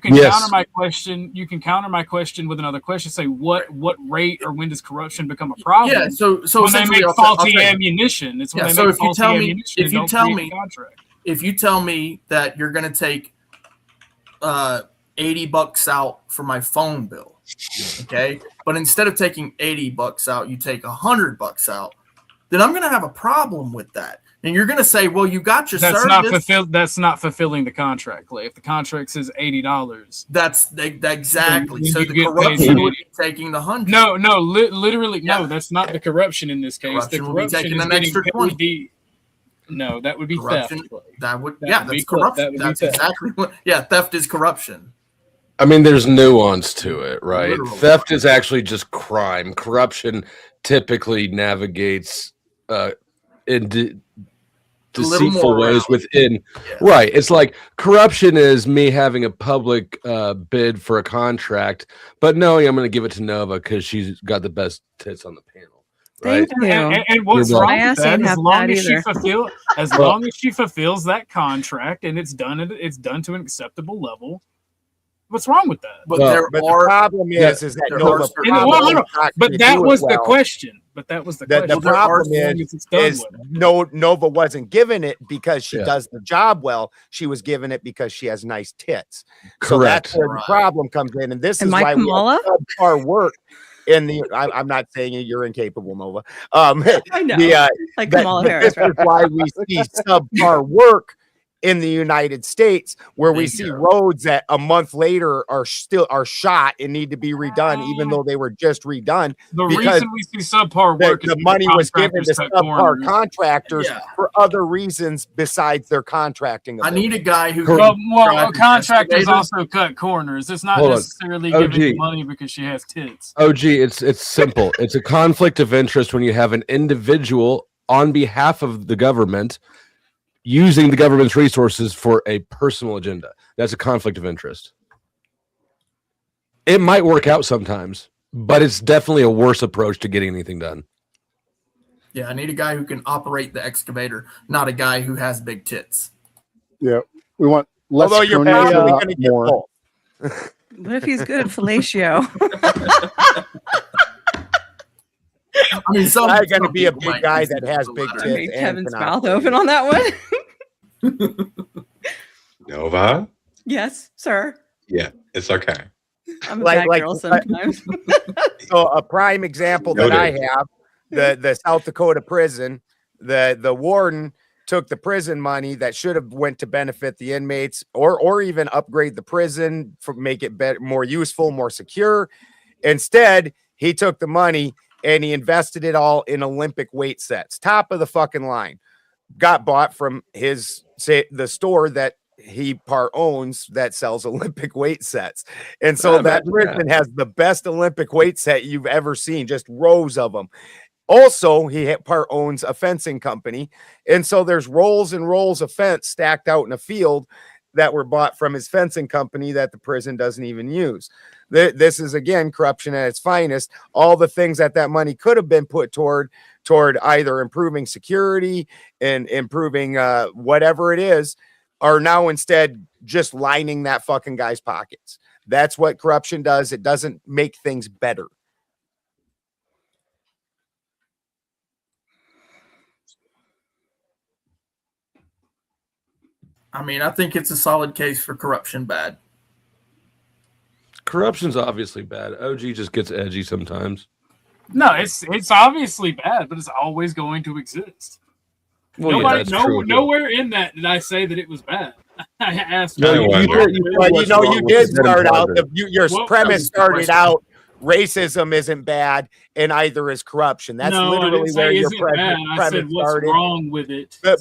counter my question. You can counter my question with another question. Say what rate or when does corruption become a problem? Yeah, so when they make faulty ammunition. It's when they make faulty ammunition. If you tell me that you're going to take $80 out for my phone bill, okay, but instead of taking $80 out, you take $100 out, then I'm going to have a problem with that. And you're going to say, well, you got your service. That's not fulfilling the contract, Clay. If the contract says $80, that's exactly. So the corruption would be taking the 100. No, literally, no. That's not the corruption in this case. The corruption would be taking an extra 20. No, that would be corruption. Theft. That's corruption. That's exactly what. Yeah, theft is corruption. I mean, there's nuance to it, right? Literally. Theft is actually just crime. Corruption typically navigates in deceitful ways within. Yeah. Right. It's like corruption is me having a public bid for a contract, but no, I'm going to give it to Nova because she's got the best tits on the panel. Right? Thank you. And what's wrong with that? As long as she fulfills that contract and it's done to an acceptable level. What's wrong with that? But the problem is that Nova. But that was the question. But that was the question. The problem is Nova wasn't given it because she does the job well. She was given it because she has nice tits. Correct. So that's where the problem comes in, and this is why we have subpar work. I'm not saying you're incapable, Nova. I know. Like Kamala Harris. This is why we see subpar work in the United States, where we see roads that a month later are shot and need to be redone, even though they were just redone. The reason we see subpar work the money was given to subpar contractors for other reasons besides their contracting ability. I need a guy who contractors also cut corners. It's not necessarily giving money because she has tits. OG, it's simple. It's a conflict of interest when you have an individual on behalf of the government using the government's resources for a personal agenda. That's a conflict of interest. It might work out sometimes, but it's definitely a worse approach to getting anything done. Yeah, I need a guy who can operate the excavator, not a guy who has big tits. Yeah, we want less. Although you're probably going to get both. What if he's good at fellatio? I mean, some going to be a big guy that has big tits. Made Kevin's mouth open on that one. Nova? Yes, sir. Yeah, it's okay. I'm a bad girl sometimes. So a prime example that I have, the South Dakota prison, the warden took the prison money that should have went to benefit the inmates or even upgrade the prison for make it better, more useful, more secure. Instead, he took the money and he invested it all in Olympic weight sets, top of the fucking line. Got bought from the store that he part owns that sells Olympic weight sets. And so that prison has the best Olympic weight set you've ever seen, just rows of them. Also, he part owns a fencing company. And so there's rolls and rolls of fence stacked out in a field that were bought from his fencing company that the prison doesn't even use. This is, again, corruption at its finest. All the things that money could have been put toward either improving security and improving whatever it is, are now instead just lining that fucking guy's pockets. That's what corruption does. It doesn't make things better. I mean, I think it's a solid case for corruption bad. Corruption's obviously bad. OG just gets edgy sometimes. No, it's obviously bad, but it's always going to exist. Well, Nobody, yeah, true, nowhere in that did I say that it was bad. I asked. No, you did start out. Your premise started out. Racism isn't bad, and either is corruption. That's literally where your premise said, what's started. wrong with it? But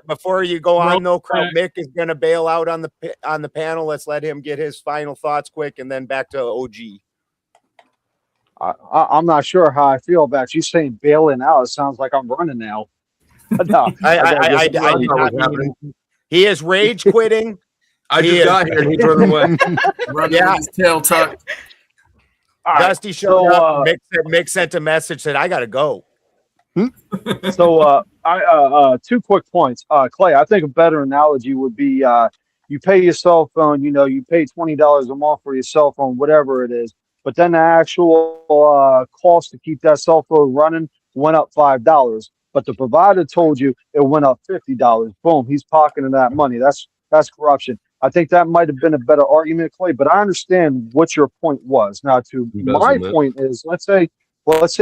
before you go on, though, Kraut Mick is going to bail out on the panel. Let's let him get his final thoughts quick, and then back to OG. I'm not sure how I feel about you saying bailing out. It sounds like I'm running now. No, I did not mean it. He is rage quitting. I just got here and he's running away. Running with his tail tucked. Dusty showed up. Mick sent a message, said, I got to go. So, two quick points. Clay, I think a better analogy would be you pay your cell phone, you pay $20 a month for your cell phone, whatever it is. But then the actual cost to keep that cell phone running went up $5. But the provider told you it went up $50. Boom, he's pocketing that money. That's corruption. I think that might have been a better argument, Clay, but I understand what your point was. Now, my point is, let's say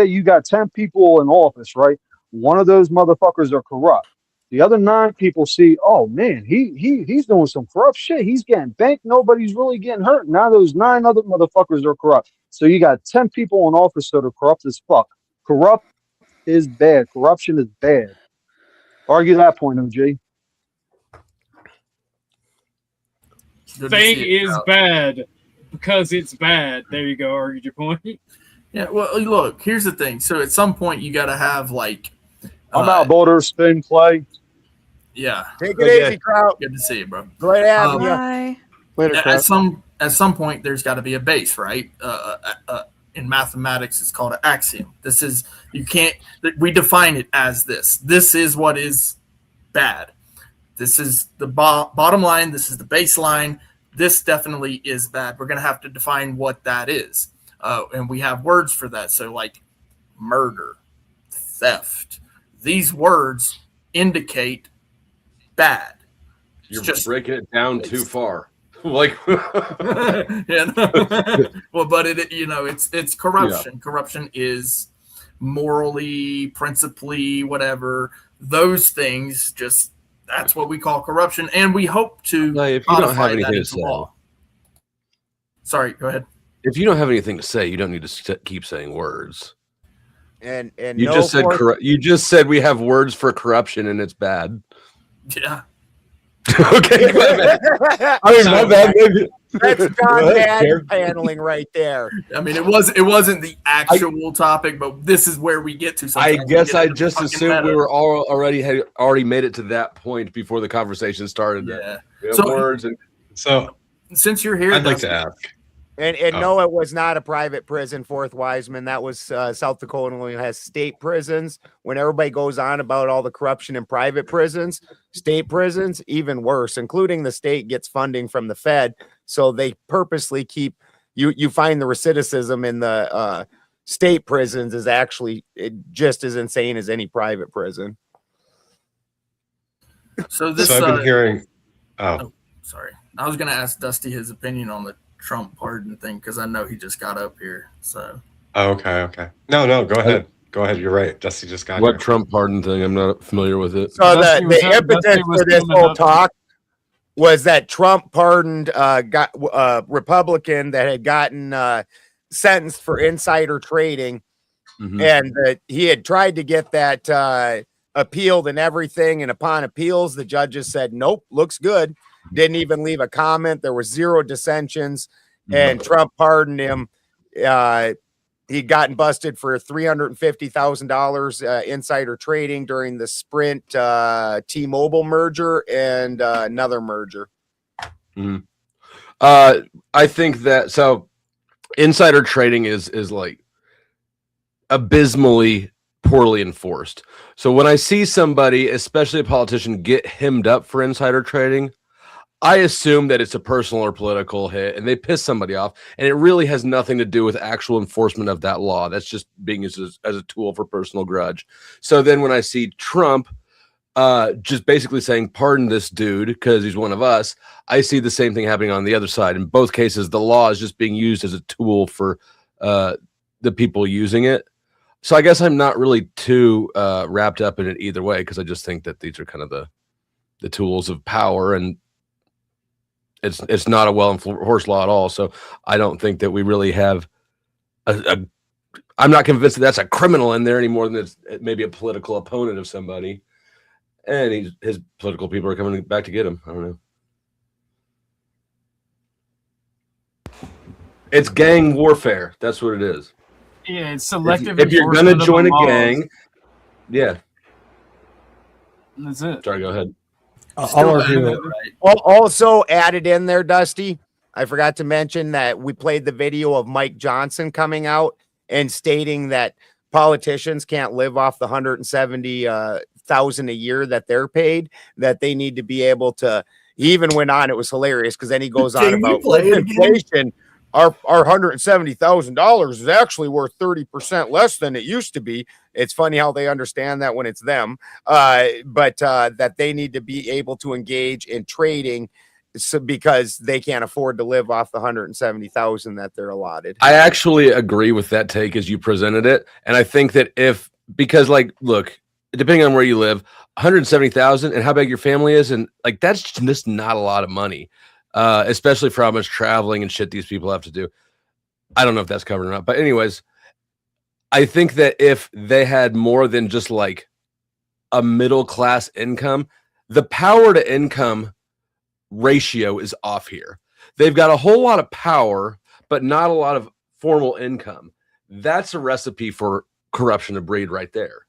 you got 10 people in office, right? One of those motherfuckers are corrupt. The other 9 people see, oh man, he's doing some corrupt shit. He's getting banked. Nobody's really getting hurt. Now those 9 other motherfuckers are corrupt. So you got 10 people in office that are corrupt as fuck. Corrupt is bad. Corruption is bad. Argue that point, OG. Thing is bad because it's bad. There you go. Argued your point. Yeah. Well, look. Here's the thing. So at some point, you got to have like. I'm out. Boulder spin Clay. Yeah. Take it easy, Kraut. Good to see you, bro. Great having Bye. Later, at some point, there's got to be a base, right? In mathematics, it's called an axiom. This is we define it as this. This is what is bad. This is the bottom line. This is the baseline. This definitely is bad. We're going to have to define what that is. And we have words for that. So like murder, theft, these words indicate bad. You're just breaking it down too far. Like, yeah, no. Well, but it's corruption. Yeah. Corruption is morally, principally, whatever. Those things that's what we call corruption, and we hope to. If you don't have anything to say, law. Sorry, go ahead. If you don't have anything to say, you don't need to keep saying words. And you just said you just said we have words for corruption and it's bad. Yeah. Okay. My bad. That's John Madden paneling right there. I mean, it wasn't the actual topic, but this is where we get to. I guess I just assumed we were already made it to that point before the conversation started. Yeah. So words and so since you're here, I'd like to ask. And no, it was not a private prison, Fourth Wiseman. That was South Dakota only has state prisons. When everybody goes on about all the corruption in private prisons, state prisons, even worse, including the state gets funding from the Fed. So they purposely keep you find the recidivism in the state prisons is actually just as insane as any private prison. So I've been hearing. Oh, sorry. I was going to ask Dusty his opinion on the Trump pardon thing because I know he just got up here. So. Okay. No, go ahead. Go ahead. You're right. Dusty just got what here. Trump pardon thing? I'm not familiar with it. So the impetus for this whole talk was that Trump pardoned Republican that had gotten sentenced for insider trading, and he had tried to get that appealed and everything. And upon appeals, the judges said, "Nope, looks good." Didn't even leave a comment. There were 0 dissensions, and Trump pardoned him. He'd gotten busted for $350,000 insider trading during the Sprint T-Mobile merger and another merger. I think that insider trading is like abysmally poorly enforced. So when I see somebody, especially a politician, get hemmed up for insider trading, I assume that it's a personal or political hit, and they piss somebody off, and it really has nothing to do with actual enforcement of that law. That's just being used as a tool for personal grudge. So then when I see Trump just basically saying, pardon this dude because he's one of us, I see the same thing happening on the other side. In both cases, the law is just being used as a tool for the people using it. So I guess I'm not really too wrapped up in it either way, because I just think that these are kind of the tools of power, and it's not a well-enforced law at all. So I don't think that we really have I'm not convinced that that's a criminal in there any more than it's maybe a political opponent of somebody. And his political people are coming back to get him. I don't know. It's gang warfare. That's what it is. Yeah, it's selective. If you're going to join a laws. gang, yeah. That's it. Sorry, go ahead. I'll argue. Also added in there, Dusty, I forgot to mention that we played the video of Mike Johnson coming out and stating that politicians can't live off the $170,000 a year that they're paid, that they need to be able to. He even went on, it was hilarious because then he goes on about inflation. Our $170,000 is actually worth 30% less than it used to be. It's funny how they understand that when it's them, but that they need to be able to engage in trading, because they can't afford to live off the $170,000 that they're allotted. I actually agree with that take as you presented it, and I think that because look, depending on where you live, $170,000 and how big your family is, and that's just not a lot of money. Especially for how much traveling and shit these people have to do. I don't know if that's covered or not. But anyways, I think that if they had more than just a middle class income, the power to income ratio is off here. They've got a whole lot of power, but not a lot of formal income. That's a recipe for corruption to breed right there.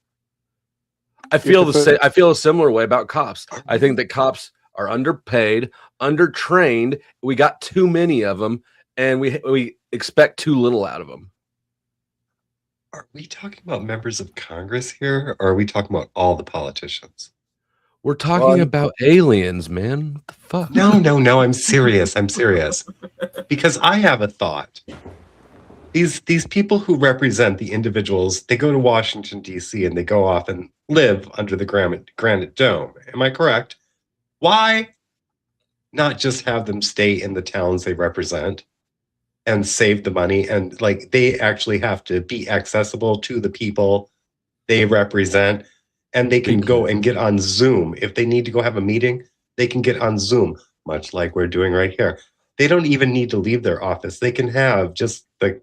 I feel I feel a similar way about cops. I think that cops are underpaid, undertrained. We got too many of them, and we expect too little out of them. Are we talking about members of Congress here, or are we talking about all the politicians? We're talking about aliens, man. What the fuck? No. I'm serious. I'm serious. Because I have a thought. These people who represent the individuals, they go to Washington, D.C., and they go off and live under the Granite Dome. Am I correct? Why not just have them stay in the towns they represent and save the money? And they actually have to be accessible to the people they represent, and they can go and get on Zoom. If they need to go have a meeting, they can get on Zoom, much like we're doing right here. They don't even need to leave their office. They can have just the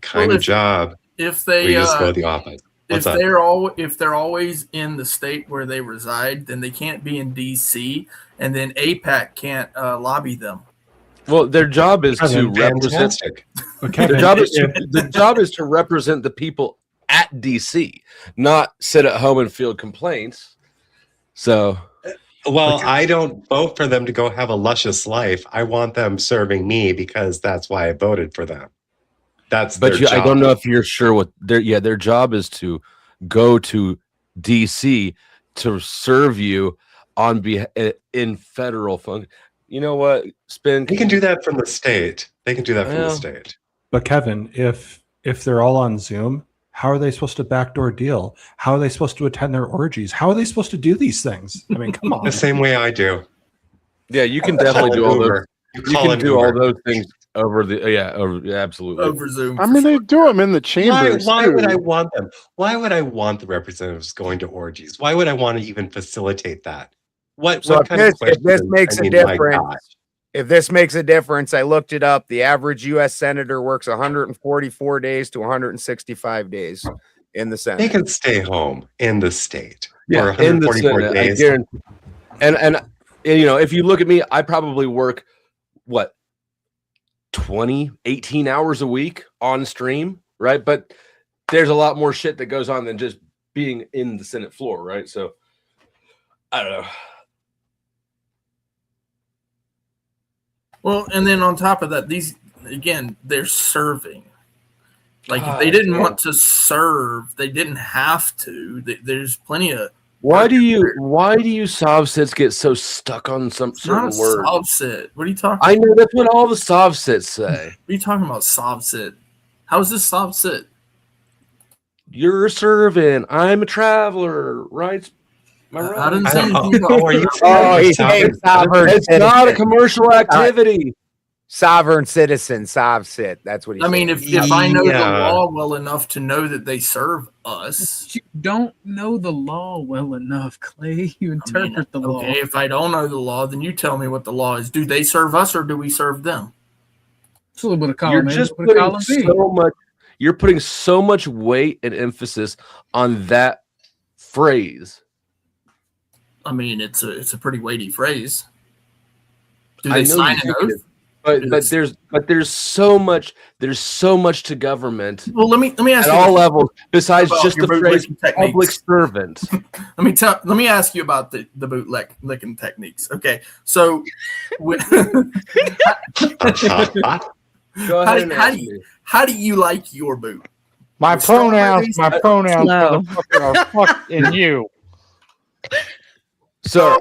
kind of job if they where you just go to the office. If they're always in the state where they reside, then they can't be in DC, and then AIPAC can't lobby them. Well, their job is to represent. Their job is to represent the people at DC, not sit at home and field complaints. So, well, I don't vote for them to go have a luscious life. I want them serving me because that's why I voted for them. That's their job. I don't know if you're sure what their job is to go to DC to serve you in federal function. You know what, Spin? They can do that from the state. They can do that from the state. But Kevin, if they're all on Zoom, how are they supposed to backdoor deal? How are they supposed to attend their orgies? How are they supposed to do these things? I mean, come on. The same way I do. Yeah, you can definitely do all those. You can do all those things over absolutely over Zoom. I mean, they do them in the chambers. Why would I want them? Why would I want the representatives going to orgies? Why would I want to even facilitate that? What kind of question? If this makes a difference, if this makes a difference, I looked it up. The average U.S. senator works 144 days to 165 days in the Senate. They can stay home in the state. Yeah, for 144 days. And if you look at me, I probably work 18 hours a week on stream, right? But there's a lot more shit that goes on than just being in the Senate floor, right? So I don't know. Well, and then on top of that, they're serving. If they didn't want to serve, they didn't have to. There's plenty of Why do you Sovsits get so stuck on some It's not certain a word? Sovsit. What are you talking? I know that's what all the Sovsits say. What are you talking about, Sovsit? How is this Sovsit? You're a servant. I'm a traveler, right? Am I right? I didn't say anything about. Oh, he's saying sovereign. It's not a commercial activity. Sovereign citizen, Sovsit. That's what he's I mean, saying. if I know the Yeah. law well enough to know that they serve us, You don't know the law well enough, Clay. You interpret the law. okay. If I don't know the law, then you tell me what the law is. Do they serve us or do we serve them? It's a little bit of column You're A, just a little bit of putting column B. so much. You're putting so much weight and emphasis on that phrase. I mean, it's a pretty weighty phrase. Do I they know sign you an think it oath? is, but there's so much to government. Well, let me ask at you all levels besides about just your the phrase bootlicking techniques. public servant. Let me ask you about the bootlicking techniques. Okay, so Go ahead and ask me. how do you like your boot? My With pronouns, strawberries? No. motherfucker, are fuck in you. Sir,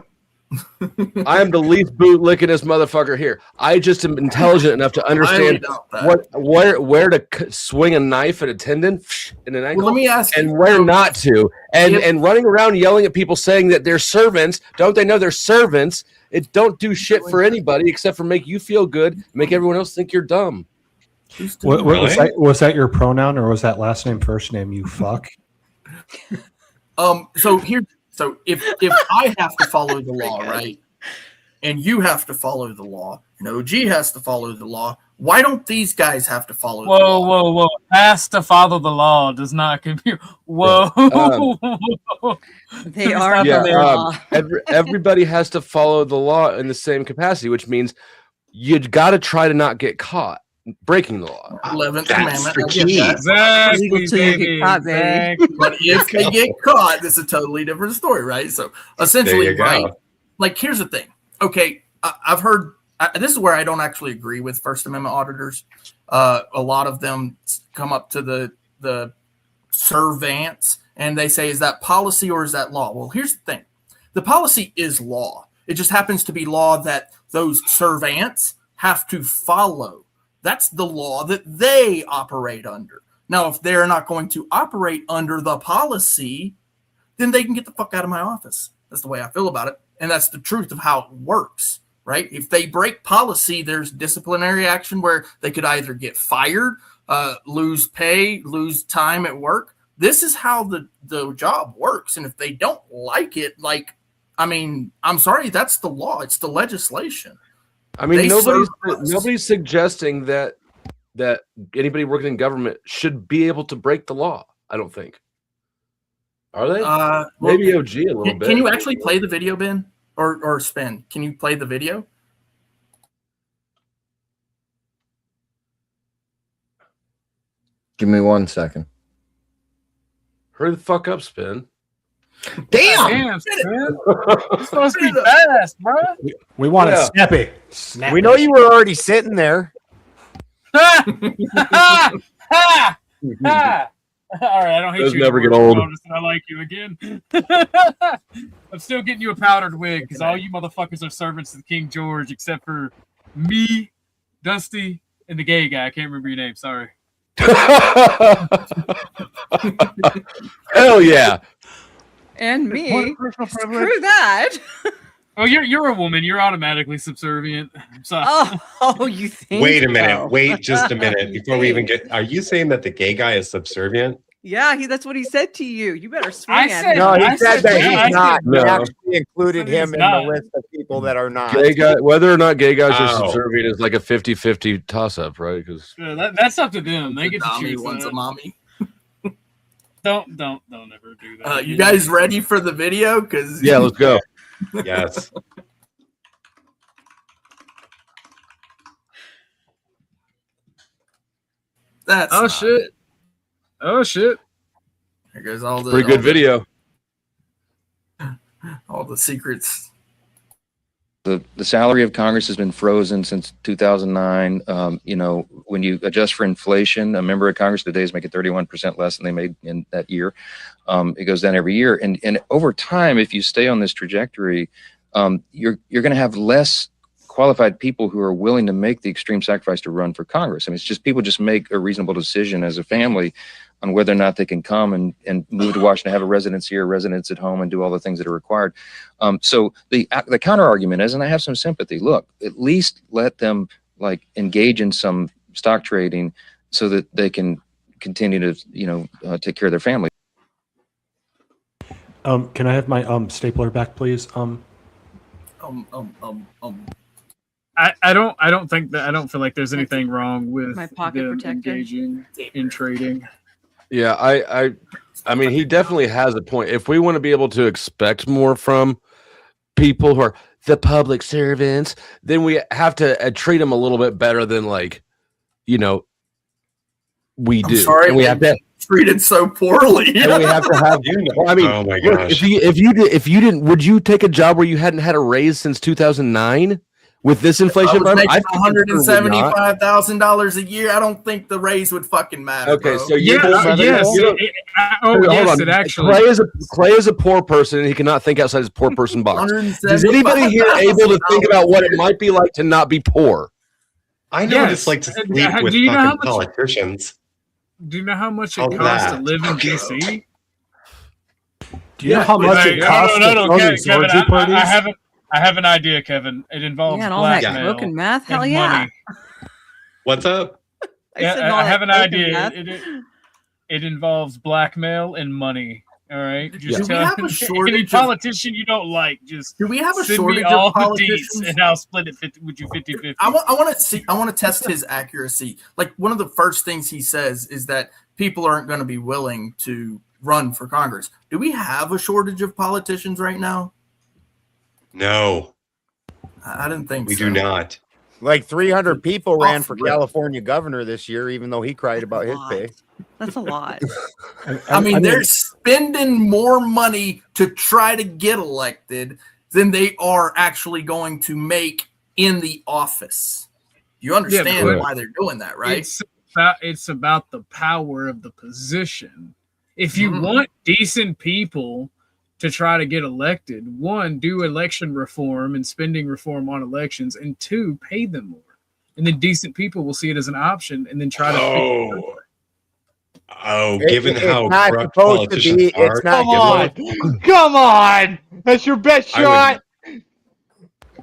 I am the least boot lickingest motherfucker here. I just am intelligent enough to Highly understand doubt that. where to swing a knife at a tendon in an ankle, Well, let me ask and you, where not to, and If- and running around yelling at people saying that they're servants. Don't they know they're servants? It don't do shit for anybody except for make you feel good, make everyone else think you're dumb. Was that your pronoun or was that last name, first name, you fuck? So if I have to follow the law, right, and you have to follow the law, and OG has to follow the law, why don't these guys have to follow the law? Whoa. Has to follow the law does not compute. Whoa. They are Yeah, the law. everybody has to follow the law in the same capacity, which means you got to try to not get caught breaking the law. 11th That's commandment. the I get key. that. Exactly, Legal till you baby. get caught, baby. Exactly. But if they get caught, that's a totally different story, right? So essentially, There you go. right? Like, here's the thing. Okay, I've heard this is where I don't actually agree with First Amendment auditors. A lot of them come up to the servants and they say, "Is that policy or is that law?" Well, here's the thing: the policy is law. It just happens to be law that those servants have to follow. That's the law that they operate under. Now, if they're not going to operate under the policy, then they can get the fuck out of my office. That's the way I feel about it. And that's the truth of how it works, right? If they break policy, there's disciplinary action where they could either get fired, lose pay, lose time at work. This is how the job works. And if they don't like it, I'm sorry, that's the law. It's the legislation. I mean, They nobody's suggesting that anybody working in government should be able to break the law. I don't think. Are they? Maybe OG a little bit. Can you actually play the video, Ben? Or Spin? Can you play the video? Give me 1 second. Hurry the fuck up, Spin. Damn! Spin. It's supposed to be fast, bro. We want it snappy. We know you were already sitting there. Ha! All right, I don't hate Those you. never anymore, get old. Notice that I like you again. I'm still getting you a powdered wig because all you motherfuckers are servants to King George except for me, Dusty, and the gay guy. I can't remember your name. Sorry. Hell yeah. And me. What personal privilege? Screw that. Oh, you're a woman. You're automatically subservient. So, Oh, you think? Wait a minute. so. Wait just a minute before we even get. Are you saying that the gay guy is subservient? Yeah, that's what he said to you. You better swing I at said- him. No, he I said said that yeah, I he's not. said no. He actually included He's him in not. the list of people that are not. Gay guy, whether or not gay guys are Oh. subservient is like a 50-50 toss up, right? Because that's up to them. They get to Mommy choose. wants a mommy. Don't ever do that. You guys ready for the video? Because yeah, let's go. Yes. That's Oh not- shit! Oh shit! There goes all the Pretty good all the- video. all the secrets. The salary of Congress has been frozen since 2009. When you adjust for inflation, a member of Congress today is making 31% less than they made in that year. It goes down every year, and over time, if you stay on this trajectory, you're going to have less qualified people who are willing to make the extreme sacrifice to run for Congress. I mean, it's just people just make a reasonable decision as a family on whether or not they can come and move to Washington, have a residence here, residence at home, and do all the things that are required. So the counter argument is, and I have some sympathy, look, at least let them engage in some stock trading so that they can continue to, take care of their family. Can I have my stapler back, please? I don't feel like there's anything wrong with My pocket them protector. engaging in trading. Yeah, I mean, he definitely has a point. If we want to be able to expect more from people who are the public servants, then we have to treat them a little bit better than we do. I'm sorry, and we have to treated so poorly. and we have to have. Well, I mean, Oh my look, gosh. if you didn't, would you take a job where you hadn't had a raise since 2009 with this inflation? I was making environment? I think you would not. $175,000 a year. I don't think the raise would fucking matter. Okay, bro. so you Hold on. it actually. Clay is a poor person, and he cannot think outside his poor person box. Is anybody here able to think about what it might be like to not be poor? I know what it's like to sleep with do you know how fucking much- politicians. Do you know how much All it costs to that. live in DC? Do you know how much it costs to throw these Kevin, orgy parties? I have an idea, Kevin. It involves Yeah, and all that blackmail coke and meth. Hell and yeah. money. What's up? Yeah, said all I that have an coke and idea. meth. It involves blackmail and money. All right. Just Do we have a any shortage of- politician you don't like, just Do we have a send shortage me all of the politicians? deeds and I'll split it 50 with you 50-50. I want to test his accuracy. Like, one of the first things he says is that people aren't going to be willing to run for Congress. Do we have a shortage of politicians right now? No, I didn't think we so. do not. Like 300 people ran for Off rip. California governor this year, even though he cried about his pay. That's a lot. I mean, they're spending more money to try to get elected than they are actually going to make in the office. You understand but why they're doing that, right? It's about the power of the position. If you Mhm. want decent people to try to get elected, one, do election reform and spending reform on elections, and two, pay them more. And then decent people will see it as an option and then try to Given how not corrupt supposed to politicians be- are, it's not Come on. Come on. That's your best I would- shot.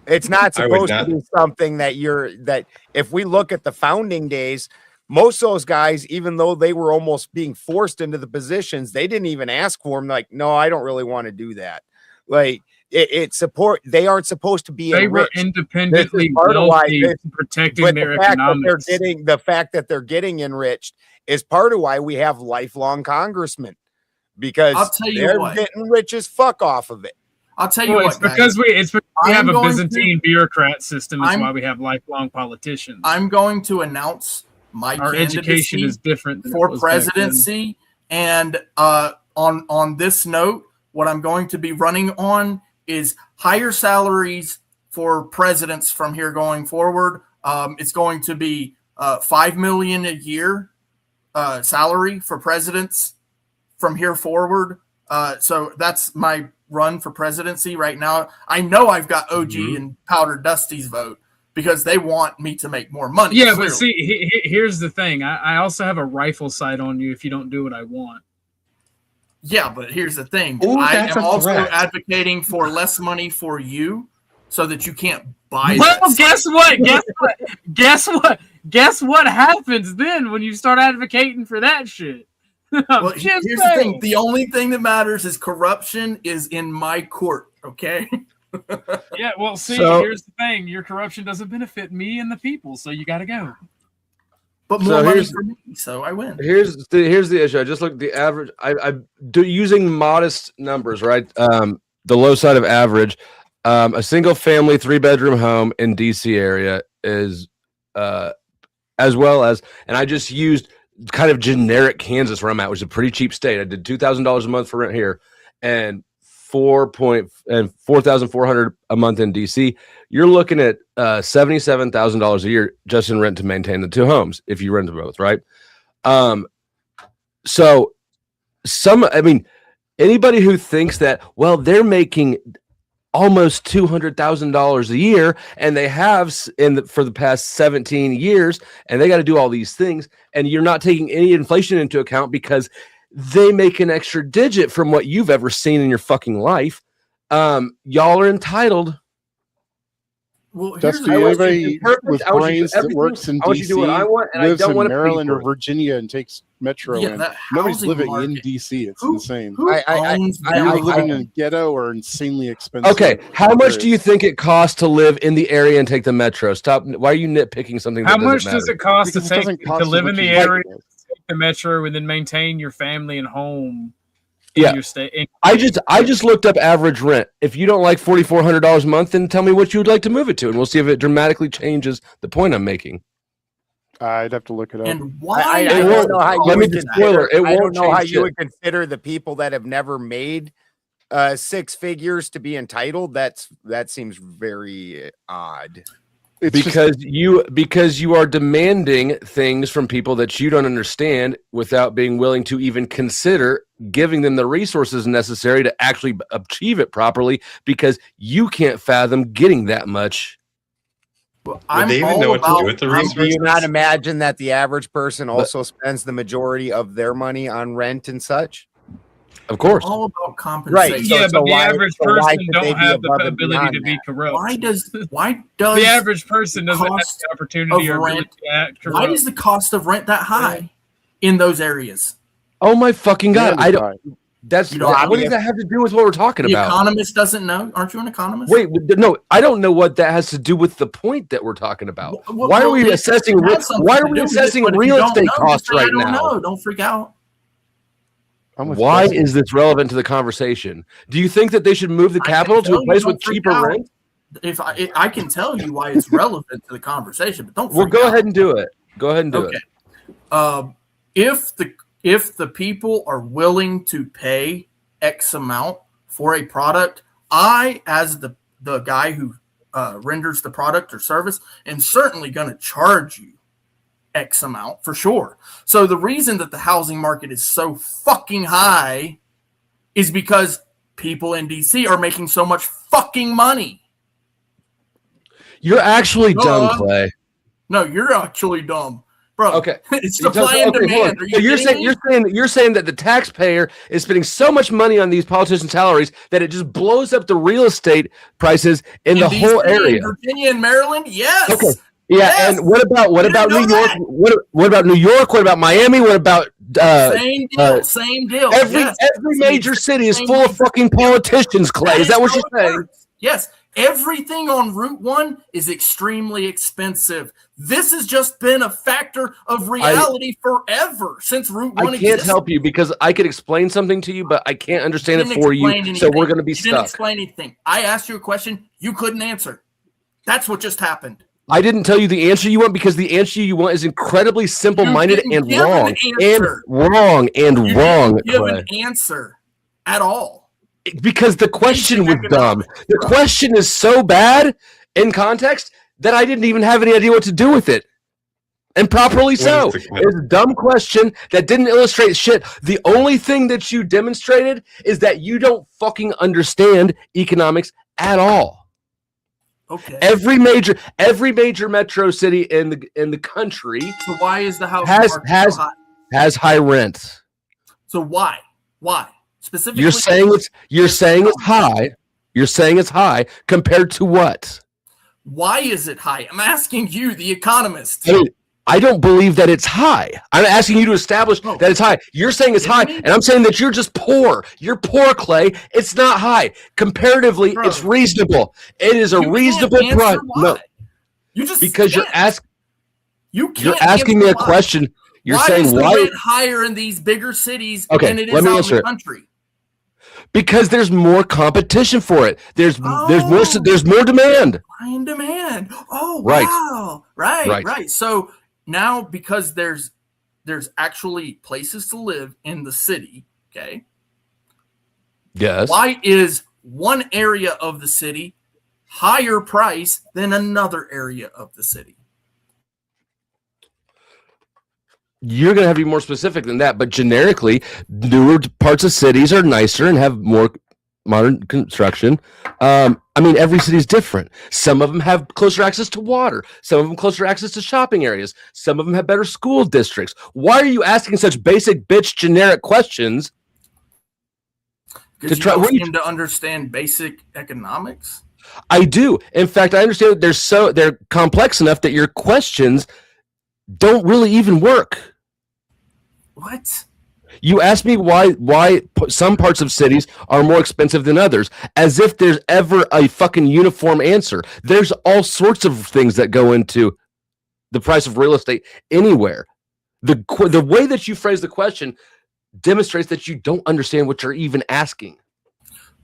It's not I would supposed to not- be something that if we look at the founding days, most of those guys, even though they were almost being forced into the positions, they didn't even ask for them. Like, no, I don't really want to do that. Like, they aren't supposed to be they were enriched. This is independently part of why wealthy, this- protecting but their the fact that economics. the fact that they're getting enriched is part of why we have lifelong congressmen, because I'll tell you they're what. getting rich as fuck off of it. I'll tell you Well, what, it's because guys. we I'm have a going Byzantine bureaucrat system. That's I'm- why we have lifelong politicians. I'm going to announce my Our education candidacy is different than it for was back then. presidency, and on this note, what I'm going to be running on is higher salaries for presidents from here going forward. It's going to be $5 million a year salary for presidents from here forward. So that's my run for presidency right now. I know I've got OG and Powder Dusty's vote because they want me to make more money. Yeah, clearly. but see, here's the thing. I also have a rifle sight on you if you don't do what I want. Yeah, but here's the thing. Ooh, I that's am a also threat. advocating for less money for you so that you can't buy Well, that. guess what? Guess what happens then when you start advocating for that shit? Well, here's the thing. The only thing that matters is corruption is in my court, okay? Yeah, well, see, So- here's the thing. Your corruption doesn't benefit me and the people, so you got to go. But So more money here's- for me, so I win. Here's the issue. I just looked at the average. I do using modest numbers, right? The low side of average. A single family 3-bedroom home in DC area is as well as, and I just used kind of generic Kansas where I'm at, which is a pretty cheap state. I did $2,000 a month for rent here, and $4,400 a month in DC, you're looking at $77,000 a year just in rent to maintain the two homes if you rent them both, right? So anybody who thinks that, well, they're making almost $200,000 a year and they have for the past 17 years and they got to do all these things, and you're not taking any inflation into account because they make an extra digit from what you've ever seen in your fucking life. Y'all are entitled. Well, Dusty, anybody with brains that works in DC lives in Maryland or Virginia and takes Metro in. Nobody's living in DC. It's insane. You're living in a ghetto or insanely expensive. Okay, how much do you think it costs to live in the area and take the Metro? Stop. Why are you nitpicking something? How much does it cost to live in the area, take the Metro, and then maintain your family and home? Yeah, I just looked up average rent. If you don't like $4,400 a month, then tell me what you would like to move it to, and we'll see if it dramatically changes the point I'm making. I'd have to look it up. And why? I don't know how you Let me would spoiler. It I don't won't know how change you shit. would consider the people that have never made six figures to be entitled. That seems very odd. Because you are demanding things from people that you don't understand without being willing to even consider giving them the resources necessary to actually achieve it properly, because you can't fathom getting that much. Would they even know what to do with the Do resources? you not imagine that the average person also spends the majority of their money on rent and such? Of course. All about compensation. Right. Yeah, but the why- average so why person could don't they be have the above and ability beyond to be that? corrupt. Why does the average person doesn't have cost the opportunity of or ability rent? to act corrupt? Why is the cost of rent that high in those areas? Oh my fucking God. Yeah, I don't. That's You don't- what does that have to do with what we're talking The about? economist doesn't know. Aren't you an economist? Wait, no, I don't know what that has to do with the point that we're talking about. Why are we assessing? Why are we assessing real estate costs right now? I don't know. Don't freak out. Why is this relevant to the conversation? Do you think that they should move the capital to a place with cheaper rent? If I can tell you why it's relevant to the conversation, but don't. Well, freak go out. ahead and do it. Go ahead and do it. If the people are willing to pay X amount for a product, I, as the guy who renders the product or service, am certainly going to charge you X amount for sure. So the reason that the housing market is so fucking high is because people in DC are making so much fucking money. You're actually dumb, Clay. No, you're actually dumb. Bro, okay, it's supply and hold demand. on. Are So you you're saying that the taxpayer is spending so much money on these politicians' salaries that it just blows up the real estate prices in the whole DC, area. Virginia and Maryland, yes. Okay. Yeah, and what about New York? What about New York? What about Miami? What about Same deal. Same deal. Every Yes. major city is full of fucking politicians, Clay. Is that what you're saying? Yes. Everything on Route 1 is extremely expensive. This has just been a factor of reality forever since Route 1 I can't existed. help you because I could explain something to you, but I can't understand it Didn't for explain you. So anything. we're going to be You didn't stuck. explain anything. I asked you a question you couldn't answer. That's what just happened. I didn't tell you the answer you want because the answer you want is incredibly simple-minded didn't and give an wrong. And answer. wrong and You wrong. didn't give Clay. an answer at all. Because the question was dumb. The question is so bad in context that I didn't even have any idea what to do with it. And properly so. What is the question? It's a dumb question that didn't illustrate shit. The only thing that you demonstrated is that you don't fucking understand economics at all. Okay. Every major metro city in the country So why is the house has market so high? has high rents. So why? Why? Specifically, You're saying it's high. You're saying it's high compared to what? why is it high? I'm asking you, the economist. I don't believe that it's high. I'm asking you to establish that it's high. You're saying it's high, and I'm saying that you're just poor. You're poor, Clay. It's not high. Comparatively, it's reasonable. It is a reasonable answer price. why. No, You just because you're asking. You're asking me a question. You're why saying is the why? rent higher in these bigger cities Okay, than it is let me out in answer the it. country? Because there's more competition for it. There's more demand. Supply and demand. Oh, Right. wow. Right. Right. So now because there's actually places to live in the city, okay? Yes. Why is one area of the city higher price than another area of the city? You're going to have to be more specific than that, but generically, newer parts of cities are nicer and have more modern construction. I mean, every city is different. Some of them have closer access to water. Some of them closer access to shopping areas. Some of them have better school districts. Why are you asking such basic bitch generic questions? Because you don't seem to understand basic economics. I do. In fact, I understand that they're complex enough that your questions don't really even work. What? You ask me why some parts of cities are more expensive than others, as if there's ever a fucking uniform answer. There's all sorts of things that go into the price of real estate anywhere. The way that you phrase the question demonstrates that you don't understand what you're even asking.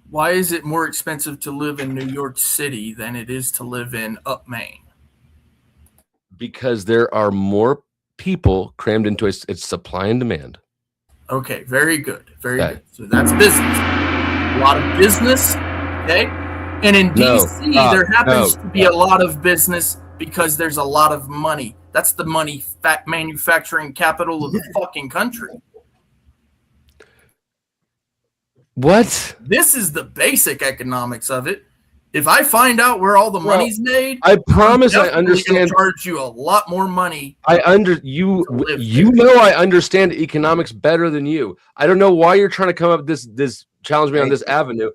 Why is it more expensive to live in New York City than it is to live in Up Maine? Because there are more people crammed into its supply and demand. Okay, very good. Very good. So that's business. A lot of business, okay? And in DC, there happens to be a lot of business because there's a lot of money. That's the money manufacturing capital of the fucking country. What? This is the basic economics of it. If I find out where all the money's made, I promise I I'm understand. gonna charge you a lot more money. I understand economics better than you. I don't know why you're trying to come up this challenge me on this avenue.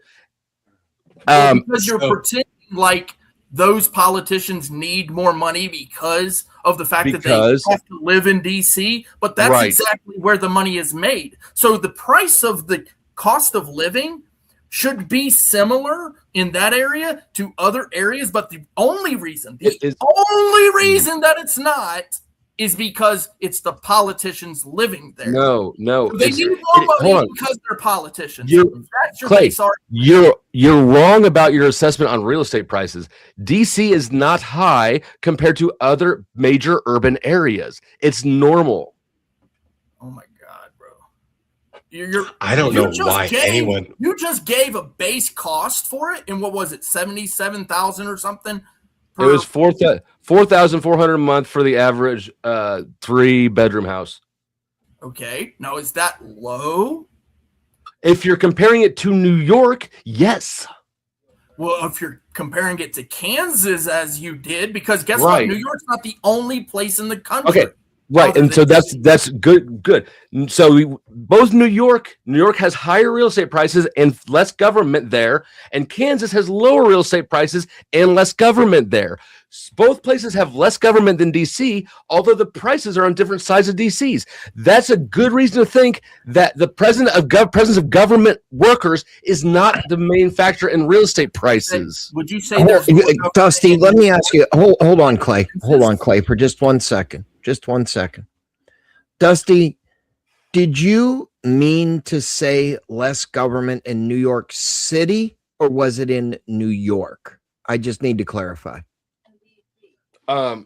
Because you're pretending like those politicians need more money because of the fact that they have to live in DC, but that's exactly where the money is made. So the price of the cost of living should be similar in that area to other areas, but the only reason that it's not is because it's the politicians living there. No. They need more money because they're politicians. That's your Clay, base argument. you're wrong about your assessment on real estate prices. DC is not high compared to other major urban areas. It's normal. Oh my God, bro. I don't know why anyone. You just gave a base cost for it, and what was it, 77,000 or something? It was 4,400 a month for the average 3-bedroom house. Okay, now is that low? If you're comparing it to New York, yes. Well, if you're comparing it to Kansas as you did, because guess what? New York's not the only place in the country. Okay. Right, and so that's good. So both New York has higher real estate prices and less government there, and Kansas has lower real estate prices and less government there. Both places have less government than DC, although the prices are on different sides of DC's. That's a good reason to think that the presence of government workers is not the main factor in real estate prices. Would you say Dusty, let me ask you. Hold on, Clay. Hold on, Clay, for just 1 second. Just 1 second. Dusty, did you mean to say less government in New York City, or was it in New York? I just need to clarify. I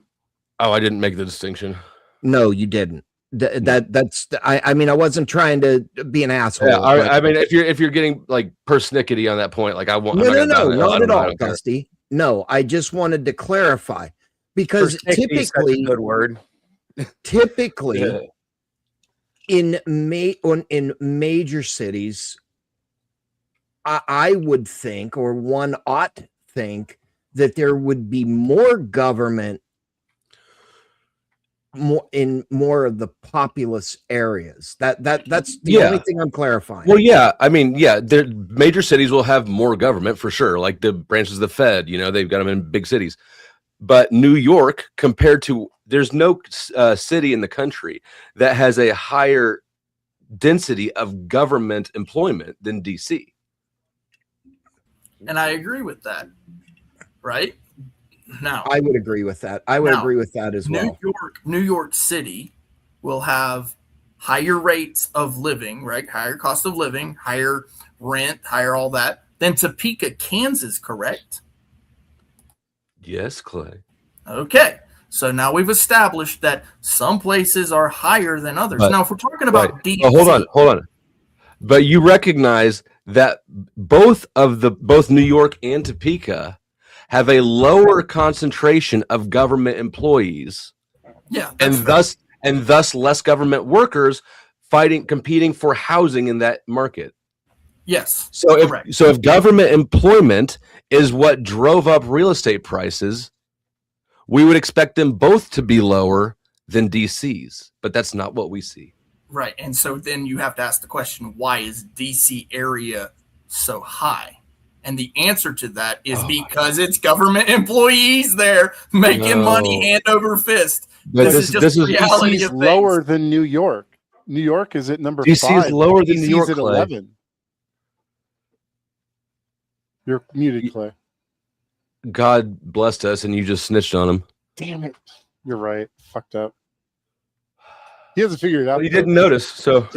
didn't make the distinction. No, you didn't. I mean, I wasn't trying to be an asshole. Yeah, I mean, if you're getting like persnickety on that point, like I want. No, not at all, Dusty. No, I just wanted to clarify because typically, good word. Typically, in major cities, I would think, or one ought to think, that there would be more government more of the populous areas. That's the only thing I'm clarifying. Well, yeah, I mean, major cities will have more government for sure, like the branches of the Fed. They've got them in big cities. But New York, compared to, there's no city in the country that has a higher density of government employment than DC. And I agree with that. Right? Now, I would agree with that. I would agree with that as well. New York City will have higher rates of living, right? Higher cost of living, higher rent, higher all that than Topeka, Kansas, correct? Yes, Clay. Okay. So now we've established that some places are higher than others. Now, if we're talking about DC. Hold on. But you recognize that both New York and Topeka have a lower concentration of government employees. Yeah, and thus less government workers competing for housing in that market. Yes. So if government employment is what drove up real estate prices, we would expect them both to be lower than DC's, but that's not what we see. Right. And so then you have to ask the question, why is DC area so high? And the answer to that is because it's government employees there making money hand over fist. But this is just the reality of lower than New York. New York is at number DC 5. is lower than New York, at Clay. 11. You're muted, Clay. God blessed us, and you just snitched on him. Damn it. You're right. Fucked up. He hasn't figured it out. He didn't notice. So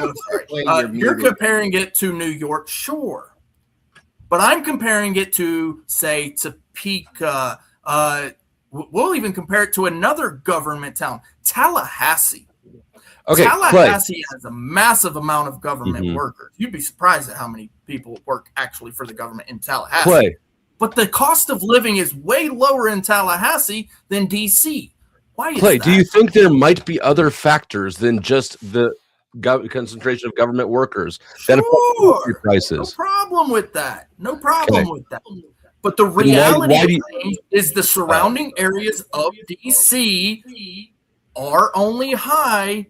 you're comparing it to New York, sure. But I'm comparing it to, say, Topeka. We'll even compare it to another government town, Tallahassee. Okay, Tallahassee has a massive amount of government workers. You'd be surprised at how many people work actually for the government in Tallahassee. Clay. But the cost of living is way lower in Tallahassee than DC. Why is Clay, that? do you think there might be other factors than just the concentration of government workers that affect prices? No problem with that. No problem with that. But the reality is the surrounding areas of DC are only high